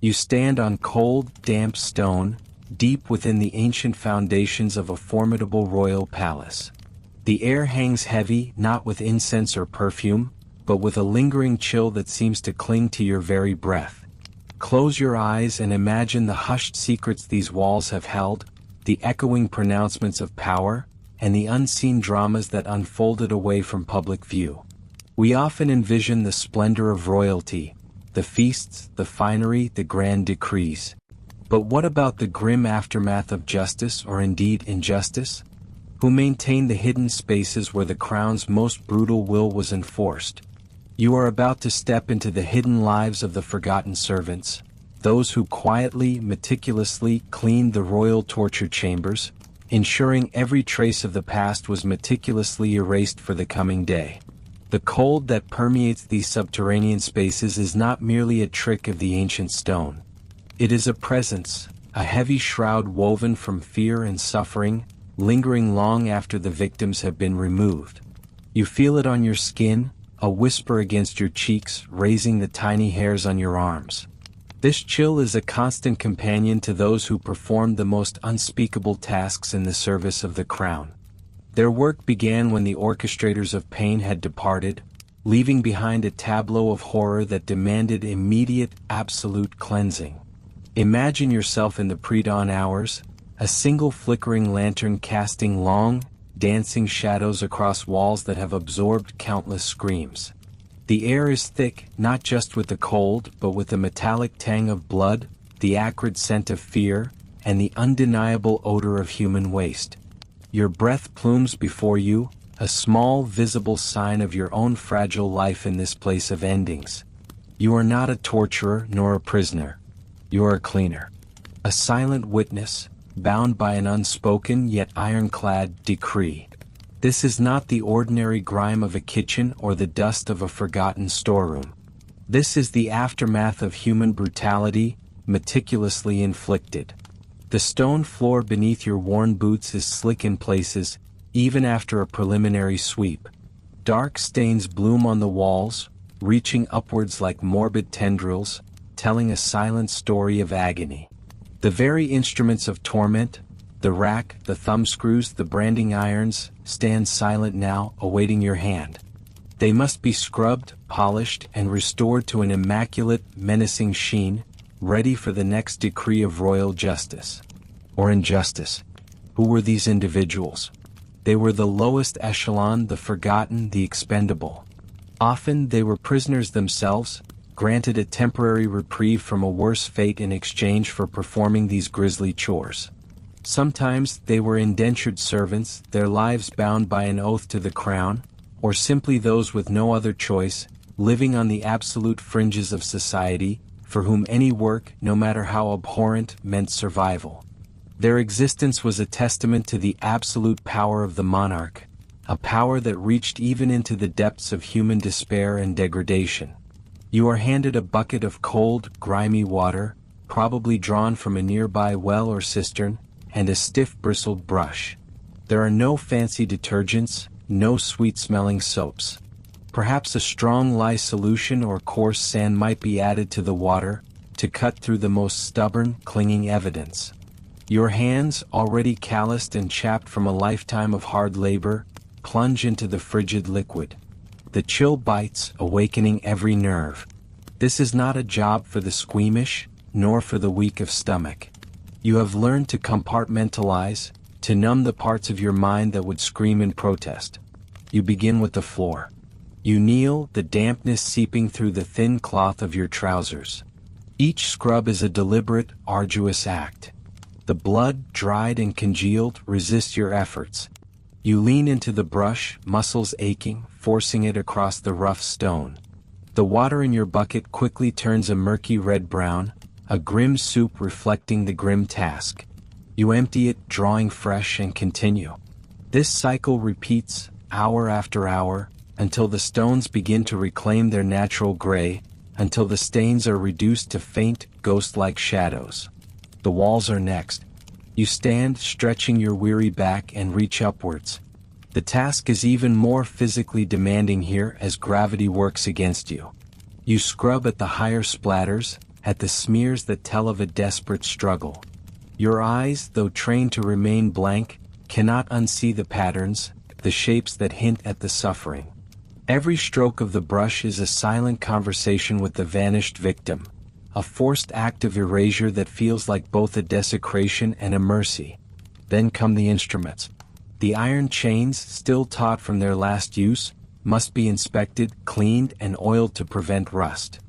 You stand on cold, damp stone, deep within the ancient foundations of a formidable royal palace. The air hangs heavy, not with incense or perfume, but with a lingering chill that seems to cling to your very breath. Close your eyes and imagine the hushed secrets these walls have held, the echoing pronouncements of power, and the unseen dramas that unfolded away from public view. We often envision the splendor of royalty, the feasts, the finery, the grand decrees. But what about the grim aftermath of justice, or indeed injustice? Who maintained the hidden spaces where the crown's most brutal will was enforced? You are about to step into the hidden lives of the forgotten servants, those who quietly, meticulously cleaned the royal torture chambers, ensuring every trace of the past was meticulously erased for the coming day. The cold that permeates these subterranean spaces is not merely a trick of the ancient stone. It is a presence, a heavy shroud woven from fear and suffering, lingering long after the victims have been removed. You feel it on your skin, a whisper against your cheeks, raising the tiny hairs on your arms. This chill is a constant companion to those who performed the most unspeakable tasks in the service of the crown. Their work began when the orchestrators of pain had departed, leaving behind a tableau of horror that demanded immediate, absolute cleansing. Imagine yourself in the pre-dawn hours, a single flickering lantern casting long, dancing shadows across walls that have absorbed countless screams. The air is thick, not just with the cold, but with the metallic tang of blood, the acrid scent of fear, and the undeniable odor of human waste. Your breath plumes before you, a small visible sign of your own fragile life in this place of endings. You are not a torturer nor a prisoner. You are a cleaner. A silent witness, bound by an unspoken yet ironclad decree. This is not the ordinary grime of a kitchen or the dust of a forgotten storeroom. This is the aftermath of human brutality, meticulously inflicted. The stone floor beneath your worn boots is slick in places, even after a preliminary sweep. Dark stains bloom on the walls, reaching upwards like morbid tendrils, telling a silent story of agony. The very instruments of torment, the rack, the thumbscrews, the branding irons, stand silent now, awaiting your hand. They must be scrubbed, polished, and restored to an immaculate, menacing sheen, ready for the next decree of royal justice. Or injustice. Who were these individuals? They were the lowest echelon, the forgotten, the expendable. Often they were prisoners themselves, granted a temporary reprieve from a worse fate in exchange for performing these grisly chores. Sometimes they were indentured servants, their lives bound by an oath to the crown, or simply those with no other choice, living on the absolute fringes of society, for whom any work, no matter how abhorrent, meant survival. Their existence was a testament to the absolute power of the monarch, a power that reached even into the depths of human despair and degradation. You are handed a bucket of cold, grimy water, probably drawn from a nearby well or cistern, and a stiff bristled brush. There are no fancy detergents, no sweet-smelling soaps. Perhaps a strong lye solution or coarse sand might be added to the water, to cut through the most stubborn, clinging evidence. Your hands, already calloused and chapped from a lifetime of hard labor, plunge into the frigid liquid. The chill bites, awakening every nerve. This is not a job for the squeamish, nor for the weak of stomach. You have learned to compartmentalize, to numb the parts of your mind that would scream in protest. You begin with the floor. You kneel, the dampness seeping through the thin cloth of your trousers. Each scrub is a deliberate, arduous act. The blood, dried and congealed, resists your efforts. You lean into the brush, muscles aching, forcing it across the rough stone. The water in your bucket quickly turns a murky red-brown, a grim soup reflecting the grim task. You empty it, drawing fresh, and continue. This cycle repeats, hour after hour, until the stones begin to reclaim their natural gray, until the stains are reduced to faint, ghost-like shadows. The walls are next. You stand, stretching your weary back, and reach upwards. The task is even more physically demanding here as gravity works against you. You scrub at the higher splatters, at the smears that tell of a desperate struggle. Your eyes, though trained to remain blank, cannot unsee the patterns, the shapes that hint at the suffering. Every stroke of the brush is a silent conversation with the vanished victim, a forced act of erasure that feels like both a desecration and a mercy. Then come the instruments. The iron chains, still taut from their last use, must be inspected, cleaned, and oiled to prevent rust.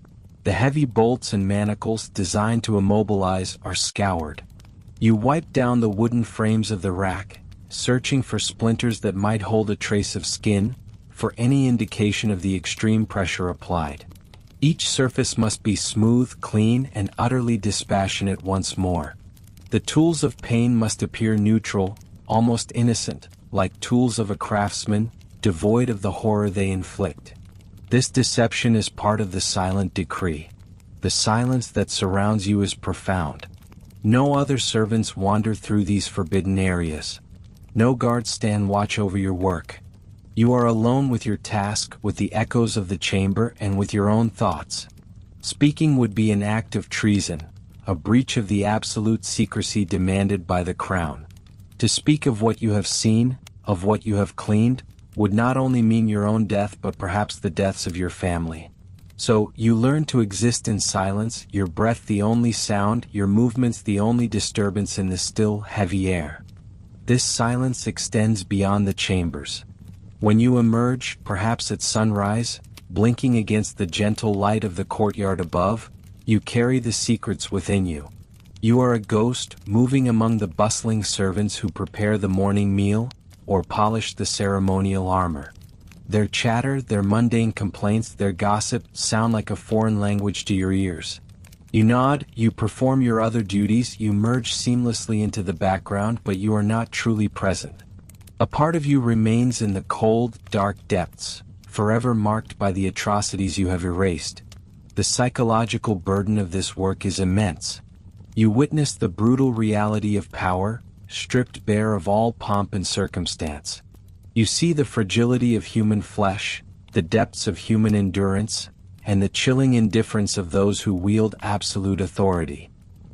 The heavy bolts and manacles designed to immobilize are scoured. You wipe down the wooden frames of the rack, searching for splinters that might hold a trace of skin, for any indication of the extreme pressure applied. Each surface must be smooth, clean, and utterly dispassionate once more. The tools of pain must appear neutral, almost innocent, like tools of a craftsman, devoid of the horror they inflict. This deception is part of the silent decree. The silence that surrounds you is profound. No other servants wander through these forbidden areas. No guards stand watch over your work. You are alone with your task, with the echoes of the chamber, and with your own thoughts. Speaking would be an act of treason, a breach of the absolute secrecy demanded by the crown. To speak of what you have seen, of what you have cleaned, would not only mean your own death but perhaps the deaths of your family. So, you learn to exist in silence, your breath the only sound, your movements the only disturbance in the still, heavy air. This silence extends beyond the chambers. When you emerge, perhaps at sunrise, blinking against the gentle light of the courtyard above, you carry the secrets within you. You are a ghost, moving among the bustling servants who prepare the morning meal, or polish the ceremonial armor. Their chatter, their mundane complaints, their gossip sound like a foreign language to your ears. You nod, you perform your other duties, you merge seamlessly into the background, but you are not truly present. A part of you remains in the cold, dark depths, forever marked by the atrocities you have erased. The psychological burden of this work is immense. You witness the brutal reality of power, stripped bare of all pomp and circumstance. You see the fragility of human flesh, the depths of human endurance, and the chilling indifference of those who wield absolute authority.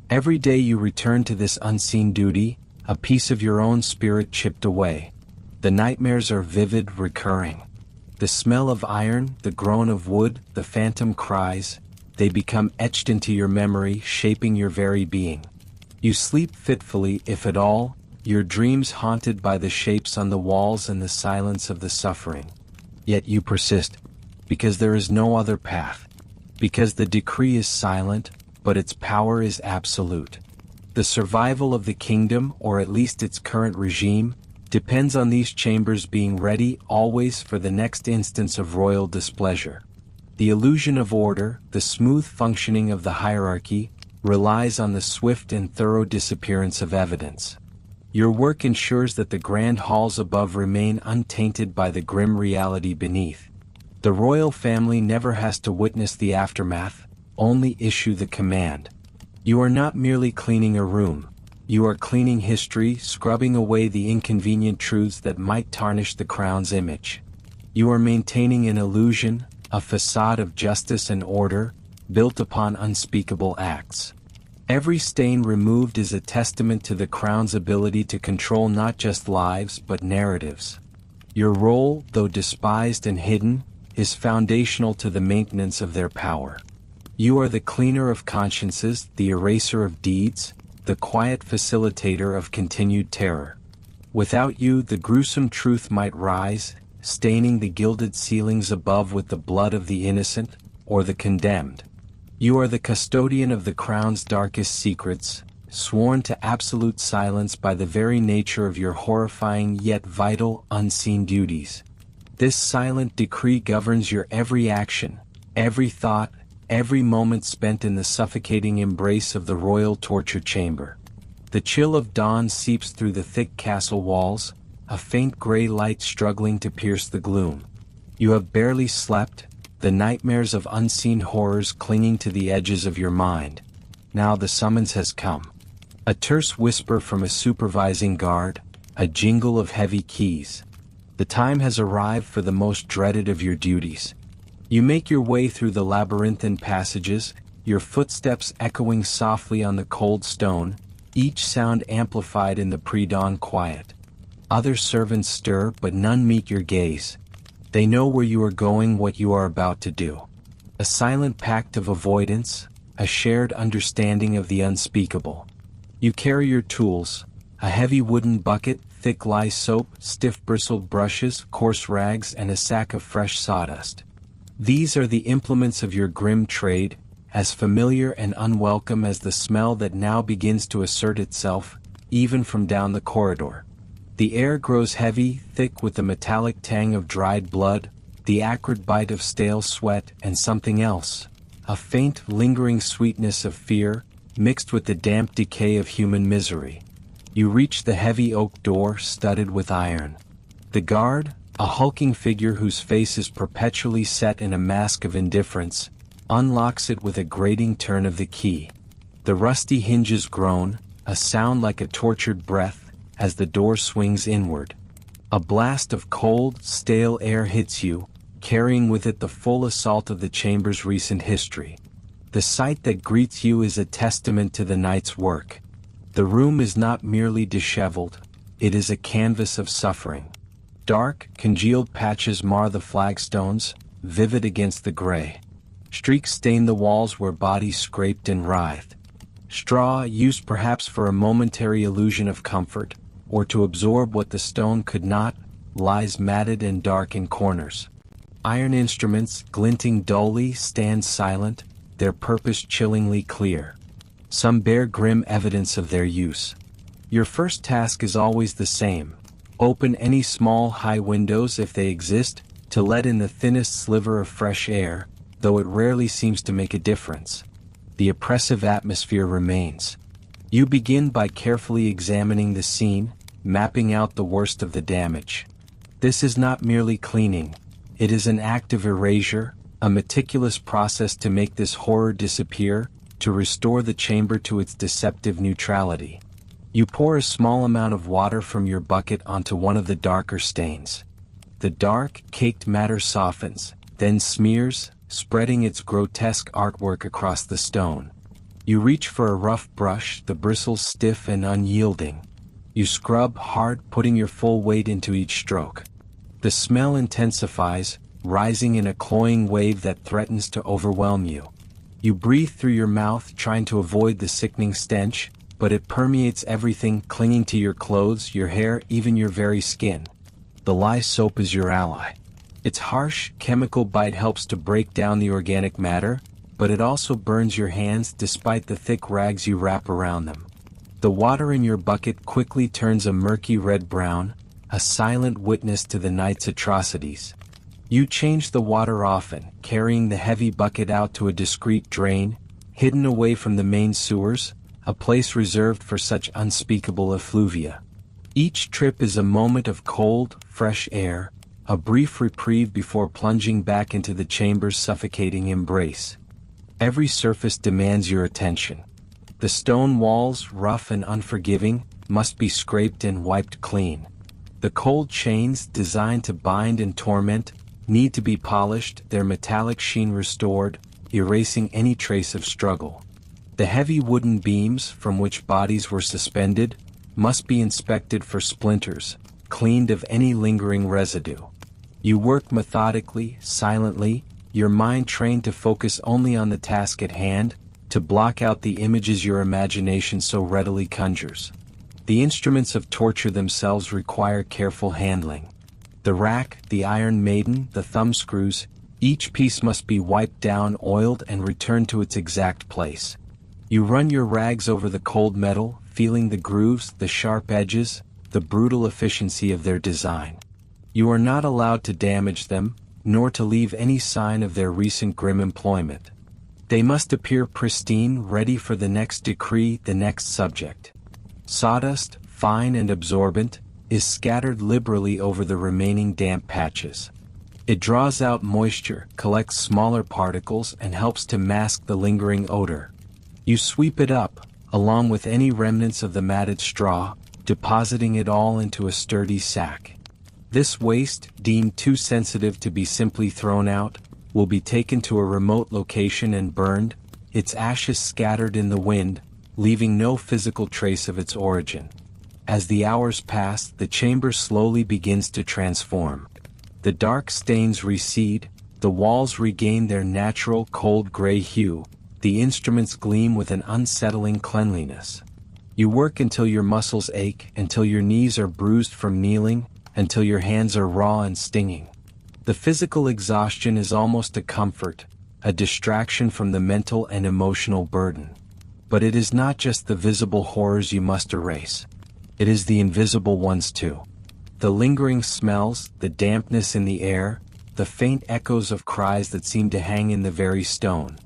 Every day you return to this unseen duty, a piece of your own spirit chipped away. The nightmares are vivid, recurring. The smell of iron, the groan of wood, the phantom cries, they become etched into your memory, shaping your very being. You sleep fitfully, if at all, your dreams haunted by the shapes on the walls and the silence of the suffering. Yet you persist, because there is no other path. Because the decree is silent, but its power is absolute. The survival of the kingdom, or at least its current regime, depends on these chambers being ready always for the next instance of royal displeasure. The illusion of order, the smooth functioning of the hierarchy, relies on the swift and thorough disappearance of evidence. Your work ensures that the grand halls above remain untainted by the grim reality beneath. The royal family never has to witness the aftermath, only issue the command. You are not merely cleaning a room. You are cleaning history, scrubbing away the inconvenient truths that might tarnish the crown's image. You are maintaining an illusion, a facade of justice and order, built upon unspeakable acts. Every stain removed is a testament to the crown's ability to control not just lives but narratives. Your role, though despised and hidden, is foundational to the maintenance of their power. You are the cleaner of consciences, the eraser of deeds, the quiet facilitator of continued terror. Without you, the gruesome truth might rise, staining the gilded ceilings above with the blood of the innocent, or the condemned. You are the custodian of the crown's darkest secrets, sworn to absolute silence by the very nature of your horrifying yet vital, unseen duties. This silent decree governs your every action, every thought, every moment spent in the suffocating embrace of the royal torture chamber. The chill of dawn seeps through the thick castle walls, a faint gray light struggling to pierce the gloom. You have barely slept, the nightmares of unseen horrors clinging to the edges of your mind. Now the summons has come. A terse whisper from a supervising guard, a jingle of heavy keys. The time has arrived for the most dreaded of your duties. You make your way through the labyrinthine passages, your footsteps echoing softly on the cold stone, each sound amplified in the pre-dawn quiet. Other servants stir, but none meet your gaze. They know where you are going, what you are about to do. A silent pact of avoidance, a shared understanding of the unspeakable. You carry your tools, a heavy wooden bucket, thick lye soap, stiff bristled brushes, coarse rags, and a sack of fresh sawdust. These are the implements of your grim trade, as familiar and unwelcome as the smell that now begins to assert itself, even from down the corridor. The air grows heavy, thick with the metallic tang of dried blood, the acrid bite of stale sweat, and something else, a faint, lingering sweetness of fear, mixed with the damp decay of human misery. You reach the heavy oak door studded with iron. The guard, a hulking figure whose face is perpetually set in a mask of indifference, unlocks it with a grating turn of the key. The rusty hinges groan, a sound like a tortured breath, as the door swings inward. A blast of cold, stale air hits you, carrying with it the full assault of the chamber's recent history. The sight that greets you is a testament to the night's work. The room is not merely disheveled, it is a canvas of suffering. Dark, congealed patches mar the flagstones, vivid against the gray. Streaks stain the walls where bodies scraped and writhed. Straw, used perhaps for a momentary illusion of comfort, or to absorb what the stone could not, lies matted and dark in corners. Iron instruments, glinting dully, stand silent, their purpose chillingly clear. Some bear grim evidence of their use. Your first task is always the same. Open any small high windows if they exist, to let in the thinnest sliver of fresh air, though it rarely seems to make a difference. The oppressive atmosphere remains. You begin by carefully examining the scene, mapping out the worst of the damage. This is not merely cleaning, it is an act of erasure, a meticulous process to make this horror disappear, to restore the chamber to its deceptive neutrality. You pour a small amount of water from your bucket onto one of the darker stains. The dark, caked matter softens, then smears, spreading its grotesque artwork across the stone. You reach for a rough brush, the bristles stiff and unyielding. You scrub hard, putting your full weight into each stroke. The smell intensifies, rising in a cloying wave that threatens to overwhelm you. You breathe through your mouth, trying to avoid the sickening stench, but it permeates everything, clinging to your clothes, your hair, even your very skin. The lye soap is your ally. Its harsh, chemical bite helps to break down the organic matter, but it also burns your hands despite the thick rags you wrap around them. The water in your bucket quickly turns a murky red-brown, a silent witness to the night's atrocities. You change the water often, carrying the heavy bucket out to a discreet drain, hidden away from the main sewers, a place reserved for such unspeakable effluvia. Each trip is a moment of cold, fresh air, a brief reprieve before plunging back into the chamber's suffocating embrace. Every surface demands your attention. The stone walls, rough and unforgiving, must be scraped and wiped clean. The cold chains, designed to bind and torment, need to be polished, their metallic sheen restored, erasing any trace of struggle. The heavy wooden beams, from which bodies were suspended, must be inspected for splinters, cleaned of any lingering residue. You work methodically, silently, your mind trained to focus only on the task at hand, to block out the images your imagination so readily conjures. The instruments of torture themselves require careful handling. The rack, the iron maiden, the thumbscrews, each piece must be wiped down, oiled, and returned to its exact place. You run your rags over the cold metal, feeling the grooves, the sharp edges, the brutal efficiency of their design. You are not allowed to damage them, nor to leave any sign of their recent grim employment. They must appear pristine, ready for the next decree, the next subject. Sawdust, fine and absorbent, is scattered liberally over the remaining damp patches. It draws out moisture, collects smaller particles, and helps to mask the lingering odor. You sweep it up, along with any remnants of the matted straw, depositing it all into a sturdy sack. This waste, deemed too sensitive to be simply thrown out, will be taken to a remote location and burned, its ashes scattered in the wind, leaving no physical trace of its origin. As the hours pass, the chamber slowly begins to transform. The dark stains recede, the walls regain their natural cold gray hue, the instruments gleam with an unsettling cleanliness. You work until your muscles ache, until your knees are bruised from kneeling, until your hands are raw and stinging. The physical exhaustion is almost a comfort, a distraction from the mental and emotional burden. But it is not just the visible horrors you must erase. It is the invisible ones too. The lingering smells, the dampness in the air, the faint echoes of cries that seem to hang in the very stone.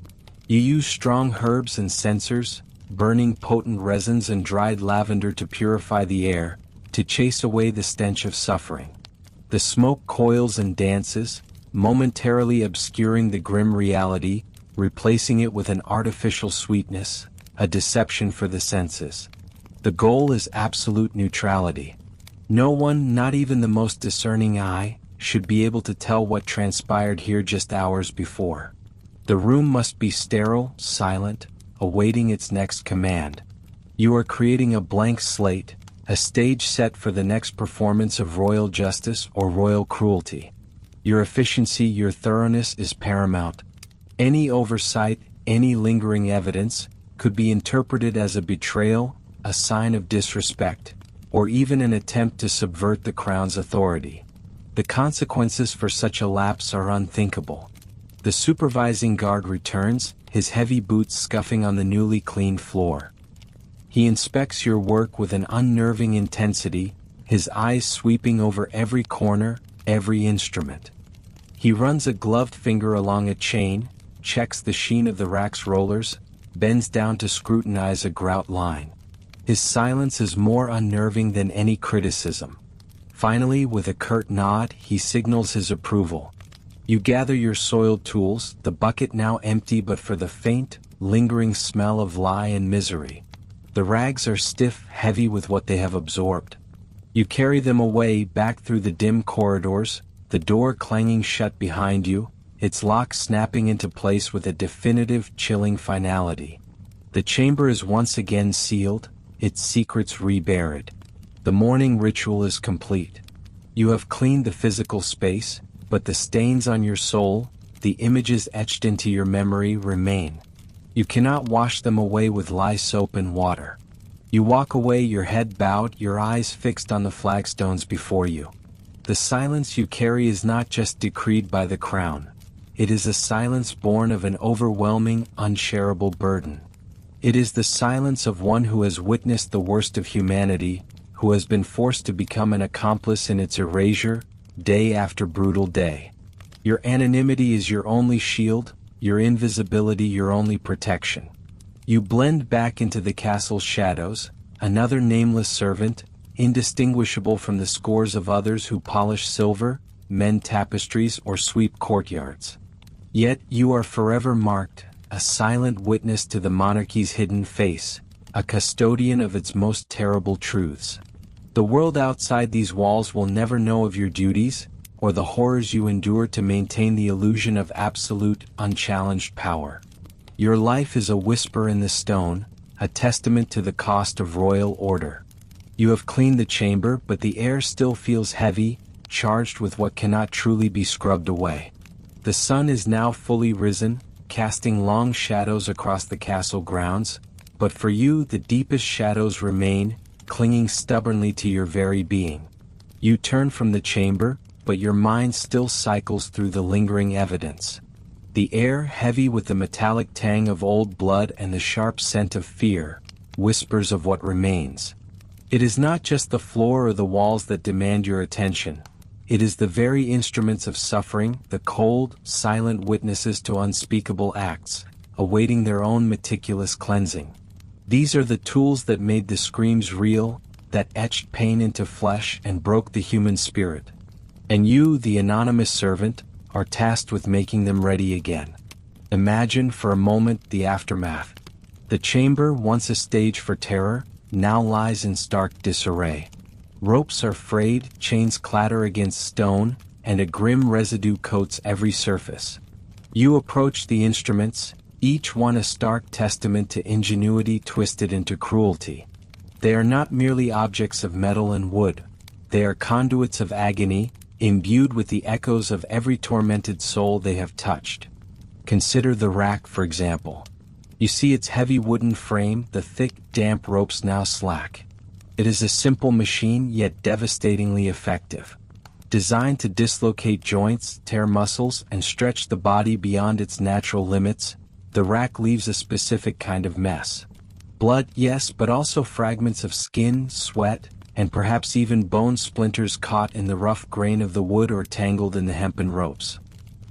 You use strong herbs and censers, burning potent resins and dried lavender to purify the air, to chase away the stench of suffering. The smoke coils and dances, momentarily obscuring the grim reality, replacing it with an artificial sweetness, a deception for the senses. The goal is absolute neutrality. No one, not even the most discerning eye, should be able to tell what transpired here just hours before. The room must be sterile, silent, awaiting its next command. You are creating a blank slate, a stage set for the next performance of royal justice or royal cruelty. Your efficiency, your thoroughness is paramount. Any oversight, any lingering evidence, could be interpreted as a betrayal, a sign of disrespect, or even an attempt to subvert the crown's authority. The consequences for such a lapse are unthinkable. The supervising guard returns, his heavy boots scuffing on the newly cleaned floor. He inspects your work with an unnerving intensity, his eyes sweeping over every corner, every instrument. He runs a gloved finger along a chain, checks the sheen of the rack's rollers, bends down to scrutinize a grout line. His silence is more unnerving than any criticism. Finally, with a curt nod, he signals his approval. You gather your soiled tools, the bucket now empty but for the faint, lingering smell of lie and misery. The rags are stiff, heavy with what they have absorbed. You carry them away, back through the dim corridors, the door clanging shut behind you, its lock snapping into place with a definitive, chilling finality. The chamber is once again sealed, its secrets reburied. The morning ritual is complete. You have cleaned the physical space, but the stains on your soul, the images etched into your memory, remain. You cannot wash them away with lye soap and water. You walk away, your head bowed, your eyes fixed on the flagstones before you. The silence you carry is not just decreed by the crown. It is a silence born of an overwhelming, unshareable burden. It is the silence of one who has witnessed the worst of humanity, who has been forced to become an accomplice in its erasure, day after brutal day. Your anonymity is your only shield, your invisibility your only protection. You blend back into the castle's shadows, another nameless servant, indistinguishable from the scores of others who polish silver, mend tapestries, or sweep courtyards. Yet you are forever marked, a silent witness to the monarchy's hidden face, a custodian of its most terrible truths. The world outside these walls will never know of your duties, or the horrors you endure to maintain the illusion of absolute, unchallenged power. Your life is a whisper in the stone, a testament to the cost of royal order. You have cleaned the chamber, but the air still feels heavy, charged with what cannot truly be scrubbed away. The sun is now fully risen, casting long shadows across the castle grounds, but for you the deepest shadows remain, clinging stubbornly to your very being. You turn from the chamber, but your mind still cycles through the lingering evidence. The air, heavy with the metallic tang of old blood and the sharp scent of fear, whispers of what remains. It is not just the floor or the walls that demand your attention. It is the very instruments of suffering, the cold, silent witnesses to unspeakable acts, awaiting their own meticulous cleansing. These are the tools that made the screams real, that etched pain into flesh and broke the human spirit. And you, the anonymous servant, are tasked with making them ready again. Imagine for a moment the aftermath. The chamber, once a stage for terror, now lies in stark disarray. Ropes are frayed, chains clatter against stone, and a grim residue coats every surface. You approach the instruments, each one a stark testament to ingenuity twisted into cruelty. They are not merely objects of metal and wood, they are conduits of agony, imbued with the echoes of every tormented soul they have touched. Consider the rack, for example. You see its heavy wooden frame, the thick, damp ropes now slack. It is a simple machine, yet devastatingly effective. Designed to dislocate joints, tear muscles, and stretch the body beyond its natural limits, the rack leaves a specific kind of mess. Blood, yes, but also fragments of skin, sweat, and perhaps even bone splinters caught in the rough grain of the wood or tangled in the hempen ropes.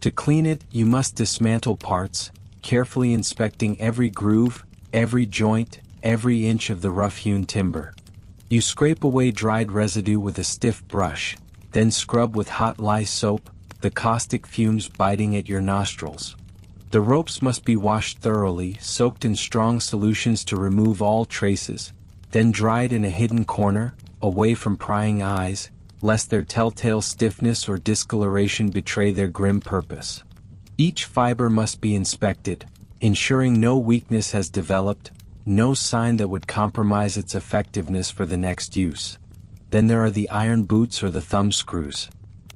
To clean it, you must dismantle parts, carefully inspecting every groove, every joint, every inch of the rough-hewn timber. You scrape away dried residue with a stiff brush, then scrub with hot lye soap, the caustic fumes biting at your nostrils. The ropes must be washed thoroughly, soaked in strong solutions to remove all traces, then dried in a hidden corner, away from prying eyes, lest their telltale stiffness or discoloration betray their grim purpose. Each fiber must be inspected, ensuring no weakness has developed, no sign that would compromise its effectiveness for the next use. Then there are the iron boots or the thumb screws.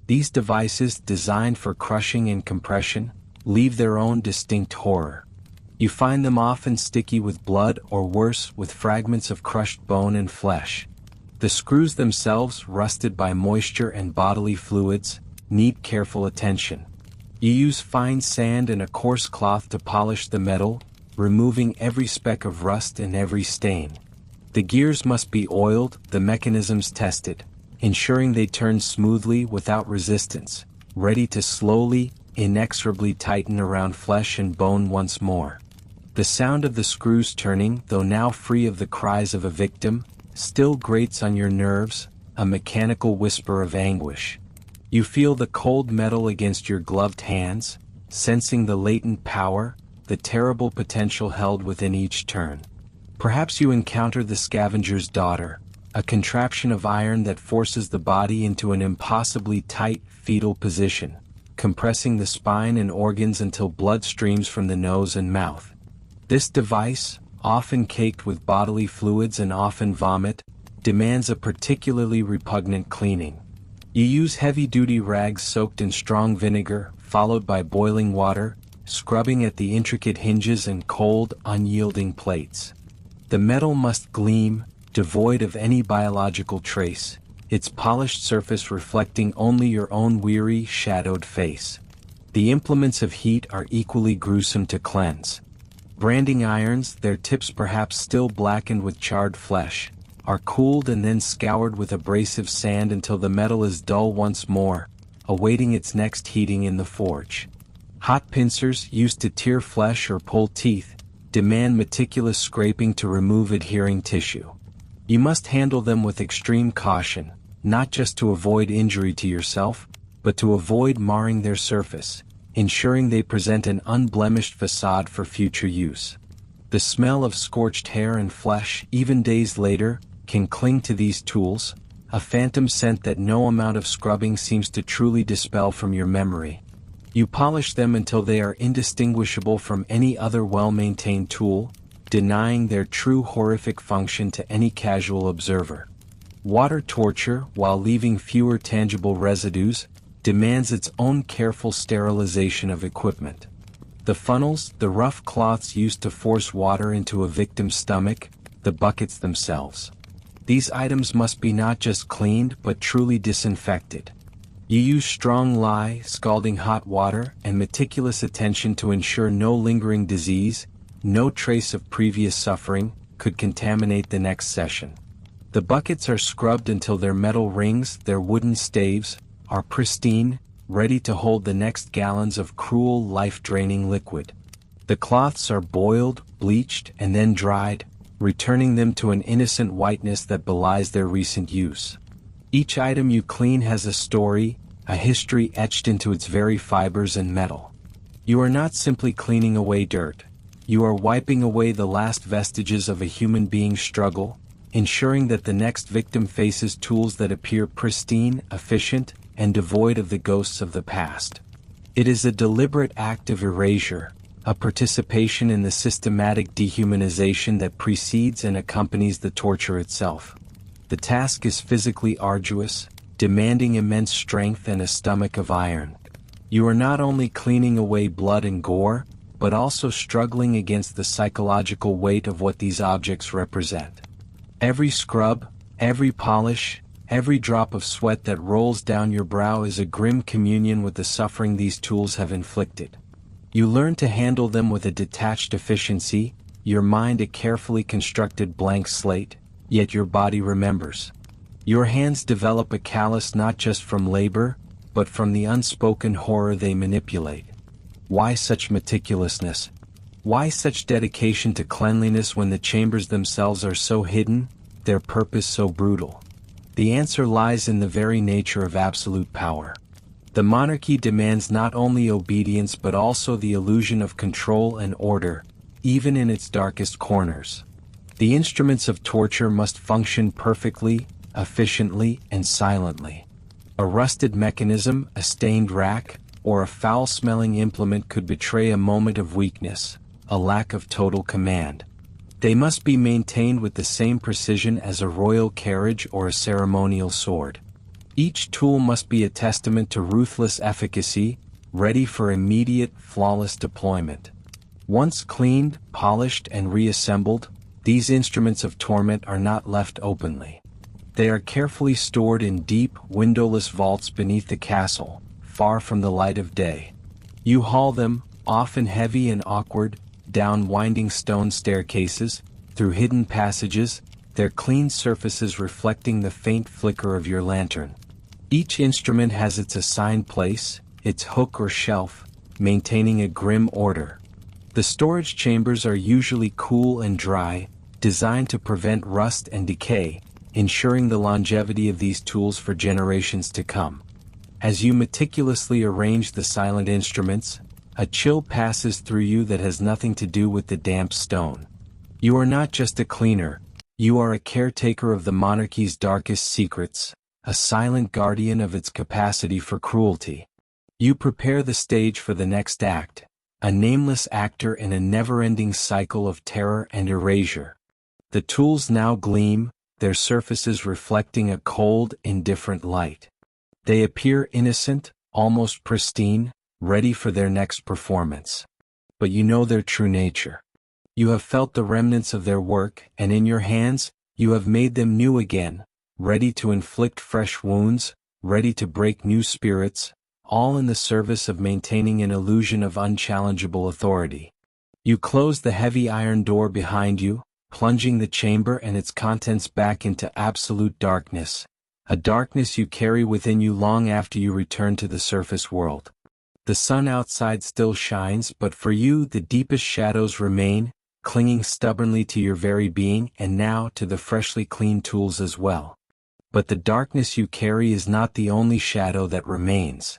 These devices, designed for crushing and compression, leave their own distinct horror. You find them often sticky with blood or worse, with fragments of crushed bone and flesh. The screws themselves, rusted by moisture and bodily fluids, need careful attention. You use fine sand and a coarse cloth to polish the metal, removing every speck of rust and every stain. The gears must be oiled, the mechanisms tested, ensuring they turn smoothly without resistance, ready to slowly, inexorably tighten around flesh and bone once more. The sound of the screws turning, though now free of the cries of a victim, still grates on your nerves, a mechanical whisper of anguish. You feel the cold metal against your gloved hands, sensing the latent power, the terrible potential held within each turn. Perhaps you encounter the scavenger's daughter, a contraption of iron that forces the body into an impossibly tight, fetal position, compressing the spine and organs until blood streams from the nose and mouth. This device, often caked with bodily fluids and often vomit, demands a particularly repugnant cleaning. You use heavy-duty rags soaked in strong vinegar, followed by boiling water, scrubbing at the intricate hinges and cold, unyielding plates. The metal must gleam, devoid of any biological trace, its polished surface reflecting only your own weary, shadowed face. The implements of heat are equally gruesome to cleanse. Branding irons, their tips perhaps still blackened with charred flesh, are cooled and then scoured with abrasive sand until the metal is dull once more, awaiting its next heating in the forge. Hot pincers, used to tear flesh or pull teeth, demand meticulous scraping to remove adhering tissue. You must handle them with extreme caution, not just to avoid injury to yourself, but to avoid marring their surface, ensuring they present an unblemished facade for future use. The smell of scorched hair and flesh, even days later, can cling to these tools, a phantom scent that no amount of scrubbing seems to truly dispel from your memory. You polish them until they are indistinguishable from any other well-maintained tool, denying their true horrific function to any casual observer. Water torture, while leaving fewer tangible residues, demands its own careful sterilization of equipment. The funnels, the rough cloths used to force water into a victim's stomach, the buckets themselves. These items must be not just cleaned but truly disinfected. You use strong lye, scalding hot water, and meticulous attention to ensure no lingering disease, no trace of previous suffering, could contaminate the next session. The buckets are scrubbed until their metal rings, their wooden staves, are pristine, ready to hold the next gallons of cruel, life-draining liquid. The cloths are boiled, bleached, and then dried, returning them to an innocent whiteness that belies their recent use. Each item you clean has a story, a history etched into its very fibers and metal. You are not simply cleaning away dirt. You are wiping away the last vestiges of a human being's struggle, ensuring that the next victim faces tools that appear pristine, efficient, and devoid of the ghosts of the past. It is a deliberate act of erasure, a participation in the systematic dehumanization that precedes and accompanies the torture itself. The task is physically arduous, demanding immense strength and a stomach of iron. You are not only cleaning away blood and gore, but also struggling against the psychological weight of what these objects represent. Every scrub, every polish, every drop of sweat that rolls down your brow is a grim communion with the suffering these tools have inflicted. You learn to handle them with a detached efficiency, your mind a carefully constructed blank slate, yet your body remembers. Your hands develop a callous not just from labor, but from the unspoken horror they manipulate. Why such meticulousness? Why such dedication to cleanliness when the chambers themselves are so hidden, their purpose so brutal? The answer lies in the very nature of absolute power. The monarchy demands not only obedience but also the illusion of control and order, even in its darkest corners. The instruments of torture must function perfectly, efficiently, and silently. A rusted mechanism, a stained rack, or a foul-smelling implement could betray a moment of weakness, a lack of total command. They must be maintained with the same precision as a royal carriage or a ceremonial sword. Each tool must be a testament to ruthless efficacy, ready for immediate, flawless deployment. Once cleaned, polished, and reassembled, these instruments of torment are not left openly. They are carefully stored in deep, windowless vaults beneath the castle, far from the light of day. You haul them, often heavy and awkward, down winding stone staircases, through hidden passages, their clean surfaces reflecting the faint flicker of your lantern. Each instrument has its assigned place, its hook or shelf, maintaining a grim order. The storage chambers are usually cool and dry, designed to prevent rust and decay, ensuring the longevity of these tools for generations to come. As you meticulously arrange the silent instruments, a chill passes through you that has nothing to do with the damp stone. You are not just a cleaner, you are a caretaker of the monarchy's darkest secrets, a silent guardian of its capacity for cruelty. You prepare the stage for the next act, a nameless actor in a never-ending cycle of terror and erasure. The tools now gleam, their surfaces reflecting a cold, indifferent light. They appear innocent, almost pristine, ready for their next performance. But you know their true nature. You have felt the remnants of their work, and in your hands, you have made them new again, ready to inflict fresh wounds, ready to break new spirits, all in the service of maintaining an illusion of unchallengeable authority. You close the heavy iron door behind you, plunging the chamber and its contents back into absolute darkness, a darkness you carry within you long after you return to the surface world. The sun outside still shines, but for you the deepest shadows remain, clinging stubbornly to your very being and now to the freshly cleaned tools as well. But the darkness you carry is not the only shadow that remains.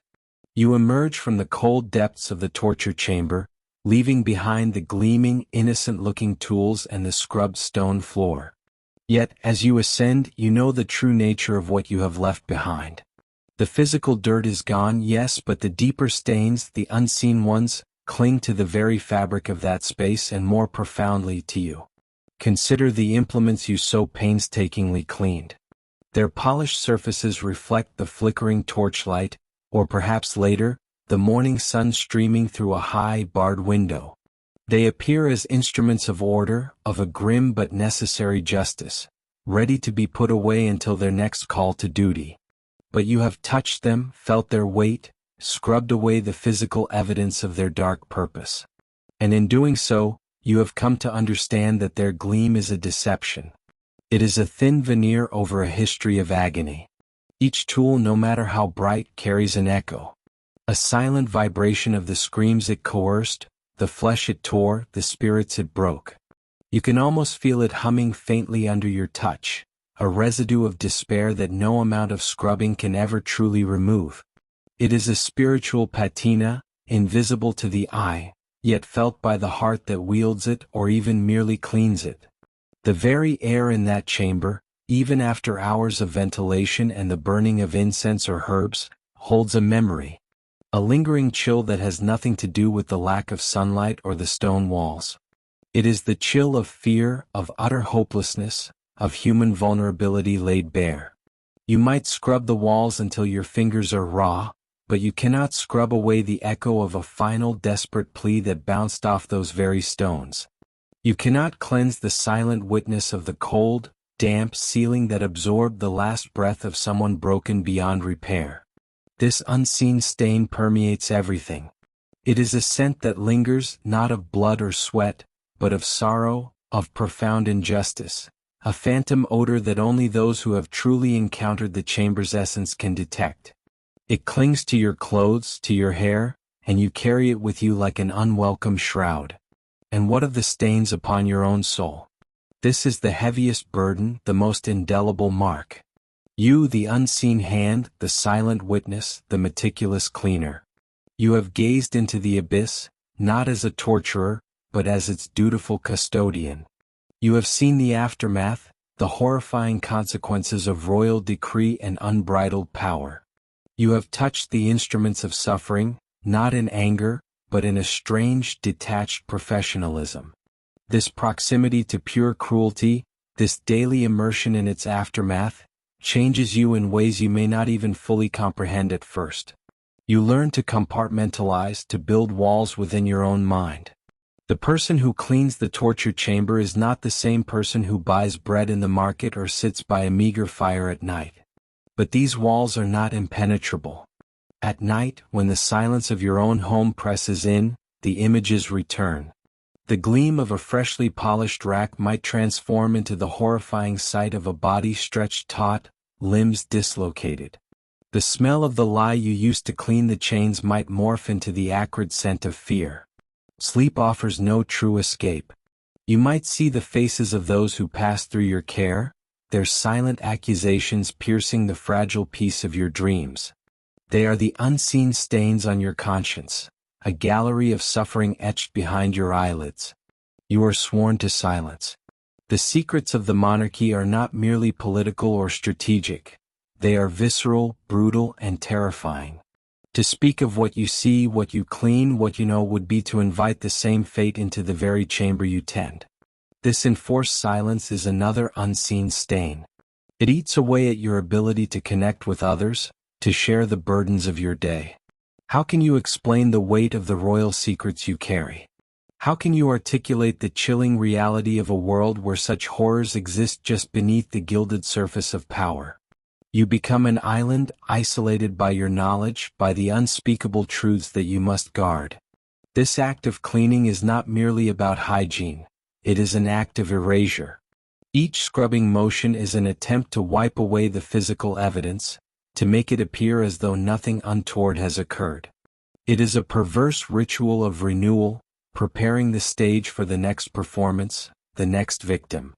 You emerge from the cold depths of the torture chamber, leaving behind the gleaming, innocent-looking tools and the scrubbed stone floor. Yet, as you ascend, you know the true nature of what you have left behind. The physical dirt is gone, yes, but the deeper stains, the unseen ones, cling to the very fabric of that space and more profoundly to you. Consider the implements you so painstakingly cleaned. Their polished surfaces reflect the flickering torchlight, or perhaps later, the morning sun streaming through a high, barred window. They appear as instruments of order, of a grim but necessary justice, ready to be put away until their next call to duty. But you have touched them, felt their weight, scrubbed away the physical evidence of their dark purpose. And in doing so, you have come to understand that their gleam is a deception. It is a thin veneer over a history of agony. Each tool, no matter how bright, carries an echo. A silent vibration of the screams it coerced, the flesh it tore, the spirits it broke. You can almost feel it humming faintly under your touch, a residue of despair that no amount of scrubbing can ever truly remove. It is a spiritual patina, invisible to the eye, yet felt by the heart that wields it or even merely cleans it. The very air in that chamber, even after hours of ventilation and the burning of incense or herbs, holds a memory a lingering chill that has nothing to do with the lack of sunlight or the stone walls. It is the chill of fear, of utter hopelessness, of human vulnerability laid bare. You might scrub the walls until your fingers are raw, but you cannot scrub away the echo of a final desperate plea that bounced off those very stones. You cannot cleanse the silent witness of the cold, damp ceiling that absorbed the last breath of someone broken beyond repair. This unseen stain permeates everything. It is a scent that lingers, not of blood or sweat, but of sorrow, of profound injustice, a phantom odor that only those who have truly encountered the chamber's essence can detect. It clings to your clothes, to your hair, and you carry it with you like an unwelcome shroud. And what of the stains upon your own soul? This is the heaviest burden, the most indelible mark. You, the unseen hand, the silent witness, the meticulous cleaner. You have gazed into the abyss, not as a torturer, but as its dutiful custodian. You have seen the aftermath, the horrifying consequences of royal decree and unbridled power. You have touched the instruments of suffering, not in anger, but in a strange, detached professionalism. This proximity to pure cruelty, this daily immersion in its aftermath, changes you in ways you may not even fully comprehend at first. You learn to compartmentalize, to build walls within your own mind. The person who cleans the torture chamber is not the same person who buys bread in the market or sits by a meager fire at night. But these walls are not impenetrable. At night, when the silence of your own home presses in, the images return. The gleam of a freshly polished rack might transform into the horrifying sight of a body stretched taut, limbs dislocated. The smell of the lie you used to clean the chains might morph into the acrid scent of fear. Sleep offers no true escape. You might see the faces of those who pass through your care, their silent accusations piercing the fragile peace of your dreams. They are the unseen stains on your conscience, a gallery of suffering etched behind your eyelids. You are sworn to silence. The secrets of the monarchy are not merely political or strategic. They are visceral, brutal, and terrifying. To speak of what you see, what you clean, what you know would be to invite the same fate into the very chamber you tend. This enforced silence is another unseen stain. It eats away at your ability to connect with others, to share the burdens of your day. How can you explain the weight of the royal secrets you carry? How can you articulate the chilling reality of a world where such horrors exist just beneath the gilded surface of power? You become an island, isolated by your knowledge, by the unspeakable truths that you must guard. This act of cleaning is not merely about hygiene, it is an act of erasure. Each scrubbing motion is an attempt to wipe away the physical evidence, to make it appear as though nothing untoward has occurred. It is a perverse ritual of renewal, preparing the stage for the next performance, the next victim.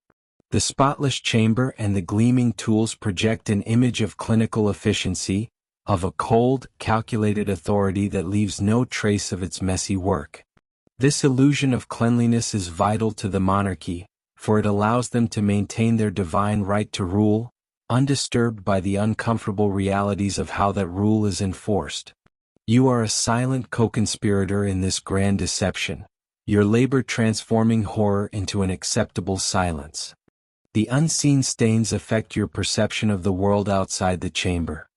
The spotless chamber and the gleaming tools project an image of clinical efficiency, of a cold, calculated authority that leaves no trace of its messy work. This illusion of cleanliness is vital to the monarchy, for it allows them to maintain their divine right to rule, undisturbed by the uncomfortable realities of how that rule is enforced. You are a silent co-conspirator in this grand deception, your labor transforming horror into an acceptable silence. The unseen stains affect your perception of the world outside the chamber.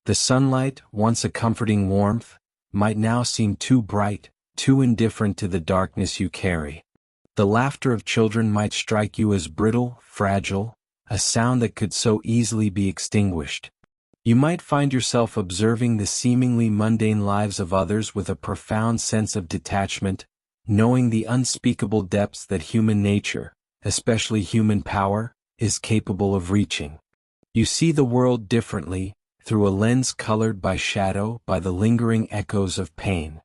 The sunlight, once a comforting warmth, might now seem too bright, too indifferent to the darkness you carry. The laughter of children might strike you as brittle, fragile, a sound that could so easily be extinguished. You might find yourself observing the seemingly mundane lives of others with a profound sense of detachment, knowing the unspeakable depths that human nature, especially human power, is capable of reaching. You see the world differently, through a lens colored by shadow, by the lingering echoes of pain.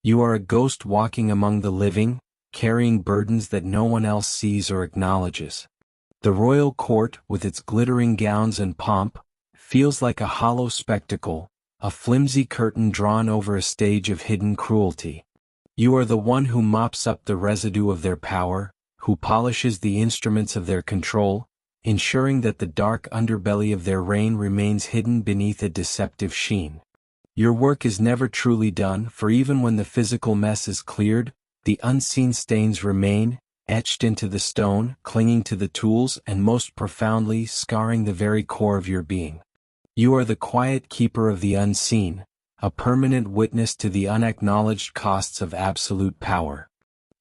You are a ghost walking among the living, carrying burdens that no one else sees or acknowledges. The royal court, with its glittering gowns and pomp, feels like a hollow spectacle, a flimsy curtain drawn over a stage of hidden cruelty. You are the one who mops up the residue of their power, who polishes the instruments of their control, ensuring that the dark underbelly of their reign remains hidden beneath a deceptive sheen. Your work is never truly done, for even when the physical mess is cleared, the unseen stains remain, etched into the stone, clinging to the tools, and most profoundly scarring the very core of your being. You are the quiet keeper of the unseen, a permanent witness to the unacknowledged costs of absolute power.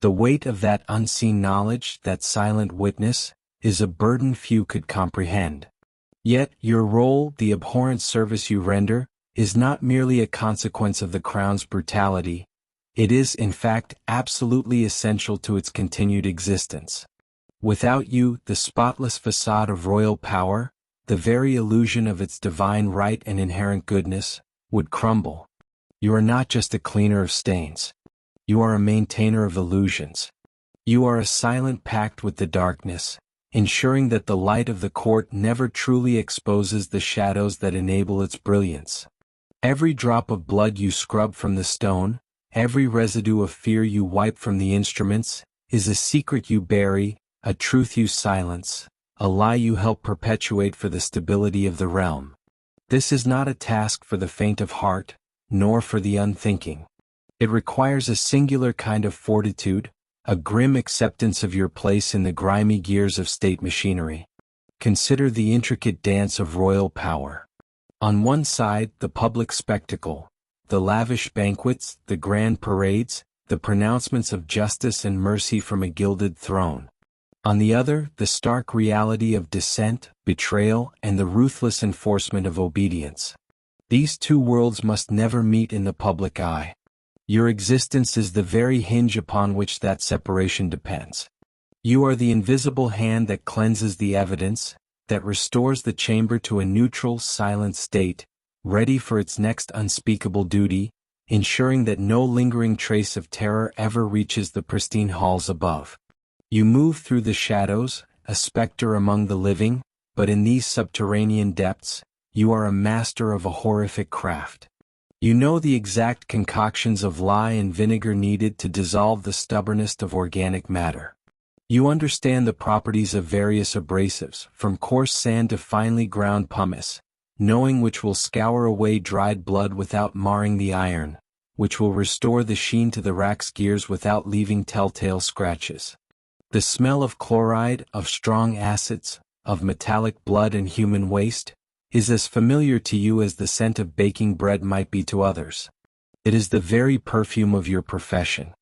The weight of that unseen knowledge, that silent witness, is a burden few could comprehend. Yet, your role, the abhorrent service you render, is not merely a consequence of the crown's brutality. It is, in fact, absolutely essential to its continued existence. Without you, the spotless facade of royal power, the very illusion of its divine right and inherent goodness, would crumble. You are not just a cleaner of stains. You are a maintainer of illusions. You are a silent pact with the darkness, ensuring that the light of the court never truly exposes the shadows that enable its brilliance. Every drop of blood you scrub from the stone, every residue of fear you wipe from the instruments, is a secret you bury, a truth you silence, a lie you help perpetuate for the stability of the realm. This is not a task for the faint of heart, nor for the unthinking. It requires a singular kind of fortitude, a grim acceptance of your place in the grimy gears of state machinery. Consider the intricate dance of royal power. On one side, the public spectacle, the lavish banquets, the grand parades, the pronouncements of justice and mercy from a gilded throne. On the other, the stark reality of dissent, betrayal, and the ruthless enforcement of obedience. These two worlds must never meet in the public eye. Your existence is the very hinge upon which that separation depends. You are the invisible hand that cleanses the evidence, that restores the chamber to a neutral, silent state, ready for its next unspeakable duty, ensuring that no lingering trace of terror ever reaches the pristine halls above. You move through the shadows, a specter among the living, but in these subterranean depths, you are a master of a horrific craft. You know the exact concoctions of lye and vinegar needed to dissolve the stubbornest of organic matter. You understand the properties of various abrasives, from coarse sand to finely ground pumice, knowing which will scour away dried blood without marring the iron, which will restore the sheen to the rack's gears without leaving telltale scratches. The smell of chloride, of strong acids, of metallic blood and human waste, is as familiar to you as the scent of baking bread might be to others. It is the very perfume of your profession.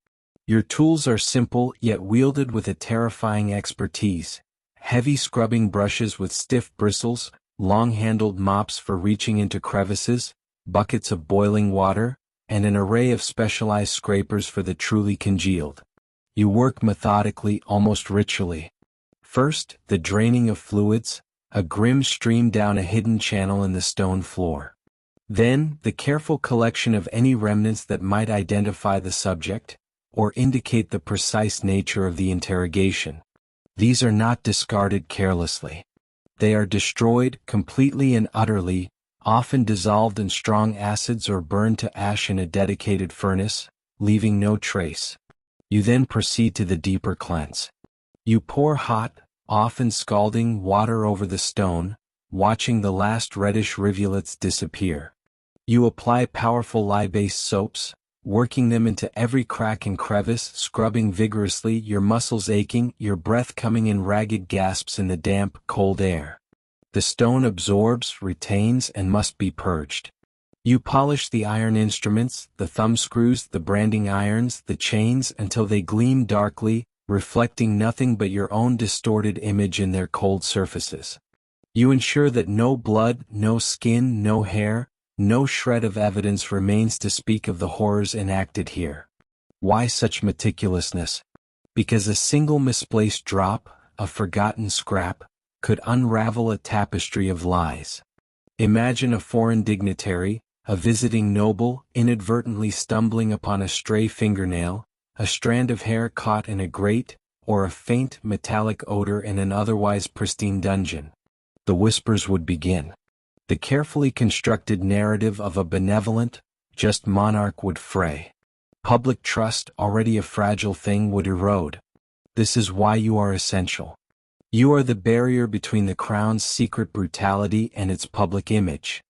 Your tools are simple yet wielded with a terrifying expertise, heavy scrubbing brushes with stiff bristles, long-handled mops for reaching into crevices, buckets of boiling water, and an array of specialized scrapers for the truly congealed. You work methodically, almost ritually. First, the draining of fluids, a grim stream down a hidden channel in the stone floor. Then, the careful collection of any remnants that might identify the subject, or indicate the precise nature of the interrogation. These are not discarded carelessly. They are destroyed completely and utterly, often dissolved in strong acids or burned to ash in a dedicated furnace, leaving no trace. You then proceed to the deeper cleanse. You pour hot, often scalding water over the stone, watching the last reddish rivulets disappear. You apply powerful lye-based soaps, working them into every crack and crevice, scrubbing vigorously, your muscles aching, your breath coming in ragged gasps in the damp, cold air. The stone absorbs, retains, and must be purged. You polish the iron instruments, the thumbscrews, the branding irons, the chains, until they gleam darkly, reflecting nothing but your own distorted image in their cold surfaces. You ensure that no blood, no skin, no hair, no shred of evidence remains to speak of the horrors enacted here. Why such meticulousness? Because a single misplaced drop, a forgotten scrap, could unravel a tapestry of lies. Imagine a foreign dignitary, a visiting noble, inadvertently stumbling upon a stray fingernail, a strand of hair caught in a grate, or a faint metallic odor in an otherwise pristine dungeon. The whispers would begin. The carefully constructed narrative of a benevolent, just monarch would fray. Public trust, already a fragile thing, would erode. This is why you are essential. You are the barrier between the crown's secret brutality and its public image.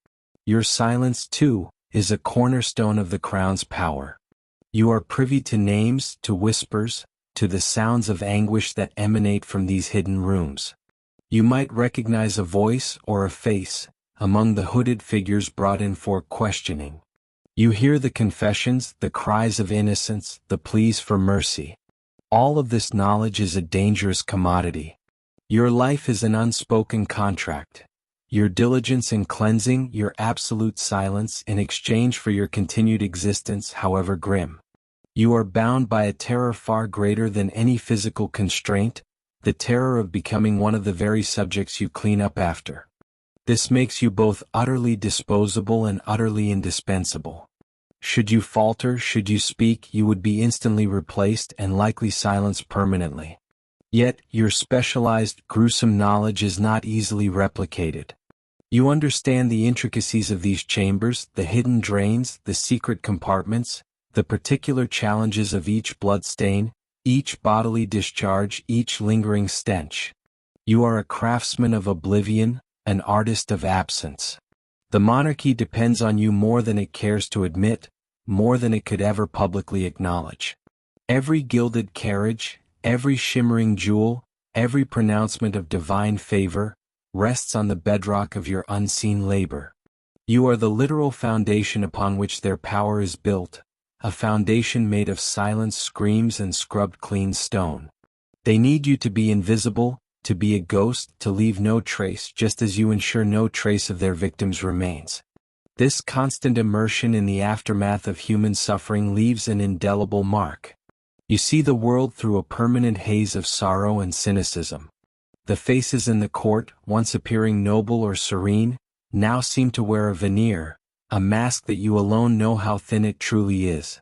Your silence, too, is a cornerstone of the crown's power. You are privy to names, to whispers, to the sounds of anguish that emanate from these hidden rooms. You might recognize a voice or a face among the hooded figures brought in for questioning. You hear the confessions, the cries of innocence, the pleas for mercy. All of this knowledge is a dangerous commodity. Your life is an unspoken contract. Your diligence in cleansing, your absolute silence in exchange for your continued existence, however grim. You are bound by a terror far greater than any physical constraint, the terror of becoming one of the very subjects you clean up after. This makes you both utterly disposable and utterly indispensable. Should you falter, should you speak, you would be instantly replaced and likely silenced permanently. Yet, your specialized, gruesome knowledge is not easily replicated. You understand the intricacies of these chambers, the hidden drains, the secret compartments, the particular challenges of each blood stain, each bodily discharge, each lingering stench. You are a craftsman of oblivion, an artist of absence. The monarchy depends on you more than it cares to admit, more than it could ever publicly acknowledge. Every gilded carriage, every shimmering jewel, every pronouncement of divine favor, rests on the bedrock of your unseen labor. You are the literal foundation upon which their power is built, a foundation made of silenced screams and scrubbed clean stone. They need you to be invisible, to be a ghost, to leave no trace, just as you ensure no trace of their victims remains. This constant immersion in the aftermath of human suffering leaves an indelible mark. You see the world through a permanent haze of sorrow and cynicism. The faces in the court, once appearing noble or serene, now seem to wear a veneer, a mask that you alone know how thin it truly is.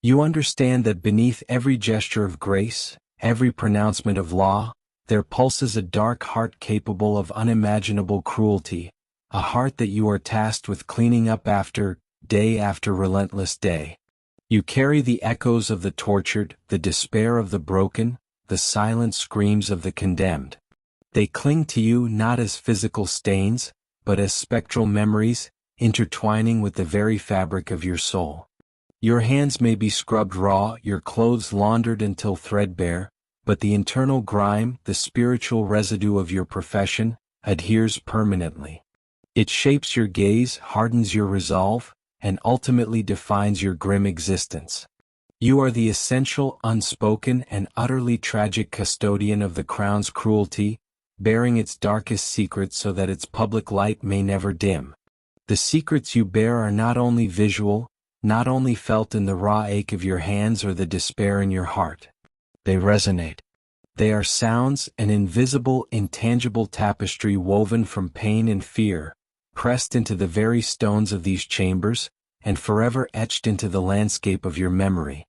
You understand that beneath every gesture of grace, every pronouncement of law, there pulses a dark heart capable of unimaginable cruelty, a heart that you are tasked with cleaning up after relentless day. You carry the echoes of the tortured, the despair of the broken, the silent screams of the condemned. They cling to you not as physical stains, but as spectral memories, intertwining with the very fabric of your soul. Your hands may be scrubbed raw, your clothes laundered until threadbare, but the internal grime, the spiritual residue of your profession, adheres permanently. It shapes your gaze, hardens your resolve, and ultimately defines your grim existence. You are the essential, unspoken, and utterly tragic custodian of the crown's cruelty, bearing its darkest secrets so that its public light may never dim. The secrets you bear are not only visual, not only felt in the raw ache of your hands or the despair in your heart. They resonate. They are sounds, an invisible, intangible tapestry woven from pain and fear, pressed into the very stones of these chambers, and forever etched into the landscape of your memory.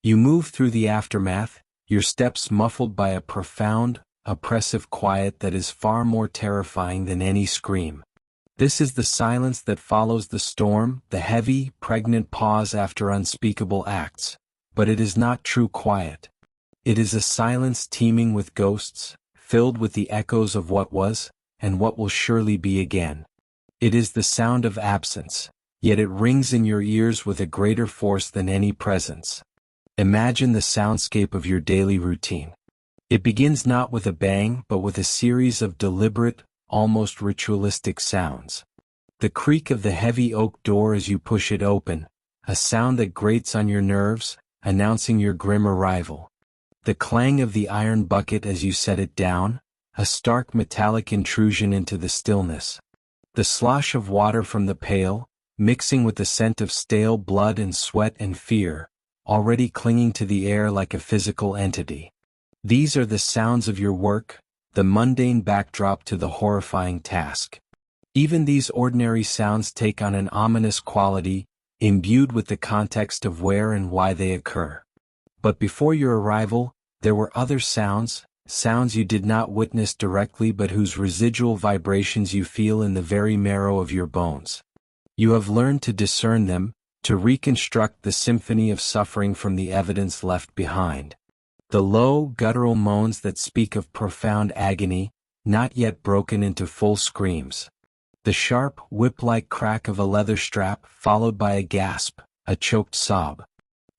You move through the aftermath, your steps muffled by a profound, oppressive quiet that is far more terrifying than any scream. This is the silence that follows the storm, the heavy, pregnant pause after unspeakable acts, but it is not true quiet. It is a silence teeming with ghosts, filled with the echoes of what was, and what will surely be again. It is the sound of absence, yet it rings in your ears with a greater force than any presence. Imagine the soundscape of your daily routine. It begins not with a bang, but with a series of deliberate, almost ritualistic sounds. The creak of the heavy oak door as you push it open, a sound that grates on your nerves, announcing your grim arrival. The clang of the iron bucket as you set it down, a stark metallic intrusion into the stillness. The slosh of water from the pail, mixing with the scent of stale blood and sweat and fear, already clinging to the air like a physical entity. These are the sounds of your work, the mundane backdrop to the horrifying task. Even these ordinary sounds take on an ominous quality, imbued with the context of where and why they occur. But before your arrival, there were other sounds, sounds you did not witness directly but whose residual vibrations you feel in the very marrow of your bones. You have learned to discern them, to reconstruct the symphony of suffering from the evidence left behind. The low, guttural moans that speak of profound agony, not yet broken into full screams. The sharp, whip-like crack of a leather strap followed by a gasp, a choked sob.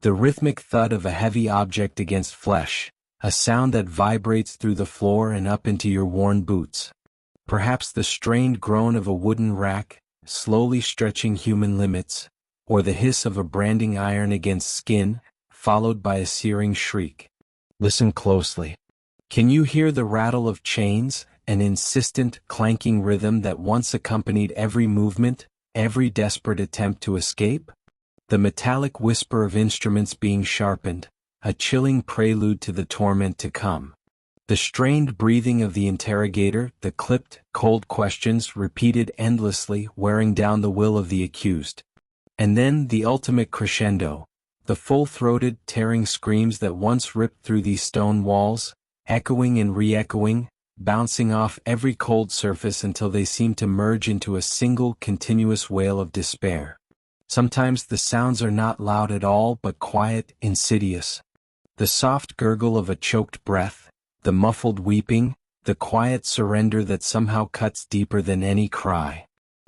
The rhythmic thud of a heavy object against flesh, a sound that vibrates through the floor and up into your worn boots. Perhaps the strained groan of a wooden rack, slowly stretching human limits, or the hiss of a branding iron against skin, followed by a searing shriek. Listen closely. Can you hear the rattle of chains, an insistent, clanking rhythm that once accompanied every movement, every desperate attempt to escape? The metallic whisper of instruments being sharpened, a chilling prelude to the torment to come. The strained breathing of the interrogator, the clipped, cold questions repeated endlessly, wearing down the will of the accused. And then the ultimate crescendo, the full-throated, tearing screams that once ripped through these stone walls, echoing and re-echoing, bouncing off every cold surface until they seemed to merge into a single continuous wail of despair. Sometimes the sounds are not loud at all but quiet, insidious. The soft gurgle of a choked breath, the muffled weeping, the quiet surrender that somehow cuts deeper than any cry.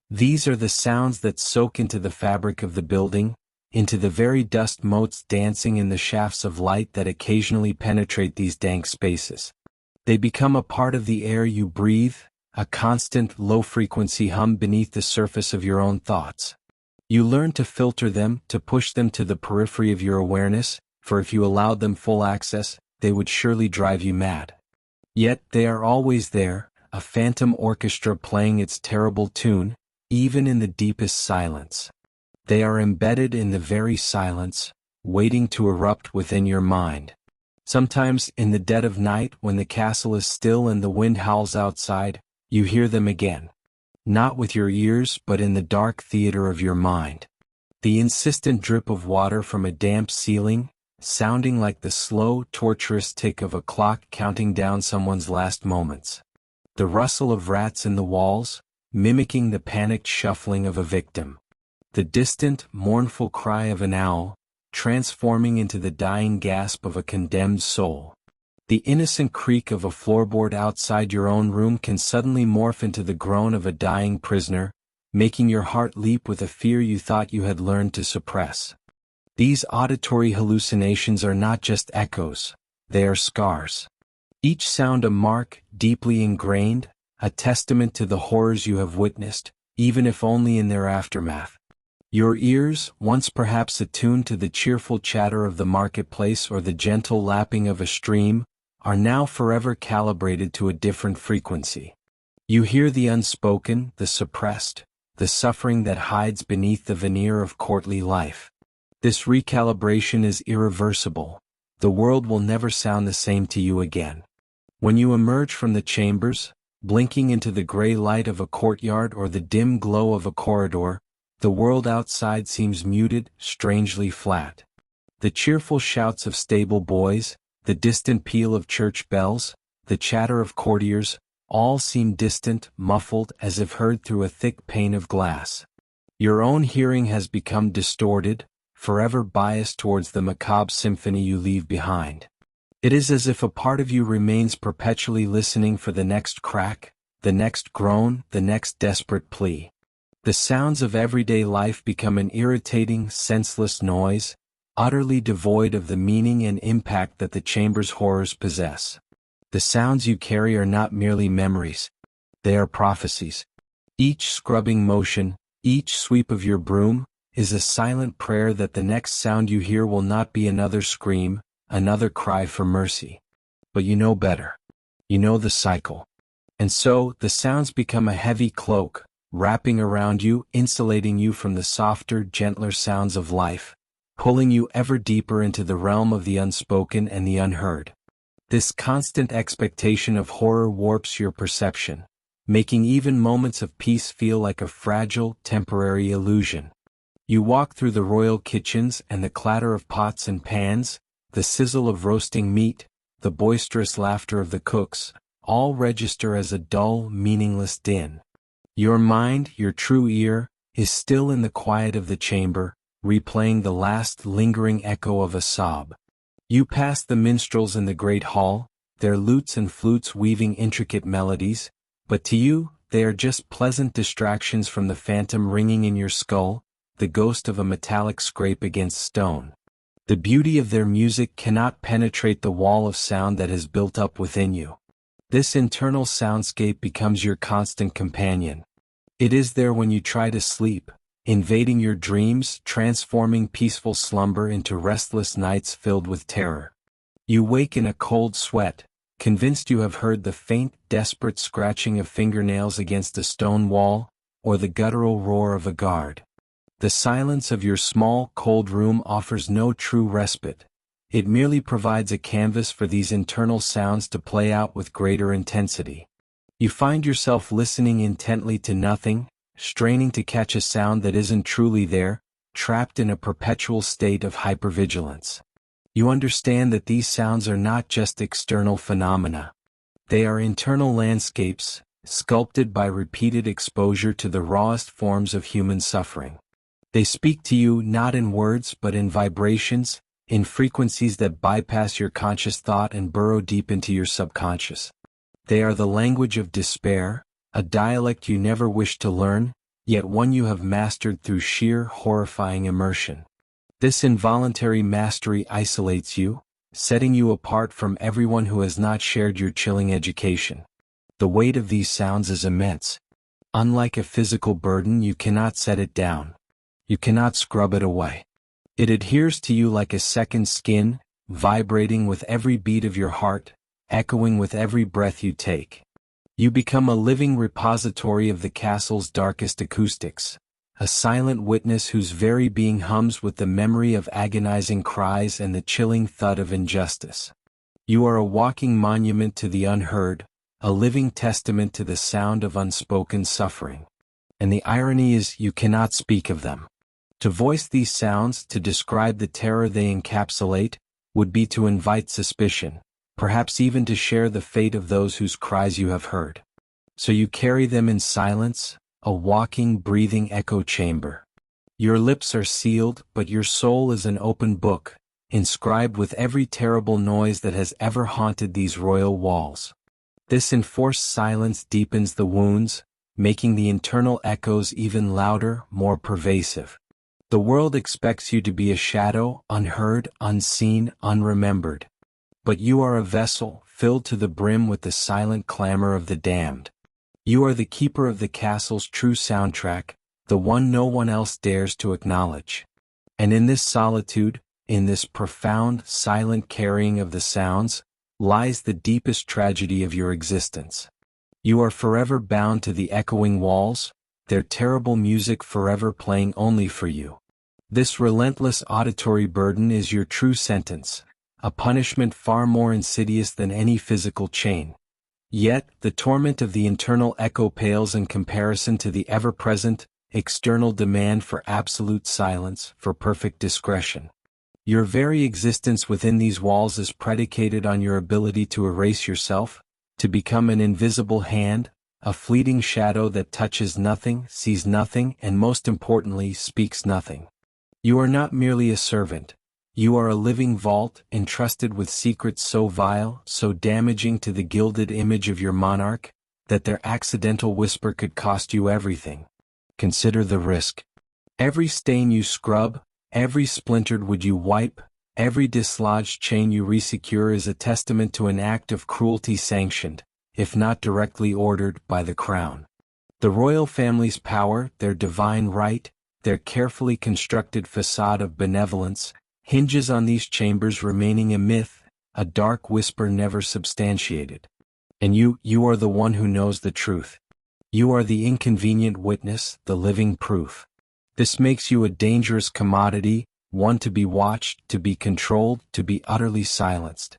These are the sounds that soak into the fabric of the building, into the very dust motes dancing in the shafts of light that occasionally penetrate these dank spaces. They become a part of the air you breathe, a constant, low-frequency hum beneath the surface of your own thoughts. You learn to filter them, to push them to the periphery of your awareness, for if you allowed them full access, they would surely drive you mad. Yet they are always there, a phantom orchestra playing its terrible tune, even in the deepest silence. They are embedded in the very silence, waiting to erupt within your mind. Sometimes, in the dead of night when the castle is still and the wind howls outside, you hear them again. Not with your ears but in the dark theater of your mind. The insistent drip of water from a damp ceiling, sounding like the slow, torturous tick of a clock counting down someone's last moments. The rustle of rats in the walls, mimicking the panicked shuffling of a victim. The distant, mournful cry of an owl, transforming into the dying gasp of a condemned soul. The innocent creak of a floorboard outside your own room can suddenly morph into the groan of a dying prisoner, making your heart leap with a fear you thought you had learned to suppress. These auditory hallucinations are not just echoes, they are scars. Each sound a mark, deeply ingrained, a testament to the horrors you have witnessed, even if only in their aftermath. Your ears, once perhaps attuned to the cheerful chatter of the marketplace or the gentle lapping of a stream, are now forever calibrated to a different frequency. You hear the unspoken, the suppressed, the suffering that hides beneath the veneer of courtly life. This recalibration is irreversible. The world will never sound the same to you again. When you emerge from the chambers, blinking into the gray light of a courtyard or the dim glow of a corridor, the world outside seems muted, strangely flat. The cheerful shouts of stable boys, the distant peal of church bells, the chatter of courtiers, all seem distant, muffled, as if heard through a thick pane of glass. Your own hearing has become distorted, forever biased towards the macabre symphony you leave behind. It is as if a part of you remains perpetually listening for the next crack, the next groan, the next desperate plea. The sounds of everyday life become an irritating, senseless noise, utterly devoid of the meaning and impact that the chamber's horrors possess. The sounds you carry are not merely memories. They are prophecies. Each scrubbing motion, each sweep of your broom, is a silent prayer that the next sound you hear will not be another scream, another cry for mercy. But you know better. You know the cycle. And so, the sounds become a heavy cloak, wrapping around you, insulating you from the softer, gentler sounds of life, pulling you ever deeper into the realm of the unspoken and the unheard. This constant expectation of horror warps your perception, making even moments of peace feel like a fragile, temporary illusion. You walk through the royal kitchens and the clatter of pots and pans, the sizzle of roasting meat, the boisterous laughter of the cooks, all register as a dull, meaningless din. Your mind, your true ear, is still in the quiet of the chamber, replaying the last lingering echo of a sob. You pass the minstrels in the great hall, their lutes and flutes weaving intricate melodies, but to you, they are just pleasant distractions from the phantom ringing in your skull, the ghost of a metallic scrape against stone. The beauty of their music cannot penetrate the wall of sound that has built up within you. This internal soundscape becomes your constant companion. It is there when you try to sleep, invading your dreams, transforming peaceful slumber into restless nights filled with terror. You wake in a cold sweat, convinced you have heard the faint, desperate scratching of fingernails against a stone wall, or the guttural roar of a guard. The silence of your small, cold room offers no true respite. It merely provides a canvas for these internal sounds to play out with greater intensity. You find yourself listening intently to nothing, straining to catch a sound that isn't truly there, trapped in a perpetual state of hypervigilance. You understand that these sounds are not just external phenomena. They are internal landscapes, sculpted by repeated exposure to the rawest forms of human suffering. They speak to you not in words but in vibrations, in frequencies that bypass your conscious thought and burrow deep into your subconscious. They are the language of despair, a dialect you never wished to learn, yet one you have mastered through sheer horrifying immersion. This involuntary mastery isolates you, setting you apart from everyone who has not shared your chilling education. The weight of these sounds is immense. Unlike a physical burden, you cannot set it down. You cannot scrub it away. It adheres to you like a second skin, vibrating with every beat of your heart, echoing with every breath you take. You become a living repository of the castle's darkest acoustics, a silent witness whose very being hums with the memory of agonizing cries and the chilling thud of injustice. You are a walking monument to the unheard, a living testament to the sound of unspoken suffering. And the irony is you cannot speak of them. To voice these sounds, to describe the terror they encapsulate, would be to invite suspicion, perhaps even to share the fate of those whose cries you have heard. So you carry them in silence, a walking, breathing echo chamber. Your lips are sealed, but your soul is an open book, inscribed with every terrible noise that has ever haunted these royal walls. This enforced silence deepens the wounds, making the internal echoes even louder, more pervasive. The world expects you to be a shadow, unheard, unseen, unremembered. But you are a vessel, filled to the brim with the silent clamor of the damned. You are the keeper of the castle's true soundtrack, the one no one else dares to acknowledge. And in this solitude, in this profound, silent carrying of the sounds, lies the deepest tragedy of your existence. You are forever bound to the echoing walls, their terrible music forever playing only for you. This relentless auditory burden is your true sentence, a punishment far more insidious than any physical chain. Yet, the torment of the internal echo pales in comparison to the ever-present, external demand for absolute silence, for perfect discretion. Your very existence within these walls is predicated on your ability to erase yourself, to become an invisible hand, a fleeting shadow that touches nothing, sees nothing, and most importantly, speaks nothing. You are not merely a servant. You are a living vault, entrusted with secrets so vile, so damaging to the gilded image of your monarch, that their accidental whisper could cost you everything. Consider the risk. Every stain you scrub, every splintered wood you wipe, every dislodged chain you resecure is a testament to an act of cruelty sanctioned, if not directly ordered, by the crown. The royal family's power, their divine right, their carefully constructed facade of benevolence, hinges on these chambers remaining a myth, a dark whisper never substantiated. And you are the one who knows the truth. You are the inconvenient witness, the living proof. This makes you a dangerous commodity, one to be watched, to be controlled, to be utterly silenced.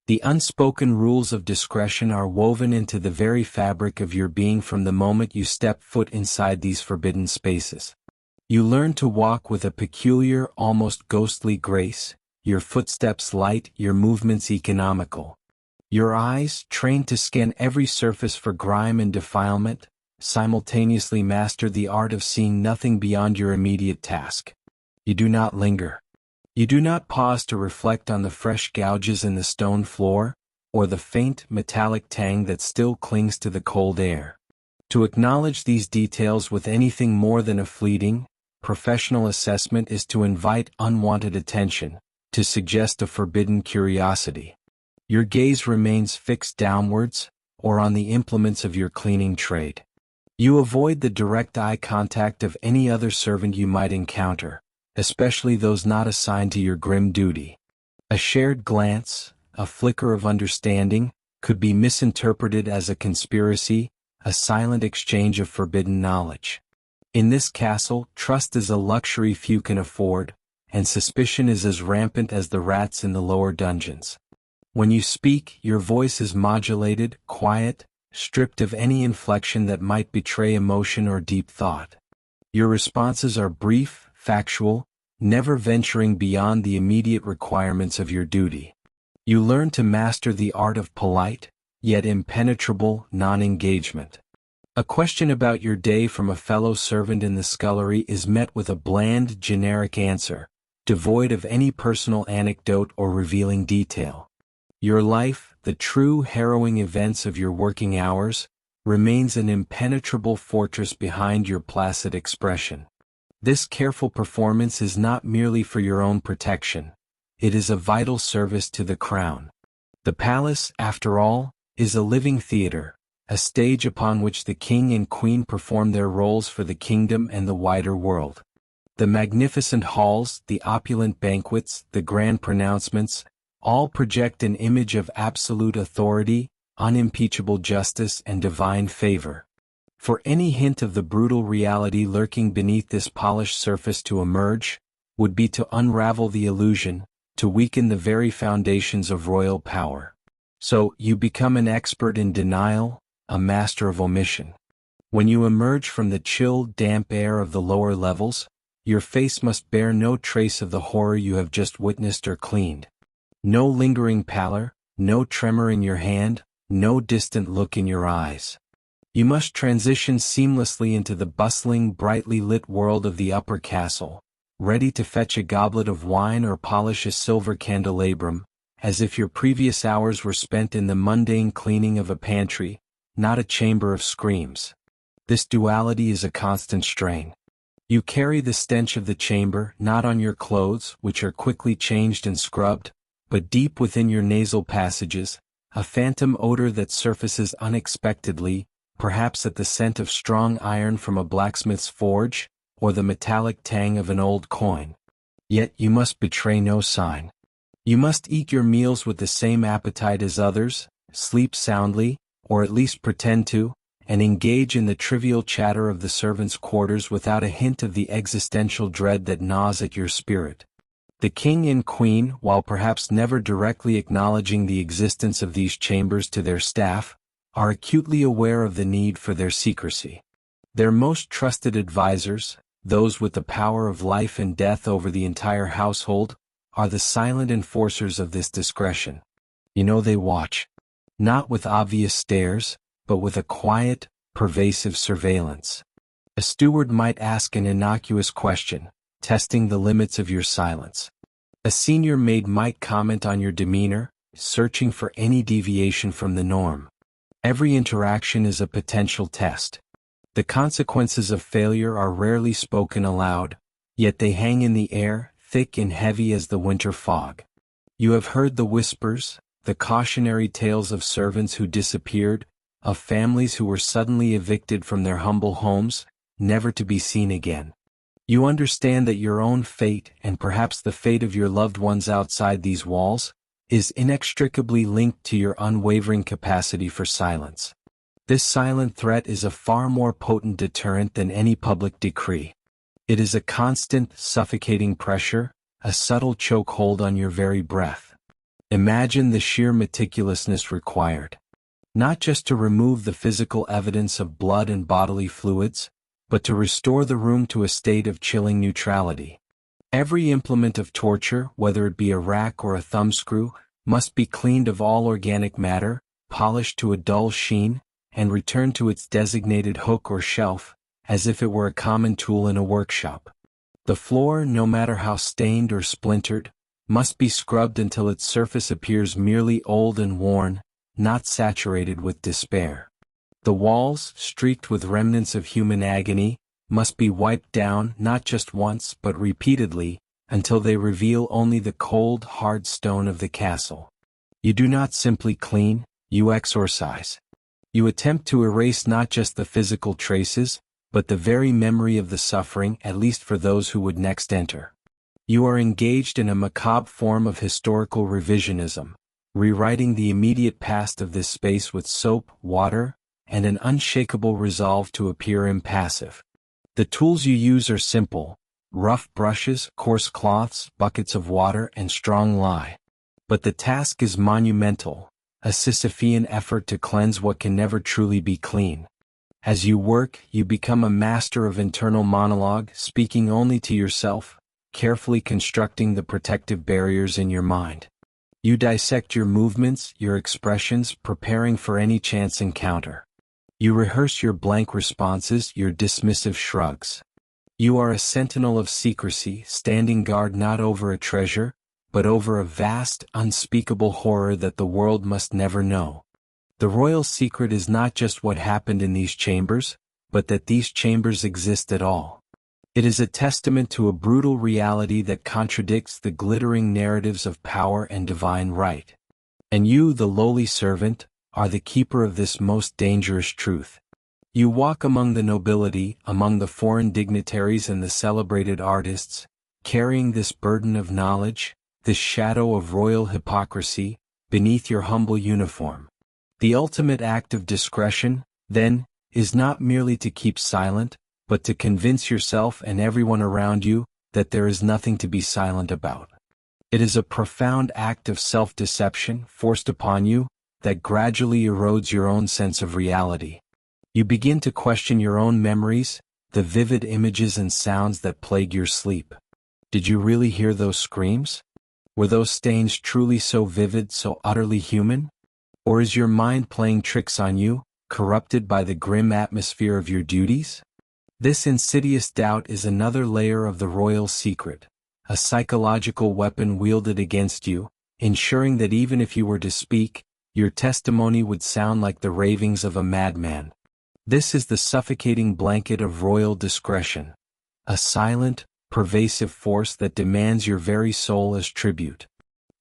The unspoken rules of discretion are woven into the very fabric of your being from the moment you step foot inside these forbidden spaces. You learn to walk with a peculiar, almost ghostly grace, your footsteps light, your movements economical. Your eyes, trained to scan every surface for grime and defilement, simultaneously master the art of seeing nothing beyond your immediate task. You do not linger. You do not pause to reflect on the fresh gouges in the stone floor, or the faint, metallic tang that still clings to the cold air. To acknowledge these details with anything more than a fleeting, professional assessment is to invite unwanted attention, to suggest a forbidden curiosity. Your gaze remains fixed downwards, or on the implements of your cleaning trade. You avoid the direct eye contact of any other servant you might encounter, especially those not assigned to your grim duty. A shared glance, a flicker of understanding, could be misinterpreted as a conspiracy, a silent exchange of forbidden knowledge. In this castle, trust is a luxury few can afford, and suspicion is as rampant as the rats in the lower dungeons. When you speak, your voice is modulated, quiet, stripped of any inflection that might betray emotion or deep thought. Your responses are brief, factual, never venturing beyond the immediate requirements of your duty. You learn to master the art of polite, yet impenetrable, non-engagement. A question about your day from a fellow servant in the scullery is met with a bland, generic answer, devoid of any personal anecdote or revealing detail. Your life, the true harrowing events of your working hours, remains an impenetrable fortress behind your placid expression. This careful performance is not merely for your own protection. It is a vital service to the crown. The palace, after all, is a living theater, a stage upon which the king and queen perform their roles for the kingdom and the wider world. The magnificent halls, the opulent banquets, the grand pronouncements, all project an image of absolute authority, unimpeachable justice, and divine favor. For any hint of the brutal reality lurking beneath this polished surface to emerge, would be to unravel the illusion, to weaken the very foundations of royal power. So, you become an expert in denial, a master of omission. When you emerge from the chill, damp air of the lower levels, your face must bear no trace of the horror you have just witnessed or cleaned. No lingering pallor, no tremor in your hand, no distant look in your eyes. You must transition seamlessly into the bustling, brightly lit world of the upper castle, ready to fetch a goblet of wine or polish a silver candelabrum, as if your previous hours were spent in the mundane cleaning of a pantry, not a chamber of screams. This duality is a constant strain. You carry the stench of the chamber not on your clothes, which are quickly changed and scrubbed, but deep within your nasal passages, a phantom odor that surfaces unexpectedly, perhaps at the scent of strong iron from a blacksmith's forge, or the metallic tang of an old coin. Yet you must betray no sign. You must eat your meals with the same appetite as others, sleep soundly, or at least pretend to, and engage in the trivial chatter of the servants' quarters without a hint of the existential dread that gnaws at your spirit. The king and queen, while perhaps never directly acknowledging the existence of these chambers to their staff, are acutely aware of the need for their secrecy. Their most trusted advisors, those with the power of life and death over the entire household, are the silent enforcers of this discretion. You know they watch, not with obvious stares, but with a quiet, pervasive surveillance. A steward might ask an innocuous question, testing the limits of your silence. A senior maid might comment on your demeanor, searching for any deviation from the norm. Every interaction is a potential test. The consequences of failure are rarely spoken aloud, yet they hang in the air, thick and heavy as the winter fog. You have heard the whispers, the cautionary tales of servants who disappeared, of families who were suddenly evicted from their humble homes, never to be seen again. You understand that your own fate, and perhaps the fate of your loved ones outside these walls, is inextricably linked to your unwavering capacity for silence. This silent threat is a far more potent deterrent than any public decree. It is a constant, suffocating pressure, a subtle chokehold on your very breath. Imagine the sheer meticulousness required. Not just to remove the physical evidence of blood and bodily fluids, but to restore the room to a state of chilling neutrality. Every implement of torture, whether it be a rack or a thumbscrew, must be cleaned of all organic matter, polished to a dull sheen, and returned to its designated hook or shelf, as if it were a common tool in a workshop. The floor, no matter how stained or splintered, must be scrubbed until its surface appears merely old and worn, not saturated with despair. The walls, streaked with remnants of human agony, must be wiped down not just once but repeatedly, until they reveal only the cold, hard stone of the castle. You do not simply clean, you exorcise. You attempt to erase not just the physical traces, but the very memory of the suffering, at least for those who would next enter. You are engaged in a macabre form of historical revisionism, rewriting the immediate past of this space with soap, water, and an unshakable resolve to appear impassive. The tools you use are simple: rough brushes, coarse cloths, buckets of water, and strong lye. But the task is monumental, a Sisyphean effort to cleanse what can never truly be clean. As you work, you become a master of internal monologue, speaking only to yourself, carefully constructing the protective barriers in your mind. You dissect your movements, your expressions, preparing for any chance encounter. You rehearse your blank responses, your dismissive shrugs. You are a sentinel of secrecy, standing guard not over a treasure, but over a vast, unspeakable horror that the world must never know. The royal secret is not just what happened in these chambers, but that these chambers exist at all. It is a testament to a brutal reality that contradicts the glittering narratives of power and divine right. And you, the lowly servant, are the keeper of this most dangerous truth. You walk among the nobility, among the foreign dignitaries and the celebrated artists, carrying this burden of knowledge, this shadow of royal hypocrisy, beneath your humble uniform. The ultimate act of discretion, then, is not merely to keep silent, but to convince yourself and everyone around you that there is nothing to be silent about. It is a profound act of self-deception forced upon you that gradually erodes your own sense of reality. You begin to question your own memories, the vivid images and sounds that plague your sleep. Did you really hear those screams? Were those stains truly so vivid, so utterly human? Or is your mind playing tricks on you, corrupted by the grim atmosphere of your duties? This insidious doubt is another layer of the royal secret, a psychological weapon wielded against you, ensuring that even if you were to speak, your testimony would sound like the ravings of a madman. This is the suffocating blanket of royal discretion, a silent, pervasive force that demands your very soul as tribute.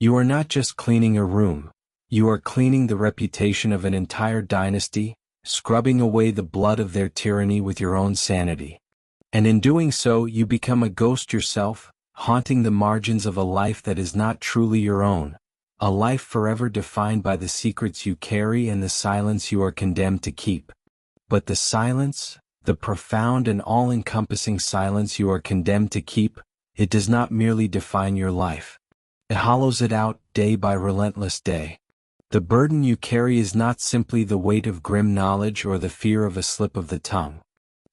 You are not just cleaning a room, you are cleaning the reputation of an entire dynasty, scrubbing away the blood of their tyranny with your own sanity. And in doing so, you become a ghost yourself, haunting the margins of a life that is not truly your own, a life forever defined by the secrets you carry and the silence you are condemned to keep. But the silence, the profound and all-encompassing silence you are condemned to keep, it does not merely define your life. It hollows it out, day by relentless day. The burden you carry is not simply the weight of grim knowledge or the fear of a slip of the tongue.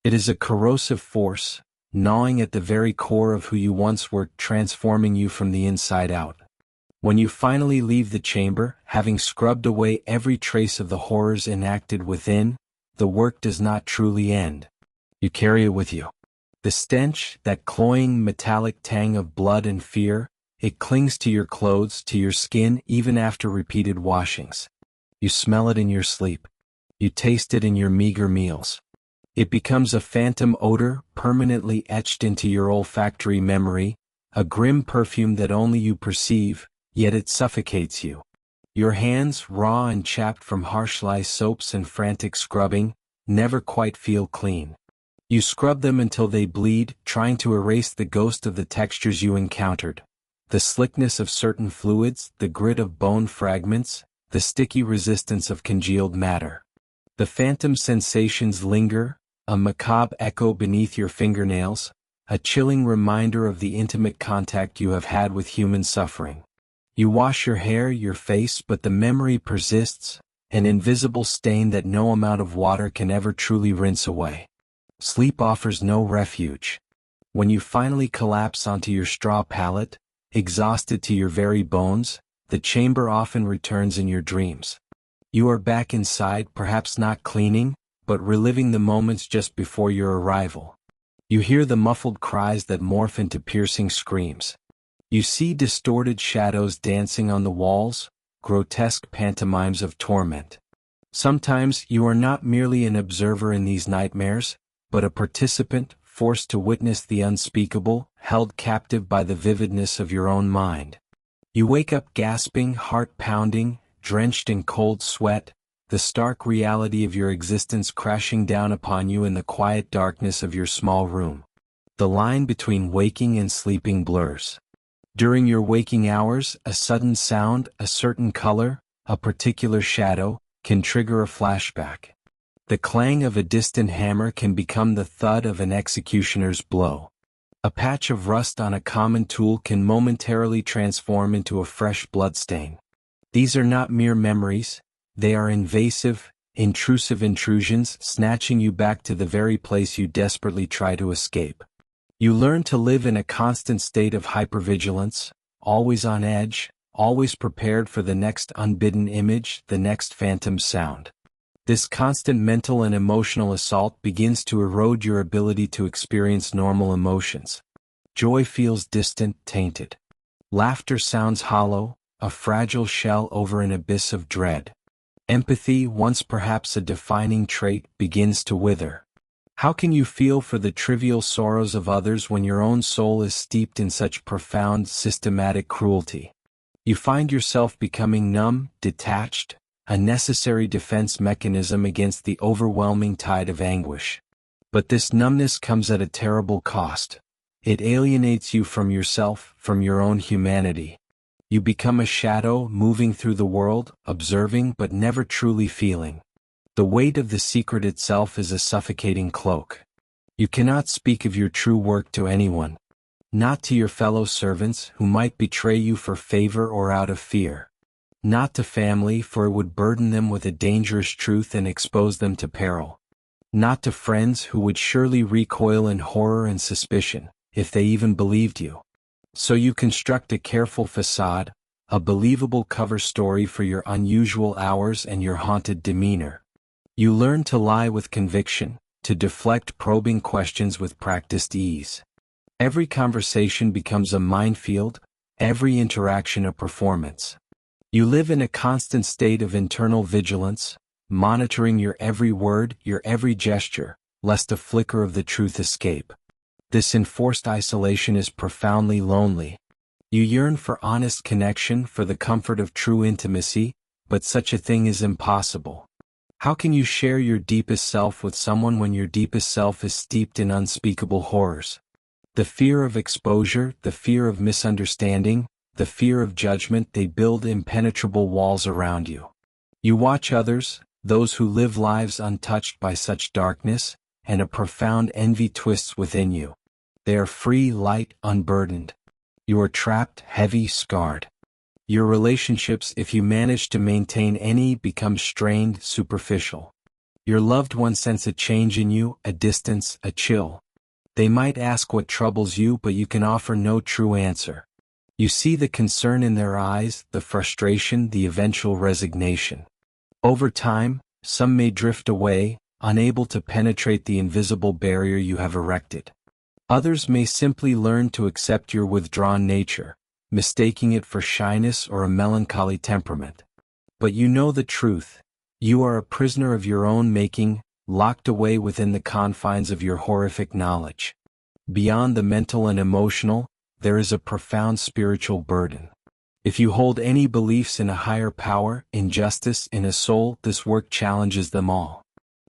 It is a corrosive force, gnawing at the very core of who you once were, transforming you from the inside out. When you finally leave the chamber, having scrubbed away every trace of the horrors enacted within, the work does not truly end. You carry it with you. The stench, that cloying metallic tang of blood and fear, it clings to your clothes, to your skin, even after repeated washings. You smell it in your sleep. You taste it in your meager meals. It becomes a phantom odor, permanently etched into your olfactory memory, a grim perfume that only you perceive, yet it suffocates you. Your hands, raw and chapped from harsh lye soaps and frantic scrubbing, never quite feel clean. You scrub them until they bleed, trying to erase the ghost of the textures you encountered. The slickness of certain fluids, the grit of bone fragments, the sticky resistance of congealed matter. The phantom sensations linger, a macabre echo beneath your fingernails, a chilling reminder of the intimate contact you have had with human suffering. You wash your hair, your face, but the memory persists, an invisible stain that no amount of water can ever truly rinse away. Sleep offers no refuge. When you finally collapse onto your straw pallet, exhausted to your very bones, the chamber often returns in your dreams. You are back inside, perhaps not cleaning, but reliving the moments just before your arrival. You hear the muffled cries that morph into piercing screams. You see distorted shadows dancing on the walls, grotesque pantomimes of torment. Sometimes you are not merely an observer in these nightmares, but a participant, forced to witness the unspeakable, held captive by the vividness of your own mind. You wake up gasping, heart pounding, drenched in cold sweat, the stark reality of your existence crashing down upon you in the quiet darkness of your small room. The line between waking and sleeping blurs. During your waking hours, a sudden sound, a certain color, a particular shadow, can trigger a flashback. The clang of a distant hammer can become the thud of an executioner's blow. A patch of rust on a common tool can momentarily transform into a fresh bloodstain. These are not mere memories, they are invasive, intrusive intrusions snatching you back to the very place you desperately try to escape. You learn to live in a constant state of hypervigilance, always on edge, always prepared for the next unbidden image, the next phantom sound. This constant mental and emotional assault begins to erode your ability to experience normal emotions. Joy feels distant, tainted. Laughter sounds hollow, a fragile shell over an abyss of dread. Empathy, once perhaps a defining trait, begins to wither. How can you feel for the trivial sorrows of others when your own soul is steeped in such profound, systematic cruelty? You find yourself becoming numb, detached, a necessary defense mechanism against the overwhelming tide of anguish. But this numbness comes at a terrible cost. It alienates you from yourself, from your own humanity. You become a shadow, moving through the world, observing but never truly feeling. The weight of the secret itself is a suffocating cloak. You cannot speak of your true work to anyone. Not to your fellow servants, who might betray you for favor or out of fear. Not to family, for it would burden them with a dangerous truth and expose them to peril. Not to friends, who would surely recoil in horror and suspicion, if they even believed you. So you construct a careful facade, a believable cover story for your unusual hours and your haunted demeanor. You learn to lie with conviction, to deflect probing questions with practiced ease. Every conversation becomes a minefield, every interaction a performance. You live in a constant state of internal vigilance, monitoring your every word, your every gesture, lest a flicker of the truth escape. This enforced isolation is profoundly lonely. You yearn for honest connection, for the comfort of true intimacy, but such a thing is impossible. How can you share your deepest self with someone when your deepest self is steeped in unspeakable horrors? The fear of exposure, the fear of misunderstanding, the fear of judgment, they build impenetrable walls around you. You watch others, those who live lives untouched by such darkness, and a profound envy twists within you. They are free, light, unburdened. You are trapped, heavy, scarred. Your relationships, if you manage to maintain any, become strained, superficial. Your loved ones sense a change in you, a distance, a chill. They might ask what troubles you, but you can offer no true answer. You see the concern in their eyes, the frustration, the eventual resignation. Over time, some may drift away, unable to penetrate the invisible barrier you have erected. Others may simply learn to accept your withdrawn nature, mistaking it for shyness or a melancholy temperament. But you know the truth. You are a prisoner of your own making, locked away within the confines of your horrific knowledge. Beyond the mental and emotional, there is a profound spiritual burden. If you hold any beliefs in a higher power, in justice, in a soul, this work challenges them all.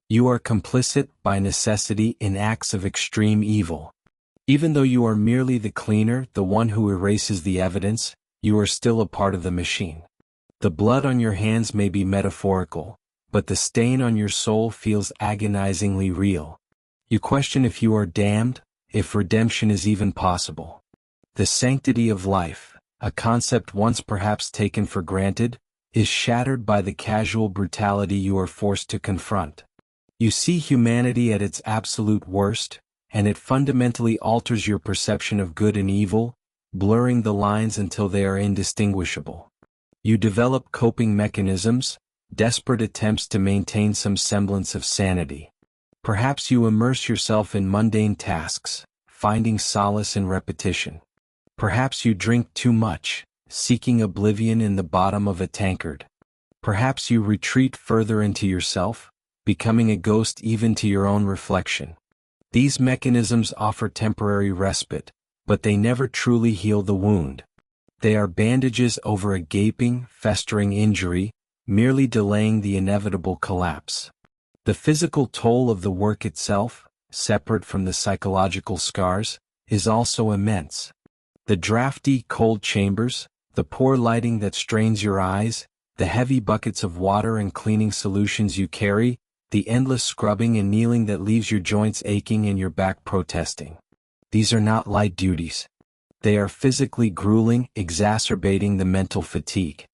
You are complicit, by necessity, in acts of extreme evil. Even though you are merely the cleaner, the one who erases the evidence, you are still a part of the machine. The blood on your hands may be metaphorical, but the stain on your soul feels agonizingly real. You question if you are damned, if redemption is even possible. The sanctity of life, a concept once perhaps taken for granted, is shattered by the casual brutality you are forced to confront. You see humanity at its absolute worst, and it fundamentally alters your perception of good and evil, blurring the lines until they are indistinguishable. You develop coping mechanisms, desperate attempts to maintain some semblance of sanity. Perhaps you immerse yourself in mundane tasks, finding solace in repetition. Perhaps you drink too much, seeking oblivion in the bottom of a tankard. Perhaps you retreat further into yourself, becoming a ghost even to your own reflection. These mechanisms offer temporary respite, but they never truly heal the wound. They are bandages over a gaping, festering injury, merely delaying the inevitable collapse. The physical toll of the work itself, separate from the psychological scars, is also immense. The drafty, cold chambers, the poor lighting that strains your eyes, the heavy buckets of water and cleaning solutions you carry, the endless scrubbing and kneeling that leaves your joints aching and your back protesting. These are not light duties. They are physically grueling, exacerbating the mental fatigue.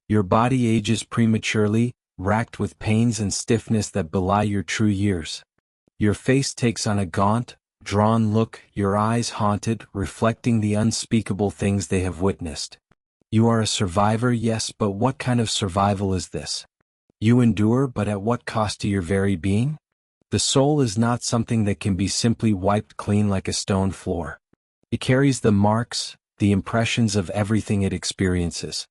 Your body ages prematurely, racked with pains and stiffness that belie your true years. Your face takes on a gaunt, drawn look, your eyes haunted, reflecting the unspeakable things they have witnessed. You are a survivor, yes, but what kind of survival is this? You endure, but at what cost to your very being? The soul is not something that can be simply wiped clean like a stone floor. It carries the marks, the impressions of everything it experiences.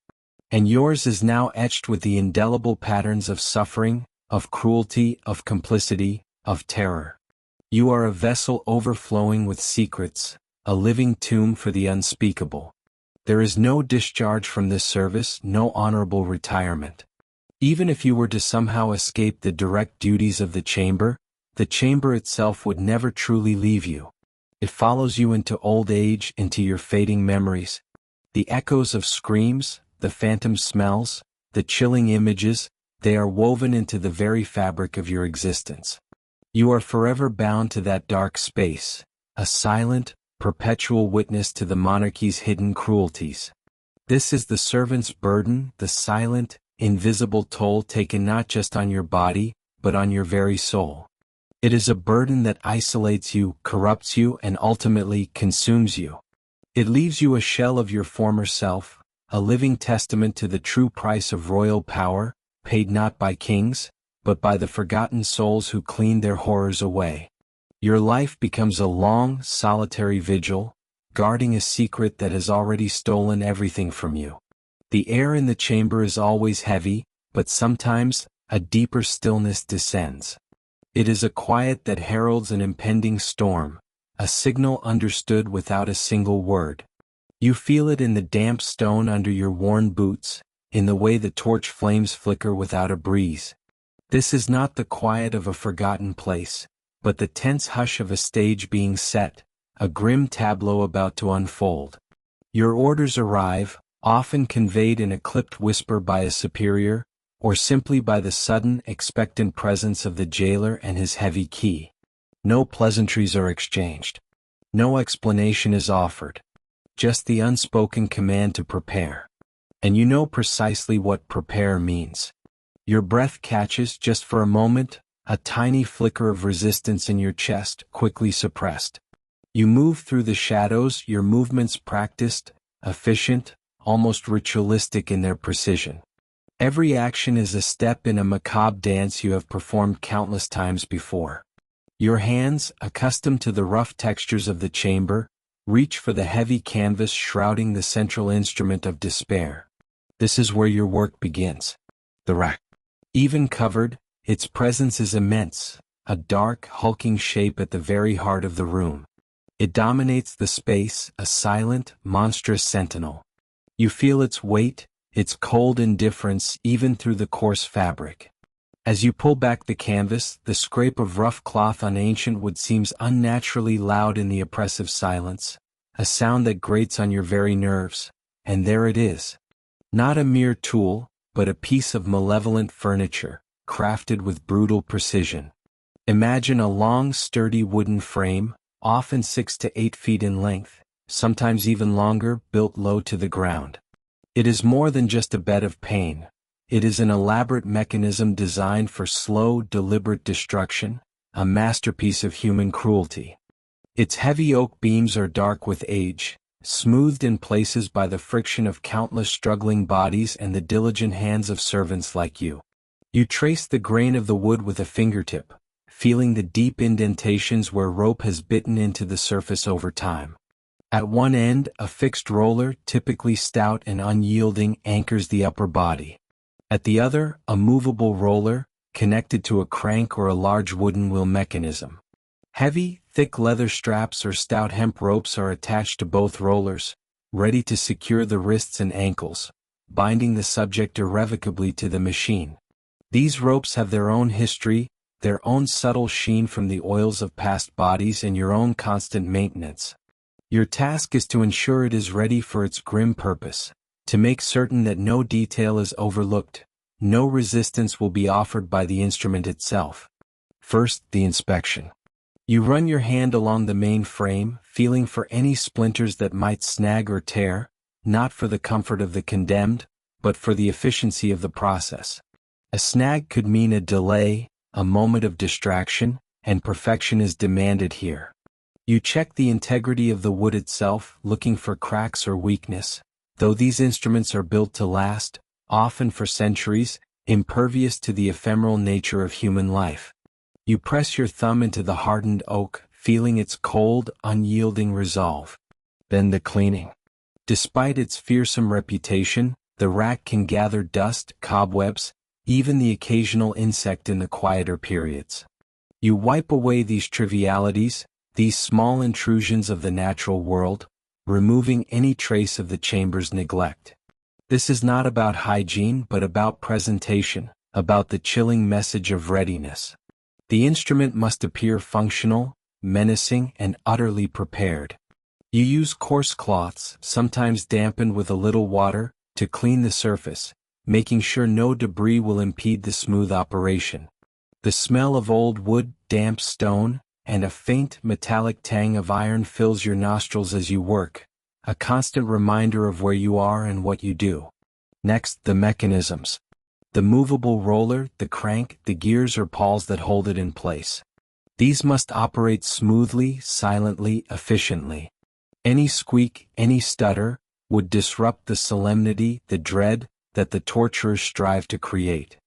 And yours is now etched with the indelible patterns of suffering, of cruelty, of complicity, of terror. You are a vessel overflowing with secrets, a living tomb for the unspeakable. There is no discharge from this service, no honorable retirement. Even if you were to somehow escape the direct duties of the chamber itself would never truly leave you. It follows you into old age, into your fading memories. The echoes of screams, the phantom smells, the chilling images, they are woven into the very fabric of your existence. You are forever bound to that dark space, a silent, perpetual witness to the monarchy's hidden cruelties. This is the servant's burden, the silent, invisible toll taken not just on your body, but on your very soul. It is a burden that isolates you, corrupts you, and ultimately consumes you. It leaves you a shell of your former self, a living testament to the true price of royal power, paid not by kings, but by the forgotten souls who cleaned their horrors away. Your life becomes a long, solitary vigil, guarding a secret that has already stolen everything from you. The air in the chamber is always heavy, but sometimes, a deeper stillness descends. It is a quiet that heralds an impending storm, a signal understood without a single word. You feel it in the damp stone under your worn boots, in the way the torch flames flicker without a breeze. This is not the quiet of a forgotten place, but the tense hush of a stage being set, a grim tableau about to unfold. Your orders arrive, often conveyed in a clipped whisper by a superior, or simply by the sudden, expectant presence of the jailer and his heavy key. No pleasantries are exchanged. No explanation is offered. Just the unspoken command to prepare. And you know precisely what prepare means. Your breath catches, just for a moment, a tiny flicker of resistance in your chest, quickly suppressed. You move through the shadows, your movements practiced, efficient, almost ritualistic in their precision. Every action is a step in a macabre dance you have performed countless times before. Your hands, accustomed to the rough textures of the chamber, reach for the heavy canvas shrouding the central instrument of despair. This is where your work begins. The rack. Even covered, its presence is immense, a dark, hulking shape at the very heart of the room. It dominates the space, a silent, monstrous sentinel. You feel its weight, its cold indifference even through the coarse fabric. As you pull back the canvas, the scrape of rough cloth on ancient wood seems unnaturally loud in the oppressive silence, a sound that grates on your very nerves, and there it is. Not a mere tool, but a piece of malevolent furniture, crafted with brutal precision. Imagine a long, sturdy wooden frame, often 6 to 8 feet in length, sometimes even longer, built low to the ground. It is more than just a bed of pain. It is an elaborate mechanism designed for slow, deliberate destruction, a masterpiece of human cruelty. Its heavy oak beams are dark with age, smoothed in places by the friction of countless struggling bodies and the diligent hands of servants like you. You trace the grain of the wood with a fingertip, feeling the deep indentations where rope has bitten into the surface over time. At one end, a fixed roller, typically stout and unyielding, anchors the upper body. At the other, a movable roller, connected to a crank or a large wooden wheel mechanism. Heavy, thick leather straps or stout hemp ropes are attached to both rollers, ready to secure the wrists and ankles, binding the subject irrevocably to the machine. These ropes have their own history, their own subtle sheen from the oils of past bodies and your own constant maintenance. Your task is to ensure it is ready for its grim purpose, to make certain that no detail is overlooked, no resistance will be offered by the instrument itself. First, the inspection. You run your hand along the main frame, feeling for any splinters that might snag or tear, not for the comfort of the condemned, but for the efficiency of the process. A snag could mean a delay, a moment of distraction, and perfection is demanded here. You check the integrity of the wood itself, looking for cracks or weakness, though these instruments are built to last, often for centuries, impervious to the ephemeral nature of human life. You press your thumb into the hardened oak, feeling its cold, unyielding resolve. Then the cleaning. Despite its fearsome reputation, the rack can gather dust, cobwebs, even the occasional insect in the quieter periods. You wipe away these trivialities, these small intrusions of the natural world, removing any trace of the chamber's neglect. This is not about hygiene but about presentation, about the chilling message of readiness. The instrument must appear functional, menacing, and utterly prepared. You use coarse cloths, sometimes dampened with a little water, to clean the surface, making sure no debris will impede the smooth operation. The smell of old wood, damp stone, and a faint metallic tang of iron fills your nostrils as you work, a constant reminder of where you are and what you do. Next, the mechanisms. The movable roller, the crank, the gears or pawls that hold it in place. These must operate smoothly, silently, efficiently. Any squeak, any stutter, would disrupt the solemnity, the dread, that the torturers strive to create.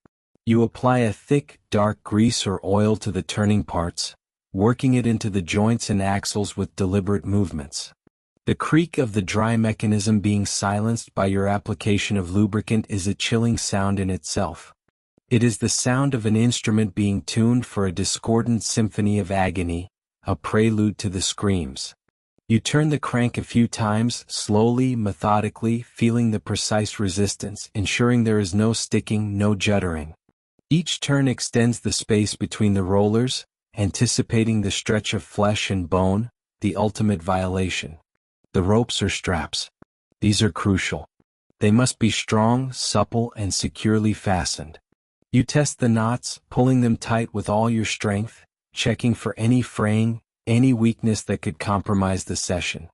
You apply a thick, dark grease or oil to the turning parts, working it into the joints and axles with deliberate movements. The creak of the dry mechanism being silenced by your application of lubricant is a chilling sound in itself. It is the sound of an instrument being tuned for a discordant symphony of agony, a prelude to the screams. You turn the crank a few times, slowly, methodically, feeling the precise resistance, ensuring there is no sticking, no juddering. Each turn extends the space between the rollers, anticipating the stretch of flesh and bone, the ultimate violation. The ropes or straps. These are crucial. They must be strong, supple, and securely fastened. You test the knots, pulling them tight with all your strength, checking for any fraying, any weakness that could compromise the session.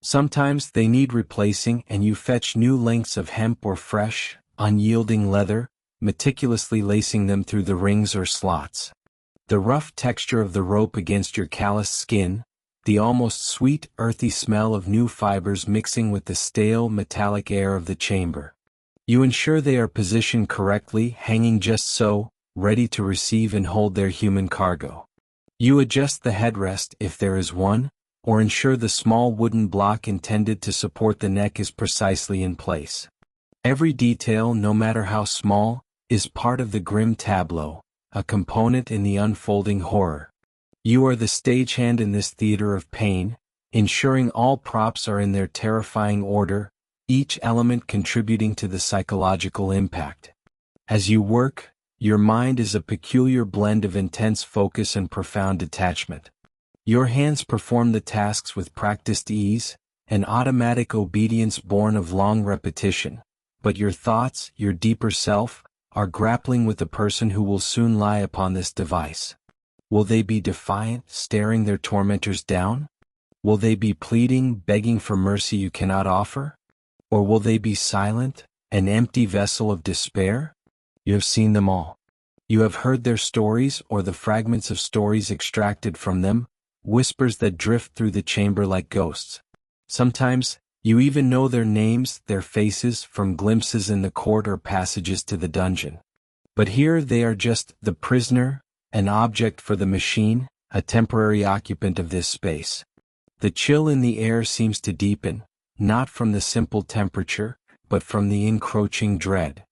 Sometimes they need replacing and you fetch new lengths of hemp or fresh, unyielding leather, meticulously lacing them through the rings or slots. The rough texture of the rope against your calloused skin, the almost sweet, earthy smell of new fibers mixing with the stale, metallic air of the chamber. You ensure they are positioned correctly, hanging just so, ready to receive and hold their human cargo. You adjust the headrest, if there is one, or ensure the small wooden block intended to support the neck is precisely in place. Every detail, no matter how small, is part of the grim tableau, a component in the unfolding horror. You are the stagehand in this theater of pain, ensuring all props are in their terrifying order, each element contributing to the psychological impact. As you work, your mind is a peculiar blend of intense focus and profound detachment. Your hands perform the tasks with practiced ease, an automatic obedience born of long repetition, but your thoughts, your deeper self, are grappling with the person who will soon lie upon this device. Will they be defiant, staring their tormentors down? Will they be pleading, begging for mercy you cannot offer? Or will they be silent, an empty vessel of despair? You have seen them all. You have heard their stories or the fragments of stories extracted from them, whispers that drift through the chamber like ghosts. Sometimes, you even know their names, their faces, from glimpses in the court or passages to the dungeon. But here they are just the prisoner, an object for the machine, a temporary occupant of this space. The chill in the air seems to deepen, not from the simple temperature, but from the encroaching dread.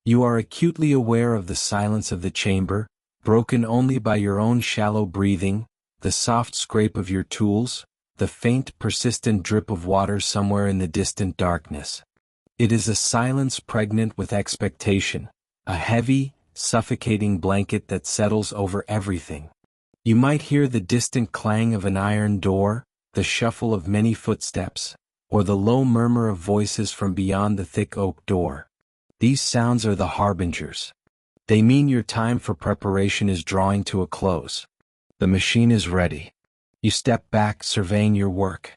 You are acutely aware of the silence of the chamber, broken only by your own shallow breathing, the soft scrape of your tools, the faint, persistent drip of water somewhere in the distant darkness. It is a silence pregnant with expectation, a heavy, suffocating blanket that settles over everything. You might hear the distant clang of an iron door, the shuffle of many footsteps, or the low murmur of voices from beyond the thick oak door. These sounds are the harbingers. They mean your time for preparation is drawing to a close. The machine is ready. You step back, surveying your work.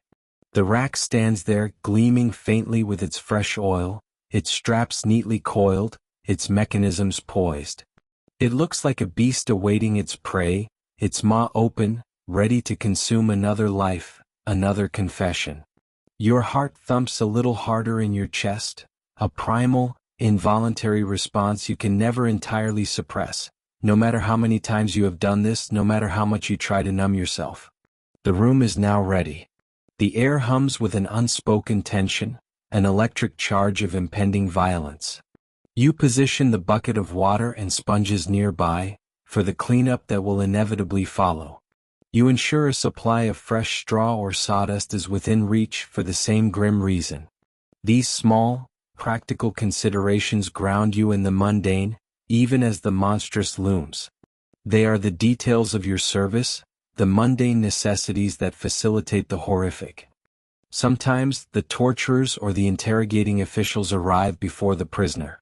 The rack stands there, gleaming faintly with its fresh oil, its straps neatly coiled, its mechanisms poised. It looks like a beast awaiting its prey, its maw open, ready to consume another life, another confession. Your heart thumps a little harder in your chest, a primal, involuntary response you can never entirely suppress, no matter how many times you have done this, no matter how much you try to numb yourself. The room is now ready. The air hums with an unspoken tension, an electric charge of impending violence. You position the bucket of water and sponges nearby, for the cleanup that will inevitably follow. You ensure a supply of fresh straw or sawdust is within reach for the same grim reason. These small, practical considerations ground you in the mundane, even as the monstrous looms. They are the details of your service, the mundane necessities that facilitate the horrific. Sometimes, the torturers or the interrogating officials arrive before the prisoner.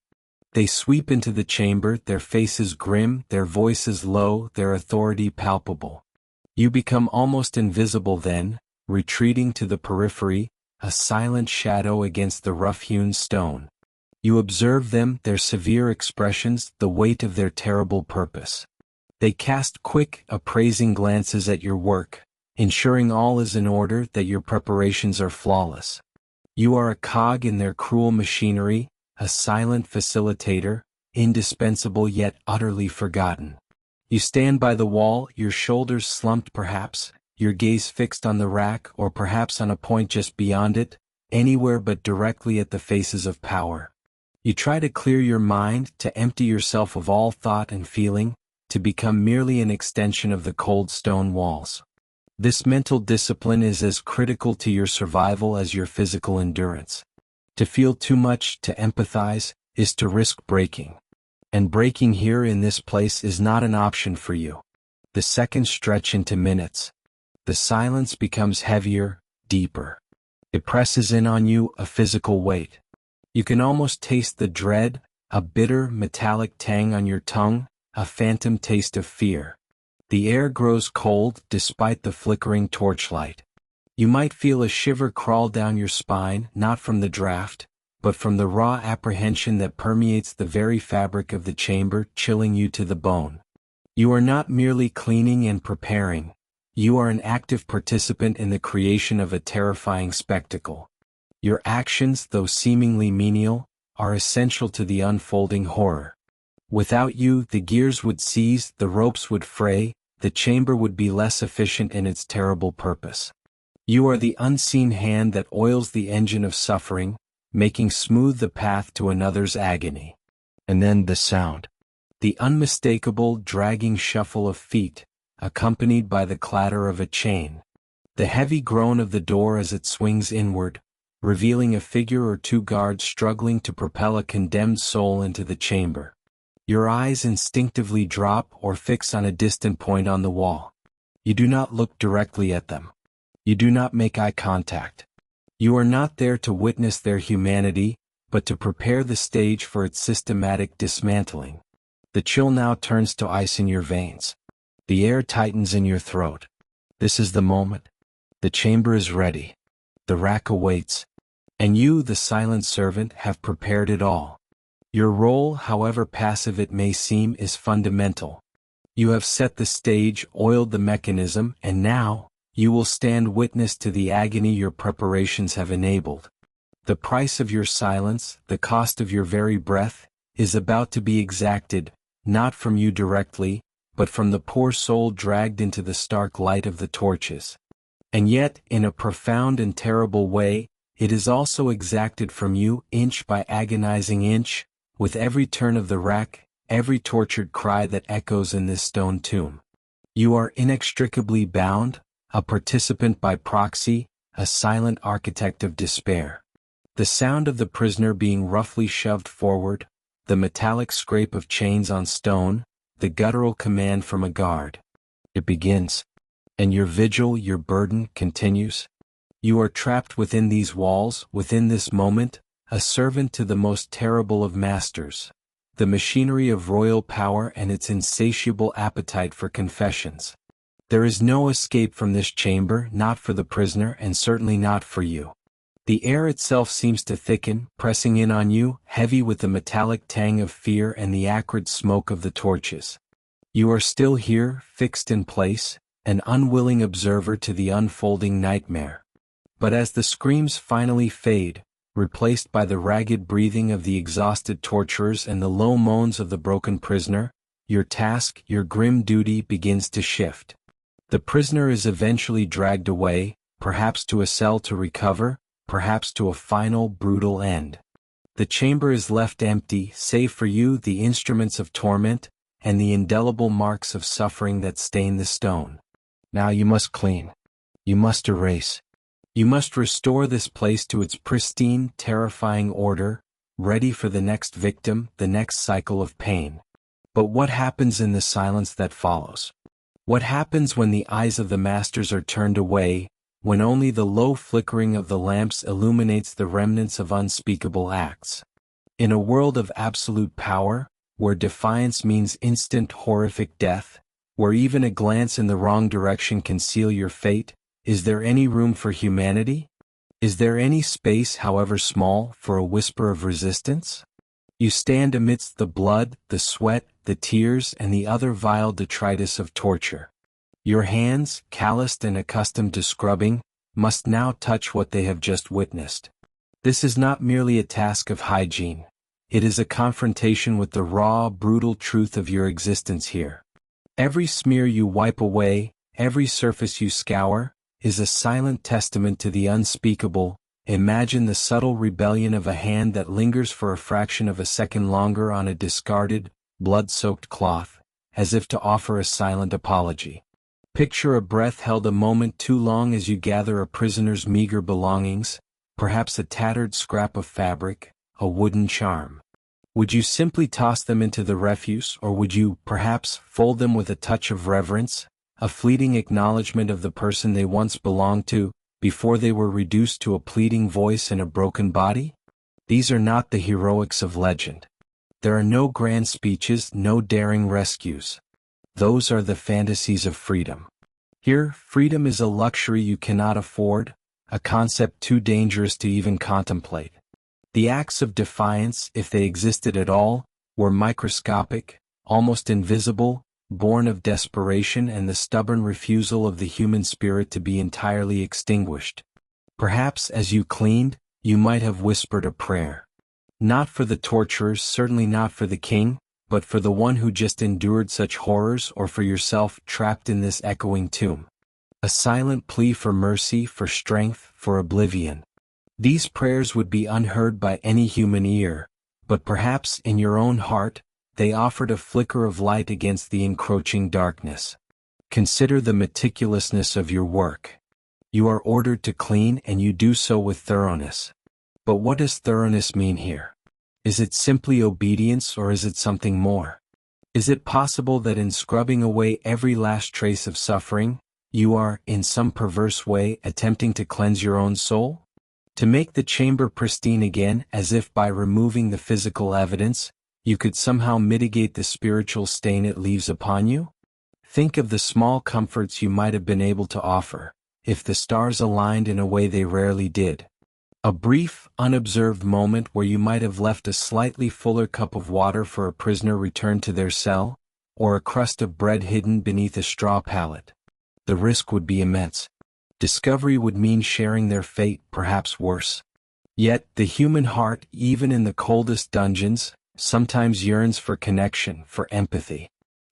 They sweep into the chamber, their faces grim, their voices low, their authority palpable. You become almost invisible then, retreating to the periphery, a silent shadow against the rough-hewn stone. You observe them, their severe expressions, the weight of their terrible purpose. They cast quick, appraising glances at your work, ensuring all is in order, that your preparations are flawless. You are a cog in their cruel machinery, a silent facilitator, indispensable yet utterly forgotten. You stand by the wall, your shoulders slumped perhaps, your gaze fixed on the rack or perhaps on a point just beyond it, anywhere but directly at the faces of power. You try to clear your mind, to empty yourself of all thought and feeling, to become merely an extension of the cold stone walls. This mental discipline is as critical to your survival as your physical endurance. To feel too much, to empathize, is to risk breaking. And breaking here in this place is not an option for you. The seconds stretch into minutes. The silence becomes heavier, deeper. It presses in on you, a physical weight. You can almost taste the dread, a bitter, metallic tang on your tongue, a phantom taste of fear. The air grows cold, despite the flickering torchlight. You might feel a shiver crawl down your spine, not from the draft, but from the raw apprehension that permeates the very fabric of the chamber, chilling you to the bone. You are not merely cleaning and preparing. You are an active participant in the creation of a terrifying spectacle. Your actions, though seemingly menial, are essential to the unfolding horror. Without you, the gears would seize, the ropes would fray, the chamber would be less efficient in its terrible purpose. You are the unseen hand that oils the engine of suffering, making smooth the path to another's agony. And then the sound. The unmistakable, dragging shuffle of feet, accompanied by the clatter of a chain. The heavy groan of the door as it swings inward, revealing a figure or two guards struggling to propel a condemned soul into the chamber. Your eyes instinctively drop or fix on a distant point on the wall. You do not look directly at them. You do not make eye contact. You are not there to witness their humanity, but to prepare the stage for its systematic dismantling. The chill now turns to ice in your veins. The air tightens in your throat. This is the moment. The chamber is ready. The rack awaits. And you, the silent servant, have prepared it all. Your role, however passive it may seem, is fundamental. You have set the stage, oiled the mechanism, and now, you will stand witness to the agony your preparations have enabled. The price of your silence, the cost of your very breath, is about to be exacted, not from you directly, but from the poor soul dragged into the stark light of the torches. And yet, in a profound and terrible way, it is also exacted from you, inch by agonizing inch, with every turn of the rack, every tortured cry that echoes in this stone tomb. You are inextricably bound, a participant by proxy, a silent architect of despair. The sound of the prisoner being roughly shoved forward, the metallic scrape of chains on stone, the guttural command from a guard. It begins. And your vigil, your burden, continues. You are trapped within these walls, within this moment, a servant to the most terrible of masters, the machinery of royal power and its insatiable appetite for confessions. There is no escape from this chamber, not for the prisoner and certainly not for you. The air itself seems to thicken, pressing in on you, heavy with the metallic tang of fear and the acrid smoke of the torches. You are still here, fixed in place, an unwilling observer to the unfolding nightmare. But as the screams finally fade, replaced by the ragged breathing of the exhausted torturers and the low moans of the broken prisoner, your task, your grim duty begins to shift. The prisoner is eventually dragged away, perhaps to a cell to recover, perhaps to a final, brutal end. The chamber is left empty, save for you, the instruments of torment, and the indelible marks of suffering that stain the stone. Now you must clean. You must erase. You must restore this place to its pristine, terrifying order, ready for the next victim, the next cycle of pain. But what happens in the silence that follows? What happens when the eyes of the masters are turned away, when only the low flickering of the lamps illuminates the remnants of unspeakable acts? In a world of absolute power, where defiance means instant horrific death, where even a glance in the wrong direction can seal your fate, is there any room for humanity? Is there any space, however small, for a whisper of resistance? You stand amidst the blood, the sweat, the tears, and the other vile detritus of torture. Your hands, calloused and accustomed to scrubbing, must now touch what they have just witnessed. This is not merely a task of hygiene. It is a confrontation with the raw, brutal truth of your existence here. Every smear you wipe away, every surface you scour, is a silent testament to the unspeakable. Imagine the subtle rebellion of a hand that lingers for a fraction of a second longer on a discarded, blood-soaked cloth, as if to offer a silent apology. Picture a breath held a moment too long as you gather a prisoner's meager belongings, perhaps a tattered scrap of fabric, a wooden charm. Would you simply toss them into the refuse, or would you, perhaps, fold them with a touch of reverence, a fleeting acknowledgement of the person they once belonged to, before they were reduced to a pleading voice and a broken body? These are not the heroics of legend. There are no grand speeches, no daring rescues. Those are the fantasies of freedom. Here, freedom is a luxury you cannot afford, a concept too dangerous to even contemplate. The acts of defiance, if they existed at all, were microscopic, almost invisible, born of desperation and the stubborn refusal of the human spirit to be entirely extinguished. Perhaps as you cleaned, you might have whispered a prayer. Not for the torturers, certainly not for the king, but for the one who just endured such horrors, or for yourself trapped in this echoing tomb. A silent plea for mercy, for strength, for oblivion. These prayers would be unheard by any human ear, but perhaps in your own heart, they offered a flicker of light against the encroaching darkness. Consider the meticulousness of your work. You are ordered to clean, and you do so with thoroughness. But what does thoroughness mean here? Is it simply obedience, or is it something more? Is it possible that in scrubbing away every last trace of suffering, you are, in some perverse way, attempting to cleanse your own soul? To make the chamber pristine again, as if by removing the physical evidence, you could somehow mitigate the spiritual stain it leaves upon you? Think of the small comforts you might have been able to offer, if the stars aligned in a way they rarely did. A brief, unobserved moment where you might have left a slightly fuller cup of water for a prisoner returned to their cell, or a crust of bread hidden beneath a straw pallet. The risk would be immense. Discovery would mean sharing their fate, perhaps worse. Yet, the human heart, even in the coldest dungeons, sometimes yearns for connection, for empathy.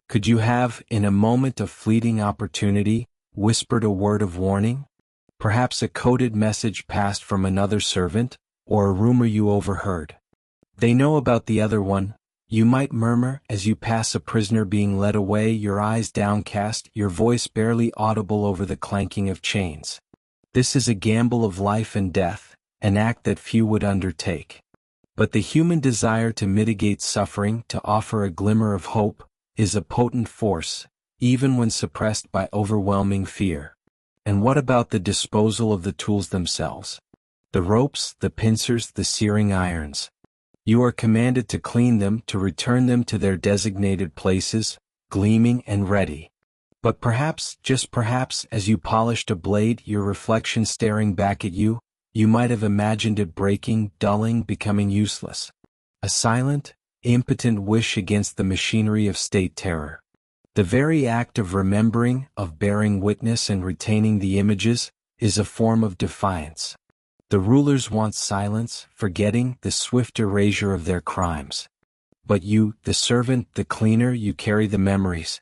Could you have, in a moment of fleeting opportunity, whispered a word of warning? Perhaps a coded message passed from another servant, or a rumor you overheard. They know about the other one, you might murmur as you pass a prisoner being led away, your eyes downcast, your voice barely audible over the clanking of chains. This is a gamble of life and death, an act that few would undertake. But the human desire to mitigate suffering, to offer a glimmer of hope, is a potent force, even when suppressed by overwhelming fear. And what about the disposal of the tools themselves? The ropes, the pincers, the searing irons. You are commanded to clean them, to return them to their designated places, gleaming and ready. But perhaps, just perhaps, as you polished a blade, your reflection staring back at you, you might have imagined it breaking, dulling, becoming useless. A silent, impotent wish against the machinery of state terror. The very act of remembering, of bearing witness and retaining the images, is a form of defiance. The rulers want silence, forgetting, the swift erasure of their crimes. But you, the servant, the cleaner, you carry the memories.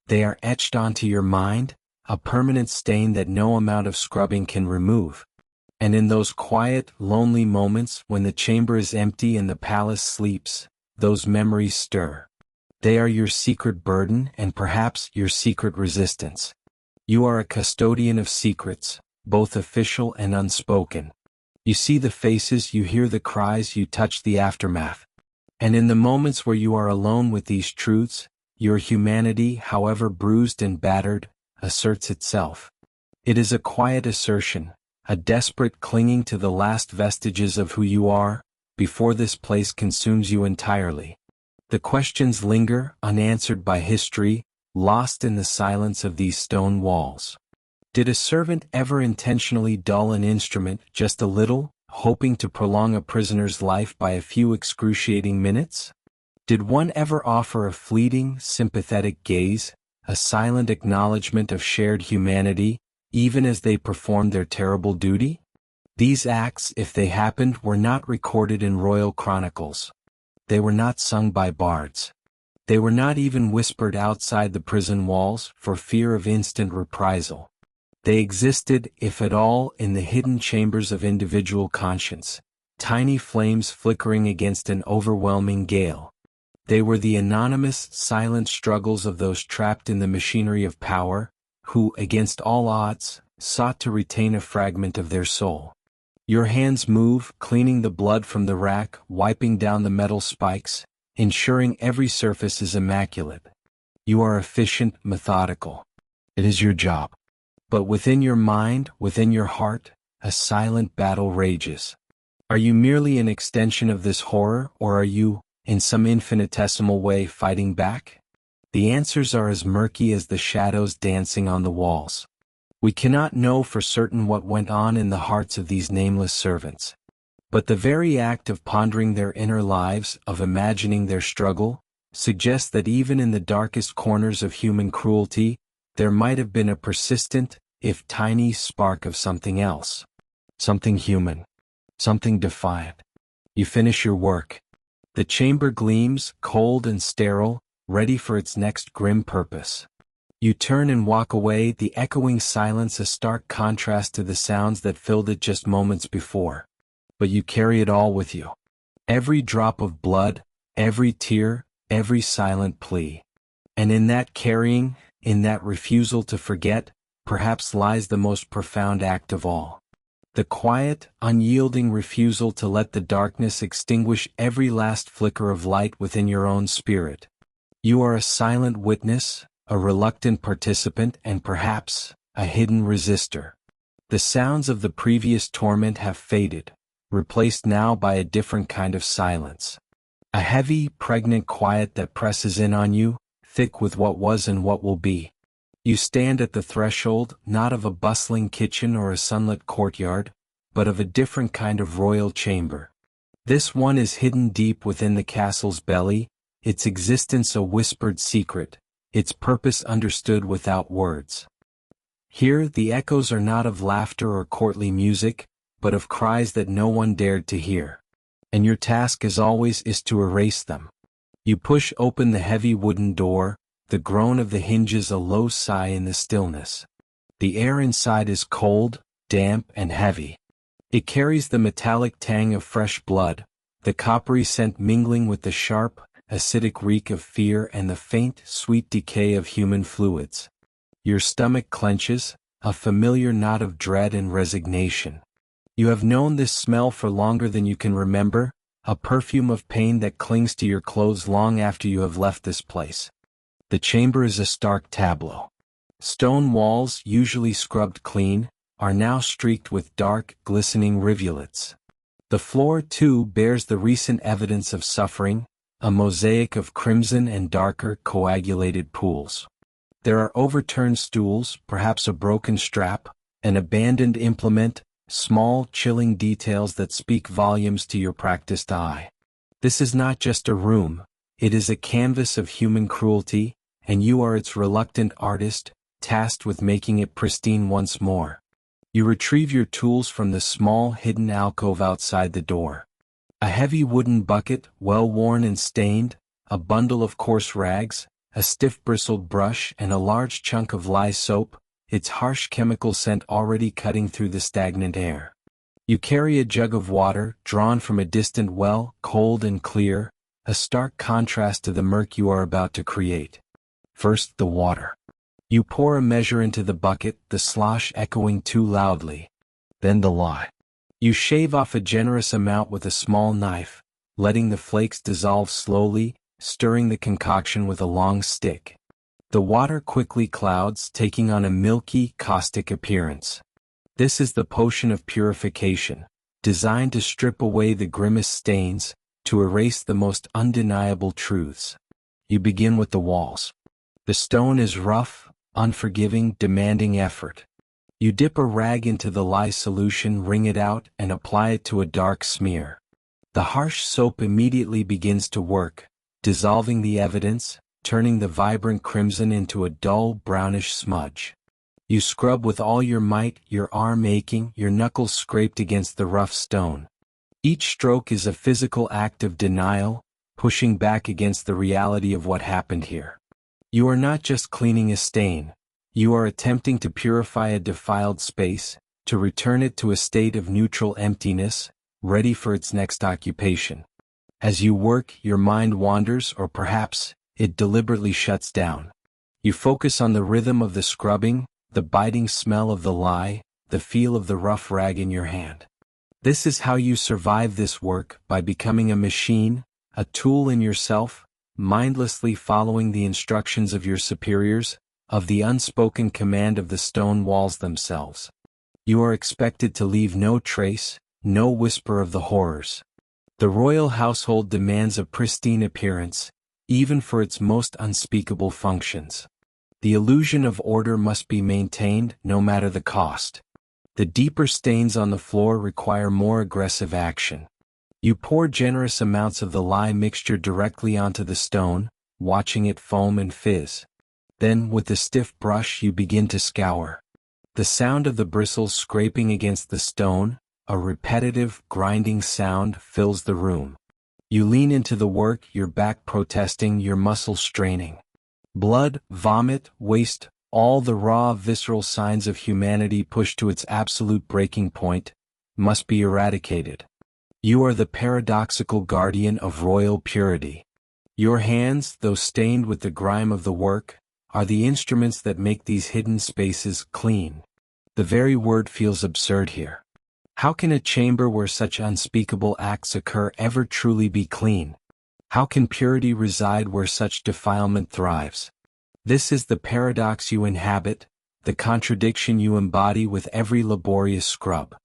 They are etched onto your mind, a permanent stain that no amount of scrubbing can remove. And in those quiet, lonely moments when the chamber is empty and the palace sleeps, those memories stir. They are your secret burden and perhaps your secret resistance. You are a custodian of secrets, both official and unspoken. You see the faces, you hear the cries, you touch the aftermath. And in the moments where you are alone with these truths, your humanity, however bruised and battered, asserts itself. It is a quiet assertion, a desperate clinging to the last vestiges of who you are, before this place consumes you entirely. The questions linger, unanswered by history, lost in the silence of these stone walls. Did a servant ever intentionally dull an instrument just a little, hoping to prolong a prisoner's life by a few excruciating minutes? Did one ever offer a fleeting, sympathetic gaze, a silent acknowledgement of shared humanity, even as they performed their terrible duty? These acts, if they happened, were not recorded in royal chronicles. They were not sung by bards. They were not even whispered outside the prison walls for fear of instant reprisal. They existed, if at all, in the hidden chambers of individual conscience, tiny flames flickering against an overwhelming gale. They were the anonymous, silent struggles of those trapped in the machinery of power, who, against all odds, sought to retain a fragment of their soul. Your hands move, cleaning the blood from the rack, wiping down the metal spikes, ensuring every surface is immaculate. You are efficient, methodical. It is your job. But within your mind, within your heart, a silent battle rages. Are you merely an extension of this horror, or are you, in some infinitesimal way, fighting back? The answers are as murky as the shadows dancing on the walls. We cannot know for certain what went on in the hearts of these nameless servants. But the very act of pondering their inner lives, of imagining their struggle, suggests that even in the darkest corners of human cruelty, there might have been a persistent, if tiny, spark of something else. Something human. Something defiant. You finish your work. The chamber gleams, cold and sterile, ready for its next grim purpose. You turn and walk away, the echoing silence a stark contrast to the sounds that filled it just moments before. But you carry it all with you. Every drop of blood, every tear, every silent plea. And in that carrying, in that refusal to forget, perhaps lies the most profound act of all. The quiet, unyielding refusal to let the darkness extinguish every last flicker of light within your own spirit. You are a silent witness, a reluctant participant, and perhaps, a hidden resistor. The sounds of the previous torment have faded, replaced now by a different kind of silence. A heavy, pregnant quiet that presses in on you, thick with what was and what will be. You stand at the threshold, not of a bustling kitchen or a sunlit courtyard, but of a different kind of royal chamber. This one is hidden deep within the castle's belly, its existence a whispered secret, its purpose understood without words. Here the echoes are not of laughter or courtly music, but of cries that no one dared to hear. And your task as always is to erase them. You push open the heavy wooden door, the groan of the hinges a low sigh in the stillness. The air inside is cold, damp, and heavy. It carries the metallic tang of fresh blood, the coppery scent mingling with the sharp, acidic reek of fear and the faint, sweet decay of human fluids. Your stomach clenches, a familiar knot of dread and resignation. You have known this smell for longer than you can remember, a perfume of pain that clings to your clothes long after you have left this place. The chamber is a stark tableau. Stone walls, usually scrubbed clean, are now streaked with dark, glistening rivulets. The floor, too, bears the recent evidence of suffering, a mosaic of crimson and darker, coagulated pools. There are overturned stools, perhaps a broken strap, an abandoned implement, small, chilling details that speak volumes to your practiced eye. This is not just a room, it is a canvas of human cruelty, and you are its reluctant artist, tasked with making it pristine once more. You retrieve your tools from the small, hidden alcove outside the door. A heavy wooden bucket, well-worn and stained, a bundle of coarse rags, a stiff bristled brush and a large chunk of lye soap, its harsh chemical scent already cutting through the stagnant air. You carry a jug of water, drawn from a distant well, cold and clear, a stark contrast to the murk you are about to create. First, the water. You pour a measure into the bucket, the slosh echoing too loudly. Then the lye. You shave off a generous amount with a small knife, letting the flakes dissolve slowly, stirring the concoction with a long stick. The water quickly clouds, taking on a milky, caustic appearance. This is the potion of purification, designed to strip away the grimmest stains, to erase the most undeniable truths. You begin with the walls. The stone is rough, unforgiving, demanding effort. You dip a rag into the lye solution, wring it out, and apply it to a dark smear. The harsh soap immediately begins to work, dissolving the evidence, turning the vibrant crimson into a dull, brownish smudge. You scrub with all your might, your arm aching, your knuckles scraped against the rough stone. Each stroke is a physical act of denial, pushing back against the reality of what happened here. You are not just cleaning a stain, you are attempting to purify a defiled space, to return it to a state of neutral emptiness, ready for its next occupation. As you work, your mind wanders, or perhaps, it deliberately shuts down. You focus on the rhythm of the scrubbing, the biting smell of the lye, the feel of the rough rag in your hand. This is how you survive this work, by becoming a machine, a tool in yourself, mindlessly following the instructions of your superiors, of the unspoken command of the stone walls themselves. You are expected to leave no trace, no whisper of the horrors. The royal household demands a pristine appearance, even for its most unspeakable functions. The illusion of order must be maintained, no matter the cost. The deeper stains on the floor require more aggressive action. You pour generous amounts of the lye mixture directly onto the stone, watching it foam and fizz. Then, with a stiff brush, you begin to scour. The sound of the bristles scraping against the stone, a repetitive, grinding sound, fills the room. You lean into the work, your back protesting, your muscles straining. Blood, vomit, waste, all the raw, visceral signs of humanity pushed to its absolute breaking point, must be eradicated. You are the paradoxical guardian of royal purity. Your hands, though stained with the grime of the work, are the instruments that make these hidden spaces clean. The very word feels absurd here. How can a chamber where such unspeakable acts occur ever truly be clean? How can purity reside where such defilement thrives? This is the paradox you inhabit, the contradiction you embody with every laborious scrub.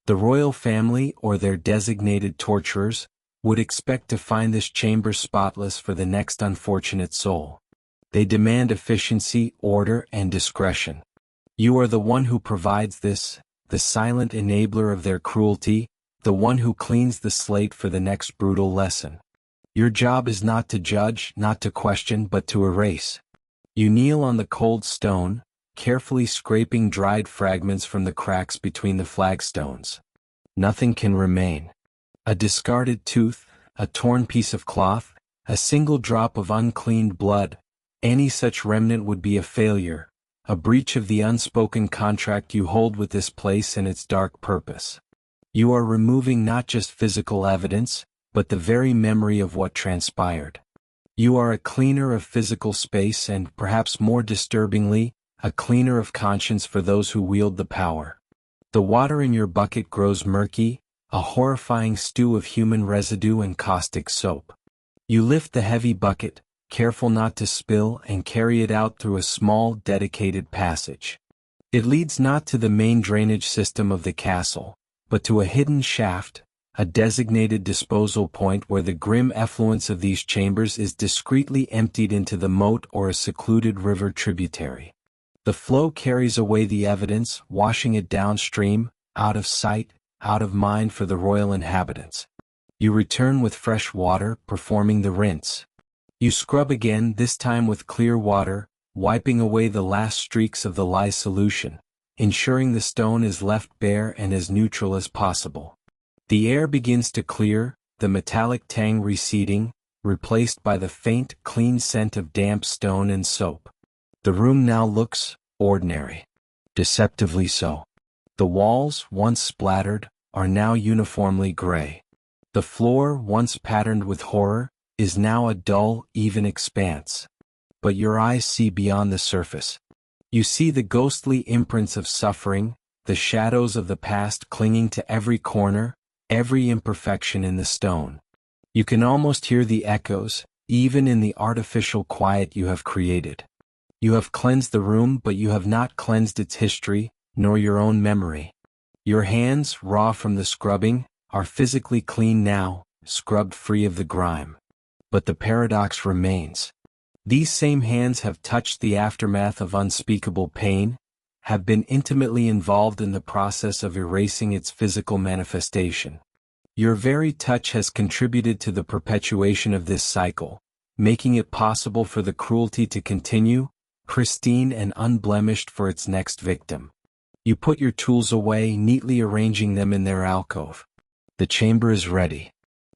The royal family, or their designated torturers, would expect to find this chamber spotless for the next unfortunate soul. They demand efficiency, order, and discretion. You are the one who provides this, the silent enabler of their cruelty, the one who cleans the slate for the next brutal lesson. Your job is not to judge, not to question, but to erase. You kneel on the cold stone, carefully scraping dried fragments from the cracks between the flagstones. Nothing can remain. A discarded tooth, a torn piece of cloth, a single drop of uncleaned blood, any such remnant would be a failure, a breach of the unspoken contract you hold with this place and its dark purpose. You are removing not just physical evidence, but the very memory of what transpired. You are a cleaner of physical space and, perhaps more disturbingly, a cleaner of conscience for those who wield the power. The water in your bucket grows murky, a horrifying stew of human residue and caustic soap. You lift the heavy bucket, careful not to spill, and carry it out through a small, dedicated passage. It leads not to the main drainage system of the castle, but to a hidden shaft, a designated disposal point where the grim effluence of these chambers is discreetly emptied into the moat or a secluded river tributary. The flow carries away the evidence, washing it downstream, out of sight, out of mind for the royal inhabitants. You return with fresh water, performing the rinse. You scrub again, this time with clear water, wiping away the last streaks of the lye solution, ensuring the stone is left bare and as neutral as possible. The air begins to clear, the metallic tang receding, replaced by the faint, clean scent of damp stone and soap. The room now looks ordinary. Deceptively so. The walls, once splattered, are now uniformly gray. The floor, once patterned with horror, is now a dull, even expanse. But your eyes see beyond the surface. You see the ghostly imprints of suffering, the shadows of the past clinging to every corner, every imperfection in the stone. You can almost hear the echoes, even in the artificial quiet you have created. You have cleansed the room, but you have not cleansed its history, nor your own memory. Your hands, raw from the scrubbing, are physically clean now, scrubbed free of the grime. But the paradox remains. These same hands have touched the aftermath of unspeakable pain, have been intimately involved in the process of erasing its physical manifestation. Your very touch has contributed to the perpetuation of this cycle, making it possible for the cruelty to continue, pristine and unblemished for its next victim. You put your tools away, neatly arranging them in their alcove. The chamber is ready.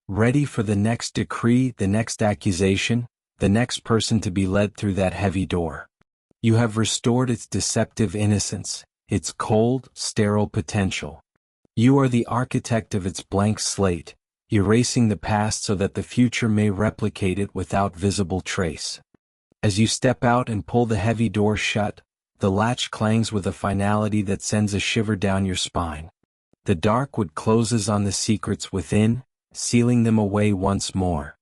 Ready for the next decree, the next accusation, the next person to be led through that heavy door. You have restored its deceptive innocence, its cold, sterile potential. You are the architect of its blank slate, erasing the past so that the future may replicate it without visible trace. As you step out and pull the heavy door shut, the latch clangs with a finality that sends a shiver down your spine. The dark wood closes on the secrets within, sealing them away once more.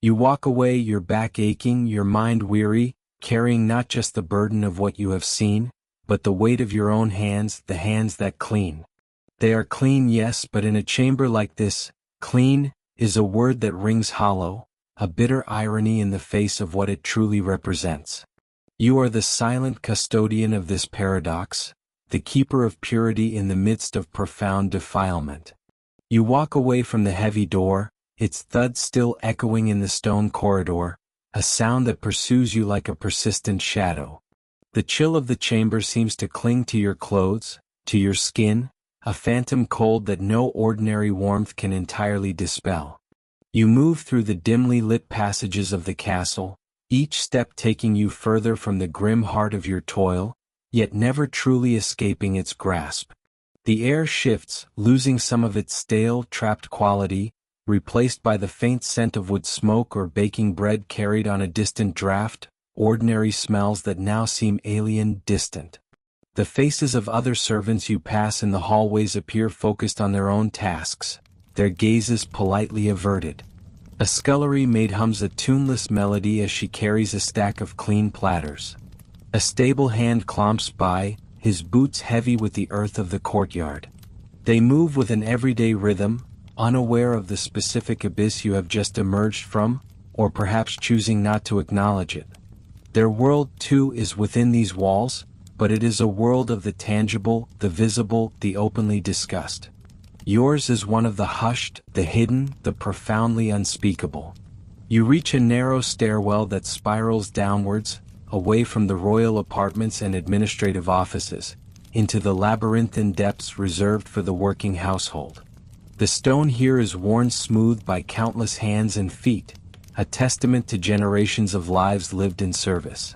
You walk away, your back aching, your mind weary, carrying not just the burden of what you have seen, but the weight of your own hands, the hands that clean. They are clean, yes, but in a chamber like this, clean is a word that rings hollow, a bitter irony in the face of what it truly represents. You are the silent custodian of this paradox, the keeper of purity in the midst of profound defilement. You walk away from the heavy door, its thud still echoing in the stone corridor, a sound that pursues you like a persistent shadow. The chill of the chamber seems to cling to your clothes, to your skin, a phantom cold that no ordinary warmth can entirely dispel. You move through the dimly lit passages of the castle, each step taking you further from the grim heart of your toil, yet never truly escaping its grasp. The air shifts, losing some of its stale, trapped quality, replaced by the faint scent of wood smoke or baking bread carried on a distant draught, ordinary smells that now seem alien, distant. The faces of other servants you pass in the hallways appear focused on their own tasks, their gazes politely averted. A scullery maid hums a tuneless melody as she carries a stack of clean platters. A stable hand clomps by, his boots heavy with the earth of the courtyard. They move with an everyday rhythm, unaware of the specific abyss you have just emerged from, or perhaps choosing not to acknowledge it. Their world, too, is within these walls, but it is a world of the tangible, the visible, the openly discussed. Yours is one of the hushed, the hidden, the profoundly unspeakable. You reach a narrow stairwell that spirals downwards, away from the royal apartments and administrative offices, into the labyrinthine depths reserved for the working household. The stone here is worn smooth by countless hands and feet, a testament to generations of lives lived in service.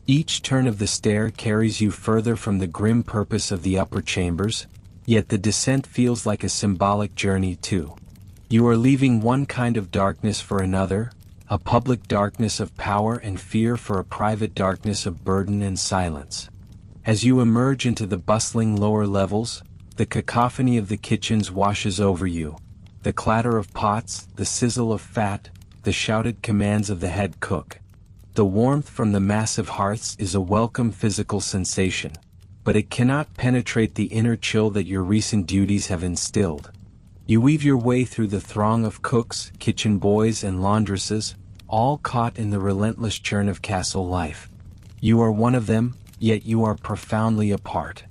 Each turn of the stair carries you further from the grim purpose of the upper chambers, yet the descent feels like a symbolic journey too. You are leaving one kind of darkness for another, a public darkness of power and fear for a private darkness of burden and silence. As you emerge into the bustling lower levels, the cacophony of the kitchens washes over you. The clatter of pots, the sizzle of fat, the shouted commands of the head cook. The warmth from the massive hearths is a welcome physical sensation, but it cannot penetrate the inner chill that your recent duties have instilled. You weave your way through the throng of cooks, kitchen boys and laundresses, all caught in the relentless churn of castle life. You are one of them, yet you are profoundly apart.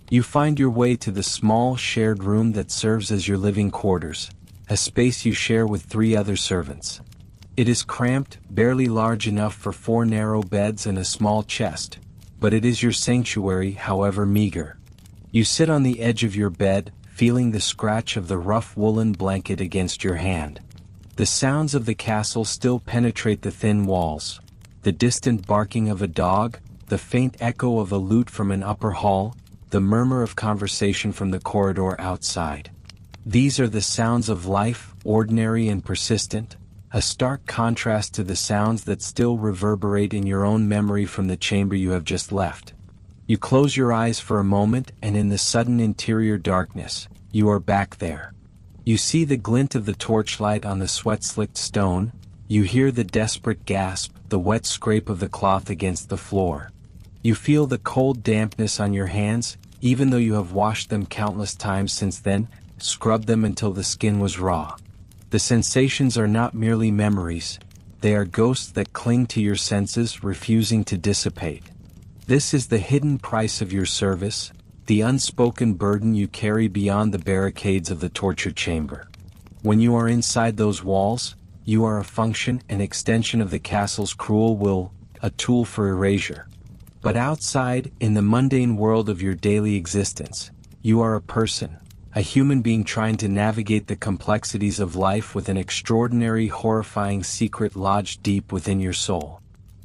You find your way to the small shared room that serves as your living quarters, a space you share with 3 other servants. It is cramped, barely large enough for 4 narrow beds and a small chest, but it is your sanctuary, however meager. You sit on the edge of your bed, feeling the scratch of the rough woolen blanket against your hand. The sounds of the castle still penetrate the thin walls. The distant barking of a dog, the faint echo of a lute from an upper hall, the murmur of conversation from the corridor outside. These are the sounds of life, ordinary and persistent, a stark contrast to the sounds that still reverberate in your own memory from the chamber you have just left. You close your eyes for a moment, and in the sudden interior darkness, you are back there. You see the glint of the torchlight on the sweat-slicked stone, you hear the desperate gasp, the wet scrape of the cloth against the floor. You feel the cold dampness on your hands, even though you have washed them countless times since then, scrubbed them until the skin was raw. The sensations are not merely memories, they are ghosts that cling to your senses, refusing to dissipate. This is the hidden price of your service, the unspoken burden you carry beyond the barricades of the torture chamber. When you are inside those walls, you are a function, an extension of the castle's cruel will, a tool for erasure. But outside, in the mundane world of your daily existence, you are a person, a human being trying to navigate the complexities of life with an extraordinary, horrifying secret lodged deep within your soul.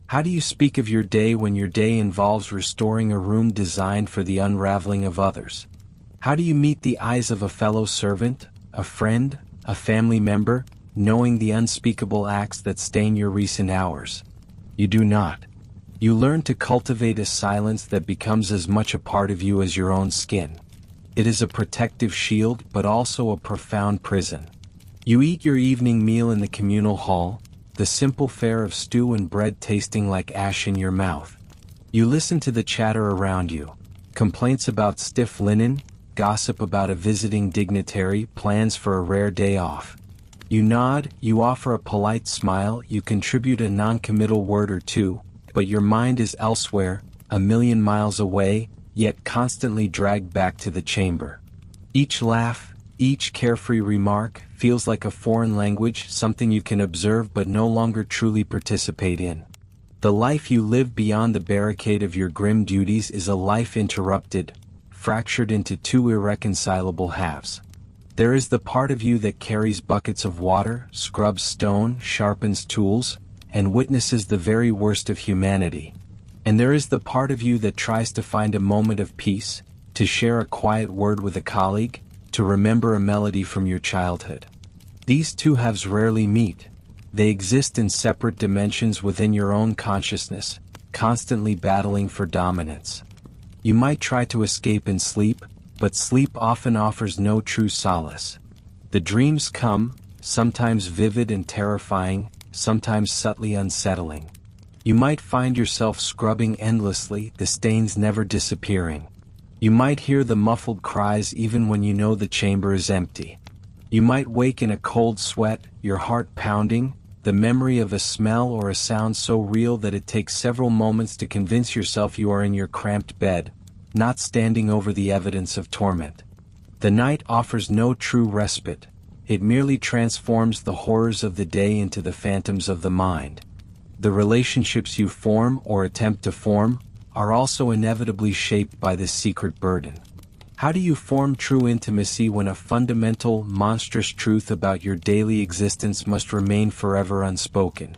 How do you speak of your day when your day involves restoring a room designed for the unraveling of others? How do you meet the eyes of a fellow servant, a friend, a family member, knowing the unspeakable acts that stain your recent hours? You do not. You learn to cultivate a silence that becomes as much a part of you as your own skin. It is a protective shield, but also a profound prison. You eat your evening meal in the communal hall, the simple fare of stew and bread tasting like ash in your mouth. You listen to the chatter around you, complaints about stiff linen, gossip about a visiting dignitary, plans for a rare day off. You nod, you offer a polite smile, you contribute a non-committal word or two, but your mind is elsewhere, a million miles away, yet constantly dragged back to the chamber. Each laugh, each carefree remark, feels like a foreign language, something you can observe but no longer truly participate in. The life you live beyond the barricade of your grim duties is a life interrupted, fractured into 2 irreconcilable halves. There is the part of you that carries buckets of water, scrubs stone, sharpens tools, and witnesses the very worst of humanity. And there is the part of you that tries to find a moment of peace, to share a quiet word with a colleague, to remember a melody from your childhood. These 2 halves rarely meet. They exist in separate dimensions within your own consciousness, constantly battling for dominance. You might try to escape in sleep, but sleep often offers no true solace. The dreams come, sometimes vivid and terrifying, sometimes subtly unsettling. You might find yourself scrubbing endlessly, the stains never disappearing. You might hear the muffled cries even when you know the chamber is empty. You might wake in a cold sweat, your heart pounding, the memory of a smell or a sound so real that it takes several moments to convince yourself you are in your cramped bed, not standing over the evidence of torment. The night offers no true respite. It merely transforms the horrors of the day into the phantoms of the mind. The relationships you form or attempt to form are also inevitably shaped by this secret burden. How do you form true intimacy when a fundamental, monstrous truth about your daily existence must remain forever unspoken?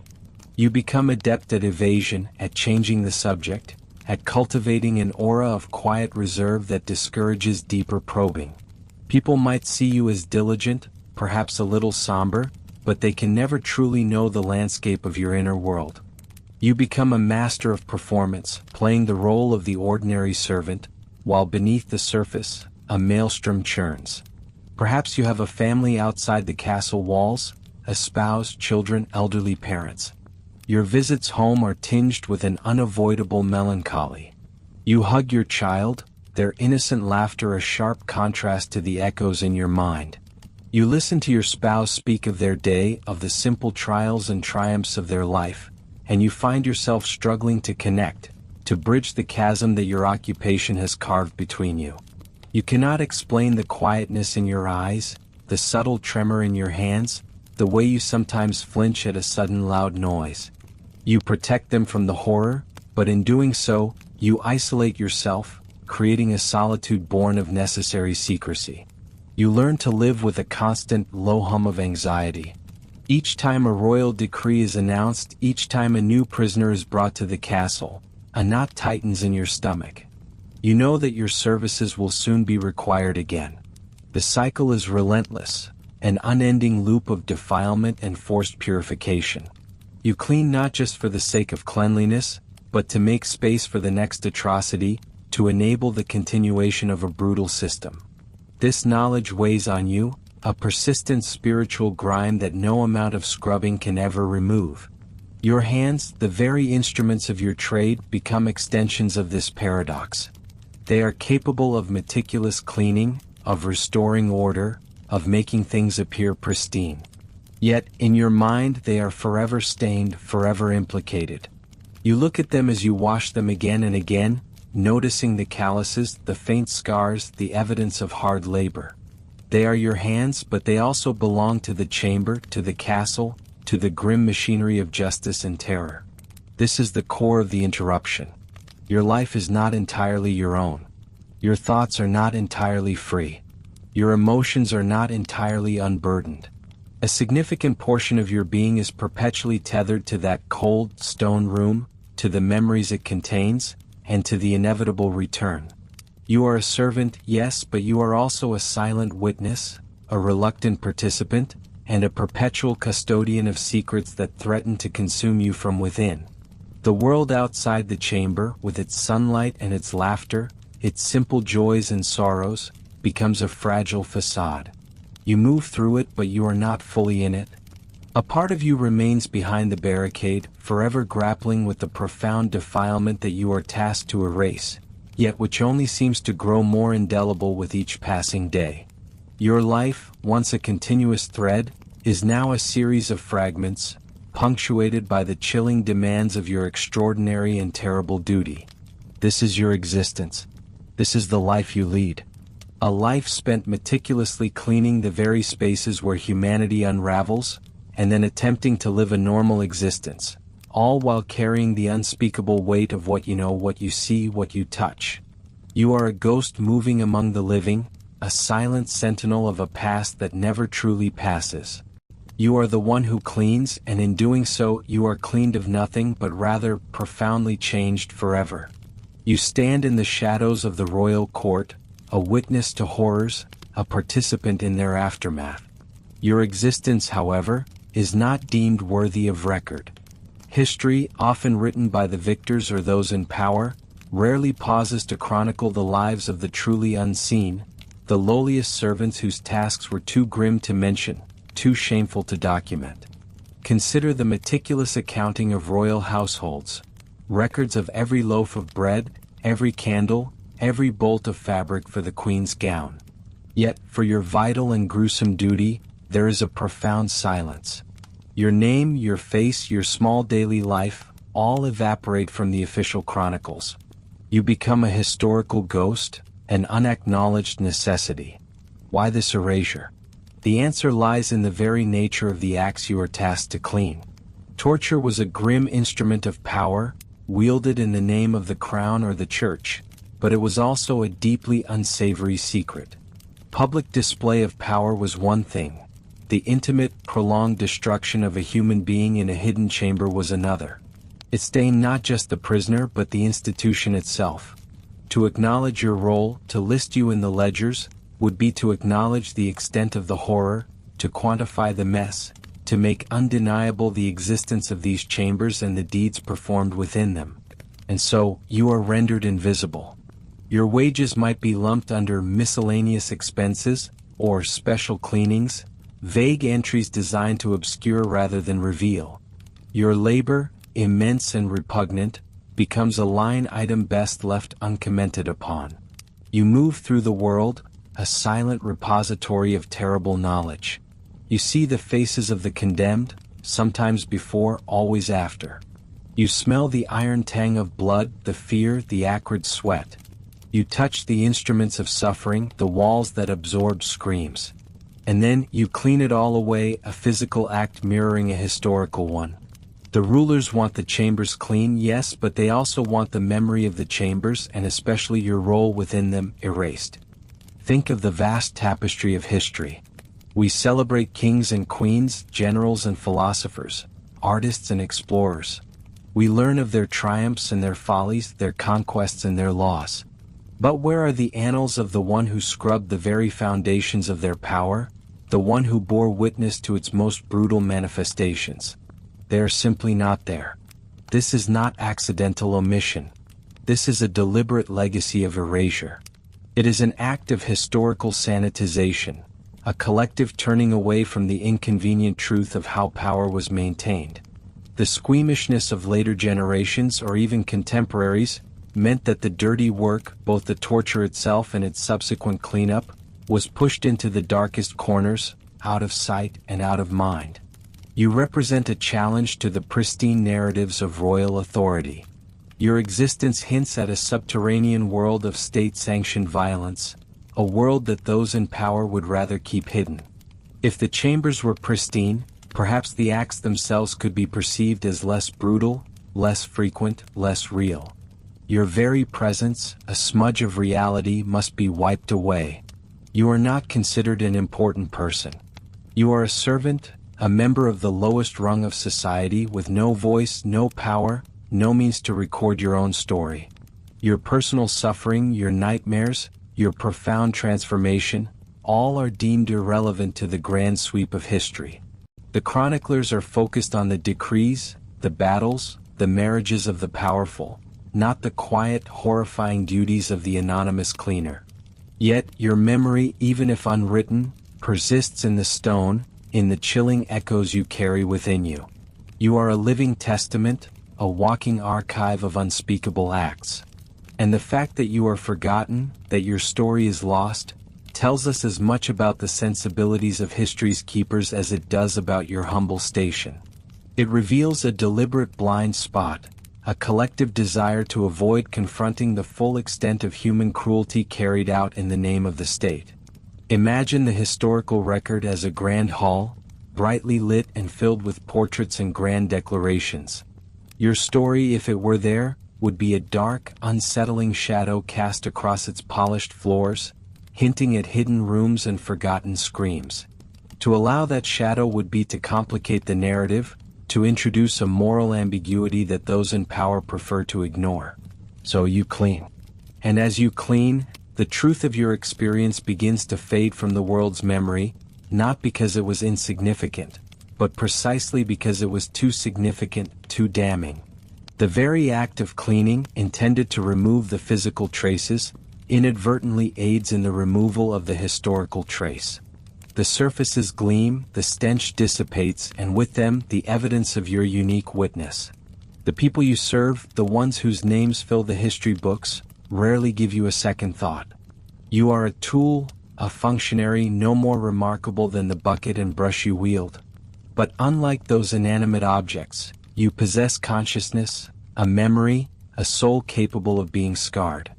You become adept at evasion, at changing the subject, at cultivating an aura of quiet reserve that discourages deeper probing. People might see you as diligent, perhaps a little somber, but they can never truly know the landscape of your inner world. You become a master of performance, playing the role of the ordinary servant, while beneath the surface, a maelstrom churns. Perhaps you have a family outside the castle walls, a spouse, children, elderly parents. Your visits home are tinged with an unavoidable melancholy. You hug your child, their innocent laughter a sharp contrast to the echoes in your mind. You listen to your spouse speak of their day, of the simple trials and triumphs of their life, and you find yourself struggling to connect, to bridge the chasm that your occupation has carved between you. You cannot explain the quietness in your eyes, the subtle tremor in your hands, the way you sometimes flinch at a sudden loud noise. You protect them from the horror, but in doing so, you isolate yourself, creating a solitude born of necessary secrecy. You learn to live with a constant low hum of anxiety. Each time a royal decree is announced, each time a new prisoner is brought to the castle, a knot tightens in your stomach. You know that your services will soon be required again. The cycle is relentless, an unending loop of defilement and forced purification. You clean not just for the sake of cleanliness, but to make space for the next atrocity, to enable the continuation of a brutal system. This knowledge weighs on you, a persistent spiritual grime that no amount of scrubbing can ever remove. Your hands, the very instruments of your trade, become extensions of this paradox. They are capable of meticulous cleaning, of restoring order, of making things appear pristine. Yet, in your mind they are forever stained, forever implicated. You look at them as you wash them again and again, noticing the calluses, the faint scars, the evidence of hard labor. They are your hands, but they also belong to the chamber, to the castle, to the grim machinery of justice and terror. This is the core of the interruption. Your life is not entirely your own. Your thoughts are not entirely free. Your emotions are not entirely unburdened. A significant portion of your being is perpetually tethered to that cold, stone room, to the memories it contains, and to the inevitable return. You are a servant, yes, but you are also a silent witness, a reluctant participant, and a perpetual custodian of secrets that threaten to consume you from within. The world outside the chamber, with its sunlight and its laughter, its simple joys and sorrows, becomes a fragile facade. You move through it, but you are not fully in it. A part of you remains behind the barricade, forever grappling with the profound defilement that you are tasked to erase, yet which only seems to grow more indelible with each passing day. Your life, once a continuous thread, is now a series of fragments, punctuated by the chilling demands of your extraordinary and terrible duty. This is your existence. This is the life you lead. A life spent meticulously cleaning the very spaces where humanity unravels, and then attempting to live a normal existence, all while carrying the unspeakable weight of what you know, what you see, what you touch. You are a ghost moving among the living, a silent sentinel of a past that never truly passes. You are the one who cleans, and in doing so, you are cleaned of nothing but rather profoundly changed forever. You stand in the shadows of the royal court, a witness to horrors, a participant in their aftermath. Your existence, however, is not deemed worthy of record. History, often written by the victors or those in power, rarely pauses to chronicle the lives of the truly unseen, the lowliest servants whose tasks were too grim to mention, too shameful to document. Consider the meticulous accounting of royal households, records of every loaf of bread, every candle, every bolt of fabric for the queen's gown. Yet, for your vital and gruesome duty, there is a profound silence. Your name, your face, your small daily life, all evaporate from the official chronicles. You become a historical ghost, an unacknowledged necessity. Why this erasure? The answer lies in the very nature of the acts you are tasked to clean. Torture was a grim instrument of power, wielded in the name of the crown or the church, but it was also a deeply unsavory secret. Public display of power was one thing. The intimate, prolonged destruction of a human being in a hidden chamber was another. It stained not just the prisoner but the institution itself. To acknowledge your role, to list you in the ledgers, would be to acknowledge the extent of the horror, to quantify the mess, to make undeniable the existence of these chambers and the deeds performed within them. And so, you are rendered invisible. Your wages might be lumped under miscellaneous expenses, or special cleanings, vague entries designed to obscure rather than reveal. Your labor, immense and repugnant, becomes a line item best left uncommented upon. You move through the world, a silent repository of terrible knowledge. You see the faces of the condemned, sometimes before, always after. You smell the iron tang of blood, the fear, the acrid sweat. You touch the instruments of suffering, the walls that absorb screams. And then you clean it all away, a physical act mirroring a historical one. The rulers want the chambers clean, yes, but they also want the memory of the chambers and especially your role within them erased. Think of the vast tapestry of history. We celebrate kings and queens, generals and philosophers, artists and explorers. We learn of their triumphs and their follies, their conquests and their loss. But where are the annals of the one who scrubbed the very foundations of their power, the one who bore witness to its most brutal manifestations? They are simply not there. This is not accidental omission. This is a deliberate legacy of erasure. It is an act of historical sanitization, a collective turning away from the inconvenient truth of how power was maintained. The squeamishness of later generations or even contemporaries meant that the dirty work, both the torture itself and its subsequent cleanup, was pushed into the darkest corners, out of sight and out of mind. You represent a challenge to the pristine narratives of royal authority. Your existence hints at a subterranean world of state-sanctioned violence, a world that those in power would rather keep hidden. If the chambers were pristine, perhaps the acts themselves could be perceived as less brutal, less frequent, less real. Your very presence, a smudge of reality, must be wiped away. You are not considered an important person. You are a servant, a member of the lowest rung of society with no voice, no power, no means to record your own story. Your personal suffering, your nightmares, your profound transformation, all are deemed irrelevant to the grand sweep of history. The chroniclers are focused on the decrees, the battles, the marriages of the powerful, not the quiet, horrifying duties of the anonymous cleaner. Yet, your memory, even if unwritten, persists in the stone, in the chilling echoes you carry within you. You are a living testament, a walking archive of unspeakable acts. And the fact that you are forgotten, that your story is lost, tells us as much about the sensibilities of history's keepers as it does about your humble station. It reveals a deliberate blind spot, a collective desire to avoid confronting the full extent of human cruelty carried out in the name of the state. Imagine the historical record as a grand hall, brightly lit and filled with portraits and grand declarations. Your story, if it were there, would be a dark, unsettling shadow cast across its polished floors, hinting at hidden rooms and forgotten screams. To allow that shadow would be to complicate the narrative, to introduce a moral ambiguity that those in power prefer to ignore. So you clean. And as you clean, the truth of your experience begins to fade from the world's memory, not because it was insignificant, but precisely because it was too significant, too damning. The very act of cleaning, intended to remove the physical traces, inadvertently aids in the removal of the historical trace. The surfaces gleam, the stench dissipates, and with them, the evidence of your unique witness. The people you serve, the ones whose names fill the history books, rarely give you a second thought. You are a tool, a functionary no more remarkable than the bucket and brush you wield. But unlike those inanimate objects, you possess consciousness, a memory, a soul capable of being scarred.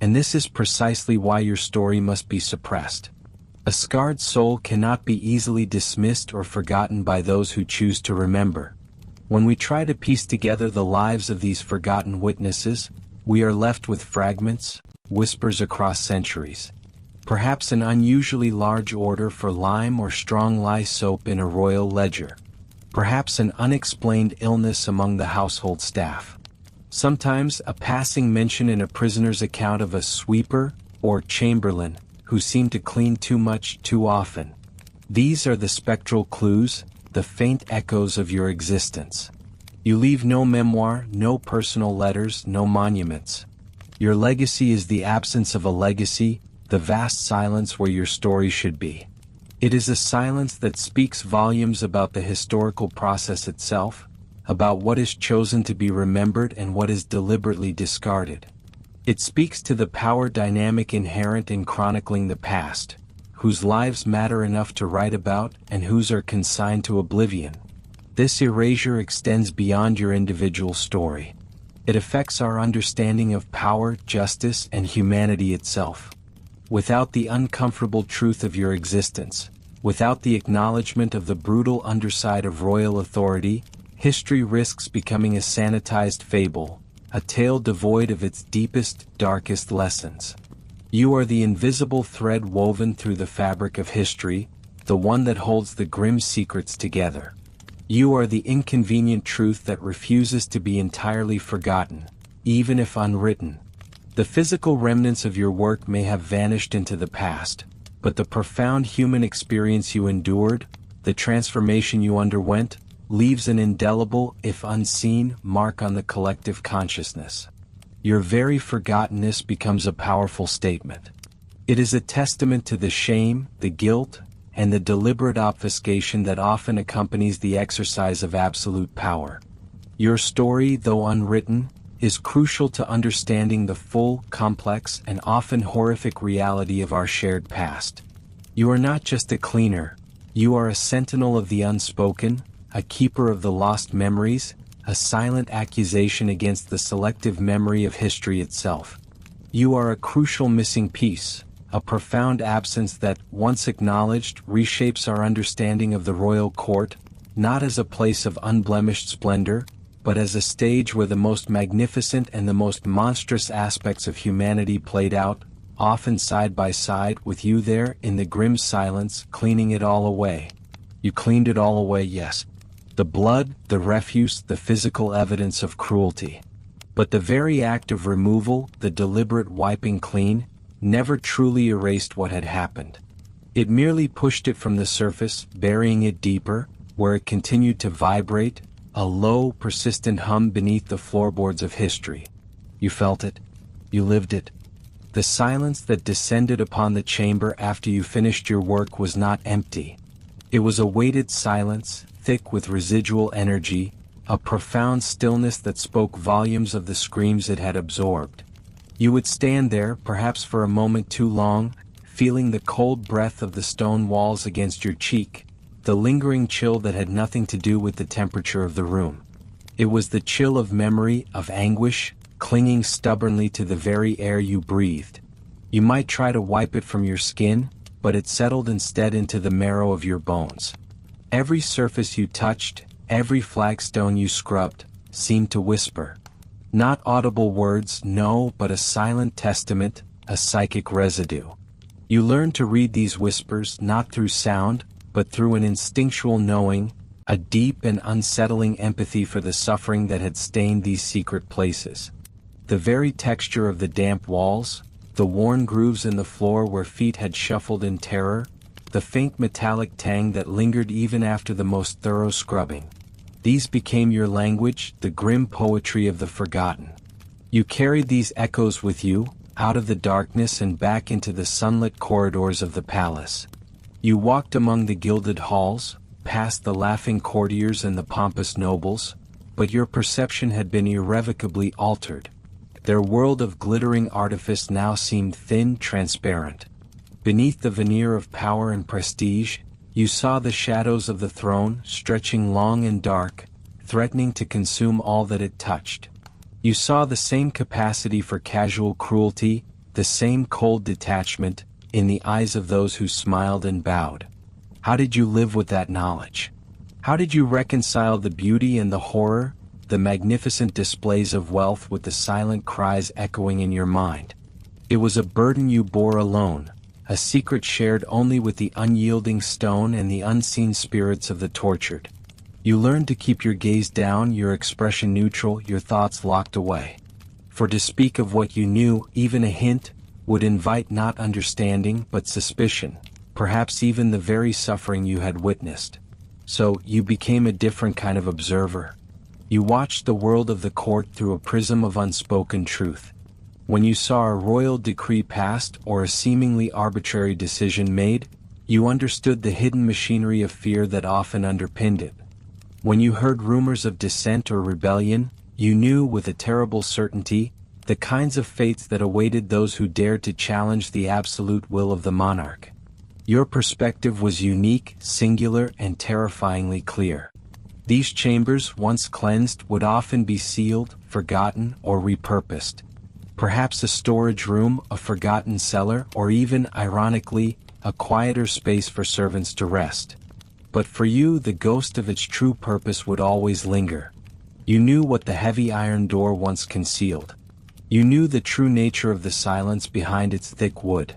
And this is precisely why your story must be suppressed. A scarred soul cannot be easily dismissed or forgotten by those who choose to remember. When we try to piece together the lives of these forgotten witnesses, we are left with fragments, whispers across centuries. Perhaps an unusually large order for lime or strong lye soap in a royal ledger. Perhaps an unexplained illness among the household staff. Sometimes a passing mention in a prisoner's account of a sweeper or chamberlain who seemed to clean too much too often. These are the spectral clues, the faint echoes of your existence. You leave no memoir, no personal letters, no monuments. Your legacy is the absence of a legacy, the vast silence where your story should be. It is a silence that speaks volumes about the historical process itself, about what is chosen to be remembered and what is deliberately discarded. It speaks to the power dynamic inherent in chronicling the past, whose lives matter enough to write about and whose are consigned to oblivion. This erasure extends beyond your individual story. It affects our understanding of power, justice, and humanity itself. Without the uncomfortable truth of your existence, without the acknowledgement of the brutal underside of royal authority, history risks becoming a sanitized fable, a tale devoid of its deepest, darkest lessons. You are the invisible thread woven through the fabric of history, the one that holds the grim secrets together. You are the inconvenient truth that refuses to be entirely forgotten, even if unwritten. The physical remnants of your work may have vanished into the past, but the profound human experience you endured, the transformation you underwent, leaves an indelible, if unseen, mark on the collective consciousness. Your very forgottenness becomes a powerful statement. It is a testament to the shame, the guilt, and the deliberate obfuscation that often accompanies the exercise of absolute power. Your story, though unwritten, is crucial to understanding the full, complex, and often horrific reality of our shared past. You are not just a cleaner, you are a sentinel of the unspoken, a keeper of the lost memories, a silent accusation against the selective memory of history itself. You are a crucial missing piece, a profound absence that, once acknowledged, reshapes our understanding of the royal court, not as a place of unblemished splendor, but as a stage where the most magnificent and the most monstrous aspects of humanity played out, often side by side with you there in the grim silence, cleaning it all away. You cleaned it all away, yes. The blood, the refuse, the physical evidence of cruelty. But the very act of removal, the deliberate wiping clean, never truly erased what had happened. It merely pushed it from the surface, burying it deeper, where it continued to vibrate, a low, persistent hum beneath the floorboards of history. You felt it. You lived it. The silence that descended upon the chamber after you finished your work was not empty. It was a weighted silence, thick with residual energy, a profound stillness that spoke volumes of the screams it had absorbed. You would stand there, perhaps for a moment too long, feeling the cold breath of the stone walls against your cheek, the lingering chill that had nothing to do with the temperature of the room. It was the chill of memory, of anguish, clinging stubbornly to the very air you breathed. You might try to wipe it from your skin, but it settled instead into the marrow of your bones. Every surface you touched, every flagstone you scrubbed, seemed to whisper. Not audible words, no, but a silent testament, a psychic residue. You learned to read these whispers not through sound, but through an instinctual knowing, a deep and unsettling empathy for the suffering that had stained these secret places. The very texture of the damp walls, the worn grooves in the floor where feet had shuffled in terror, the faint metallic tang that lingered even after the most thorough scrubbing. These became your language, the grim poetry of the forgotten. You carried these echoes with you, out of the darkness and back into the sunlit corridors of the palace. You walked among the gilded halls, past the laughing courtiers and the pompous nobles, but your perception had been irrevocably altered. Their world of glittering artifice now seemed thin, transparent. Beneath the veneer of power and prestige, you saw the shadows of the throne stretching long and dark, threatening to consume all that it touched. You saw the same capacity for casual cruelty, the same cold detachment, in the eyes of those who smiled and bowed. How did you live with that knowledge? How did you reconcile the beauty and the horror, the magnificent displays of wealth with the silent cries echoing in your mind? It was a burden you bore alone, a secret shared only with the unyielding stone and the unseen spirits of the tortured. You learned to keep your gaze down, your expression neutral, your thoughts locked away. For to speak of what you knew, even a hint, would invite not understanding but suspicion, perhaps even the very suffering you had witnessed. So, you became a different kind of observer. You watched the world of the court through a prism of unspoken truth. When you saw a royal decree passed or a seemingly arbitrary decision made, you understood the hidden machinery of fear that often underpinned it. When you heard rumors of dissent or rebellion, you knew with a terrible certainty the kinds of fates that awaited those who dared to challenge the absolute will of the monarch. Your perspective was unique, singular, and terrifyingly clear. These chambers, once cleansed, would often be sealed, forgotten, or repurposed. Perhaps a storage room, a forgotten cellar, or even, ironically, a quieter space for servants to rest. But for you, the ghost of its true purpose would always linger. You knew what the heavy iron door once concealed. You knew the true nature of the silence behind its thick wood.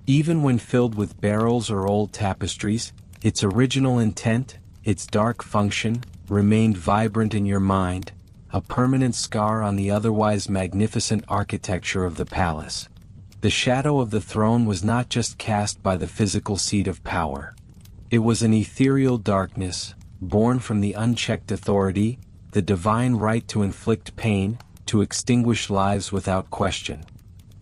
Even when filled with barrels or old tapestries, its original intent, its dark function, remained vibrant in your mind, a permanent scar on the otherwise magnificent architecture of the palace. The shadow of the throne was not just cast by the physical seat of power. It was an ethereal darkness, born from the unchecked authority, the divine right to inflict pain, to extinguish lives without question.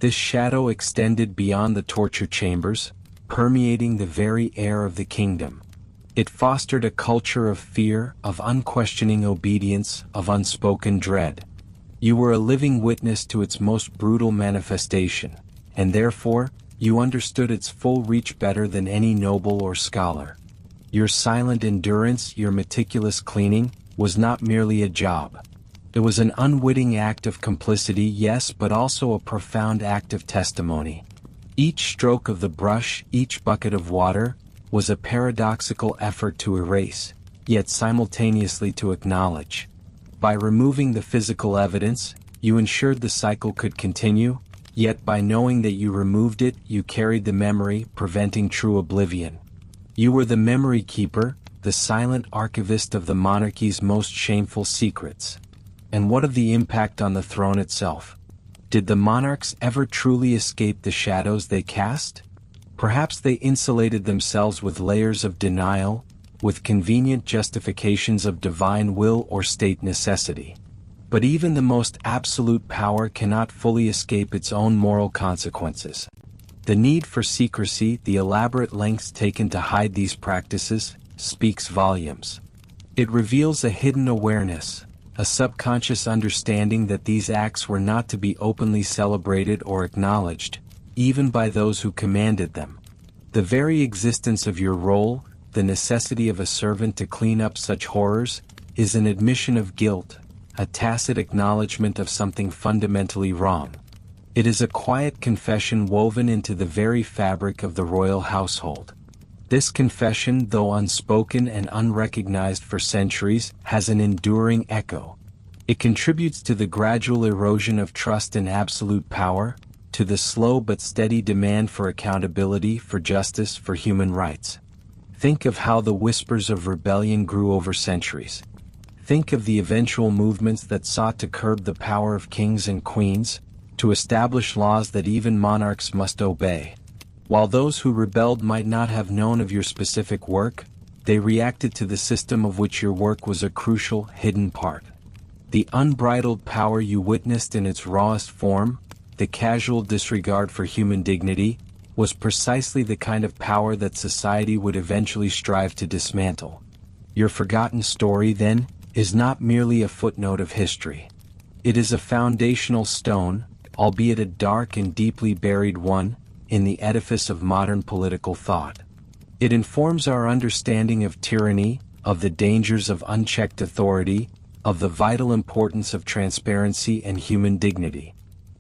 This shadow extended beyond the torture chambers, permeating the very air of the kingdom. It fostered a culture of fear, of unquestioning obedience, of unspoken dread. You were a living witness to its most brutal manifestation, and therefore, you understood its full reach better than any noble or scholar. Your silent endurance, your meticulous cleaning, was not merely a job. It was an unwitting act of complicity, yes, but also a profound act of testimony. Each stroke of the brush, each bucket of water, was a paradoxical effort to erase, yet simultaneously to acknowledge. By removing the physical evidence, you ensured the cycle could continue, yet by knowing that you removed it, you carried the memory, preventing true oblivion. You were the memory keeper, the silent archivist of the monarchy's most shameful secrets. And what of the impact on the throne itself? Did the monarchs ever truly escape the shadows they cast? Perhaps they insulated themselves with layers of denial, with convenient justifications of divine will or state necessity. But even the most absolute power cannot fully escape its own moral consequences. The need for secrecy, the elaborate lengths taken to hide these practices, speaks volumes. It reveals a hidden awareness, a subconscious understanding that these acts were not to be openly celebrated or acknowledged, even by those who commanded them. The very existence of your role, the necessity of a servant to clean up such horrors, is an admission of guilt, a tacit acknowledgement of something fundamentally wrong. It is a quiet confession woven into the very fabric of the royal household. This confession, though unspoken and unrecognized for centuries, has an enduring echo. It contributes to the gradual erosion of trust in absolute power, to the slow but steady demand for accountability, for justice, for human rights. Think of how the whispers of rebellion grew over centuries. Think of the eventual movements that sought to curb the power of kings and queens, to establish laws that even monarchs must obey. While those who rebelled might not have known of your specific work, they reacted to the system of which your work was a crucial, hidden part. The unbridled power you witnessed in its rawest form, the casual disregard for human dignity, was precisely the kind of power that society would eventually strive to dismantle. Your forgotten story, then, is not merely a footnote of history. It is a foundational stone, albeit a dark and deeply buried one, in the edifice of modern political thought. It informs our understanding of tyranny, of the dangers of unchecked authority, of the vital importance of transparency and human dignity.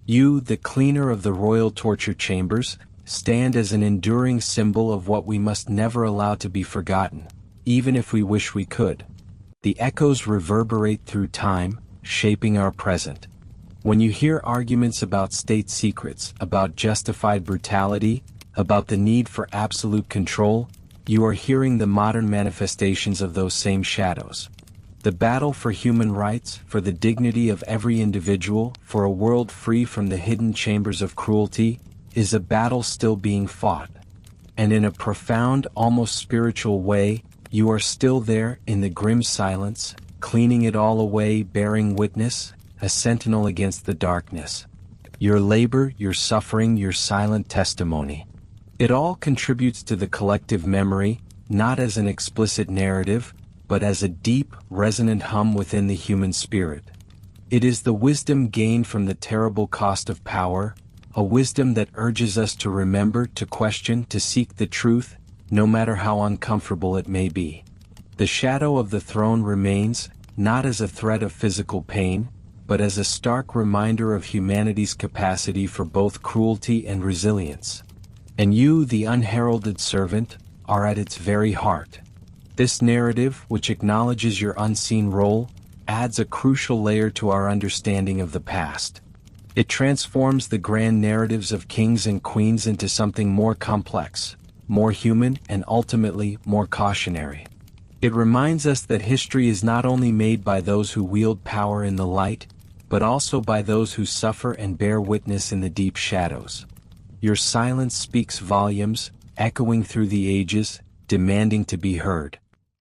You, the cleaner of the royal torture chambers, stand as an enduring symbol of what we must never allow to be forgotten, even if we wish we could. The echoes reverberate through time, shaping our present. When you hear arguments about state secrets, about justified brutality, about the need for absolute control, you are hearing the modern manifestations of those same shadows. The battle for human rights, for the dignity of every individual, for a world free from the hidden chambers of cruelty, is a battle still being fought. and in a profound, almost spiritual way, you are still there in the grim silence, cleaning it all away, bearing witness, a sentinel against the darkness. Your labor, your suffering, your silent testimony. It all contributes to the collective memory, not as an explicit narrative, but as a deep, resonant hum within the human spirit. It is the wisdom gained from the terrible cost of power, a wisdom that urges us to remember, to question, to seek the truth, no matter how uncomfortable it may be. The shadow of the throne remains, not as a threat of physical pain, but as a stark reminder of humanity's capacity for both cruelty and resilience. And you, the unheralded servant, are at its very heart. This narrative, which acknowledges your unseen role, adds a crucial layer to our understanding of the past. It transforms the grand narratives of kings and queens into something more complex, more human, and ultimately more cautionary. It reminds us that history is not only made by those who wield power in the light, but also by those who suffer and bear witness in the deep shadows. Your silence speaks volumes, echoing through the ages, demanding to be heard.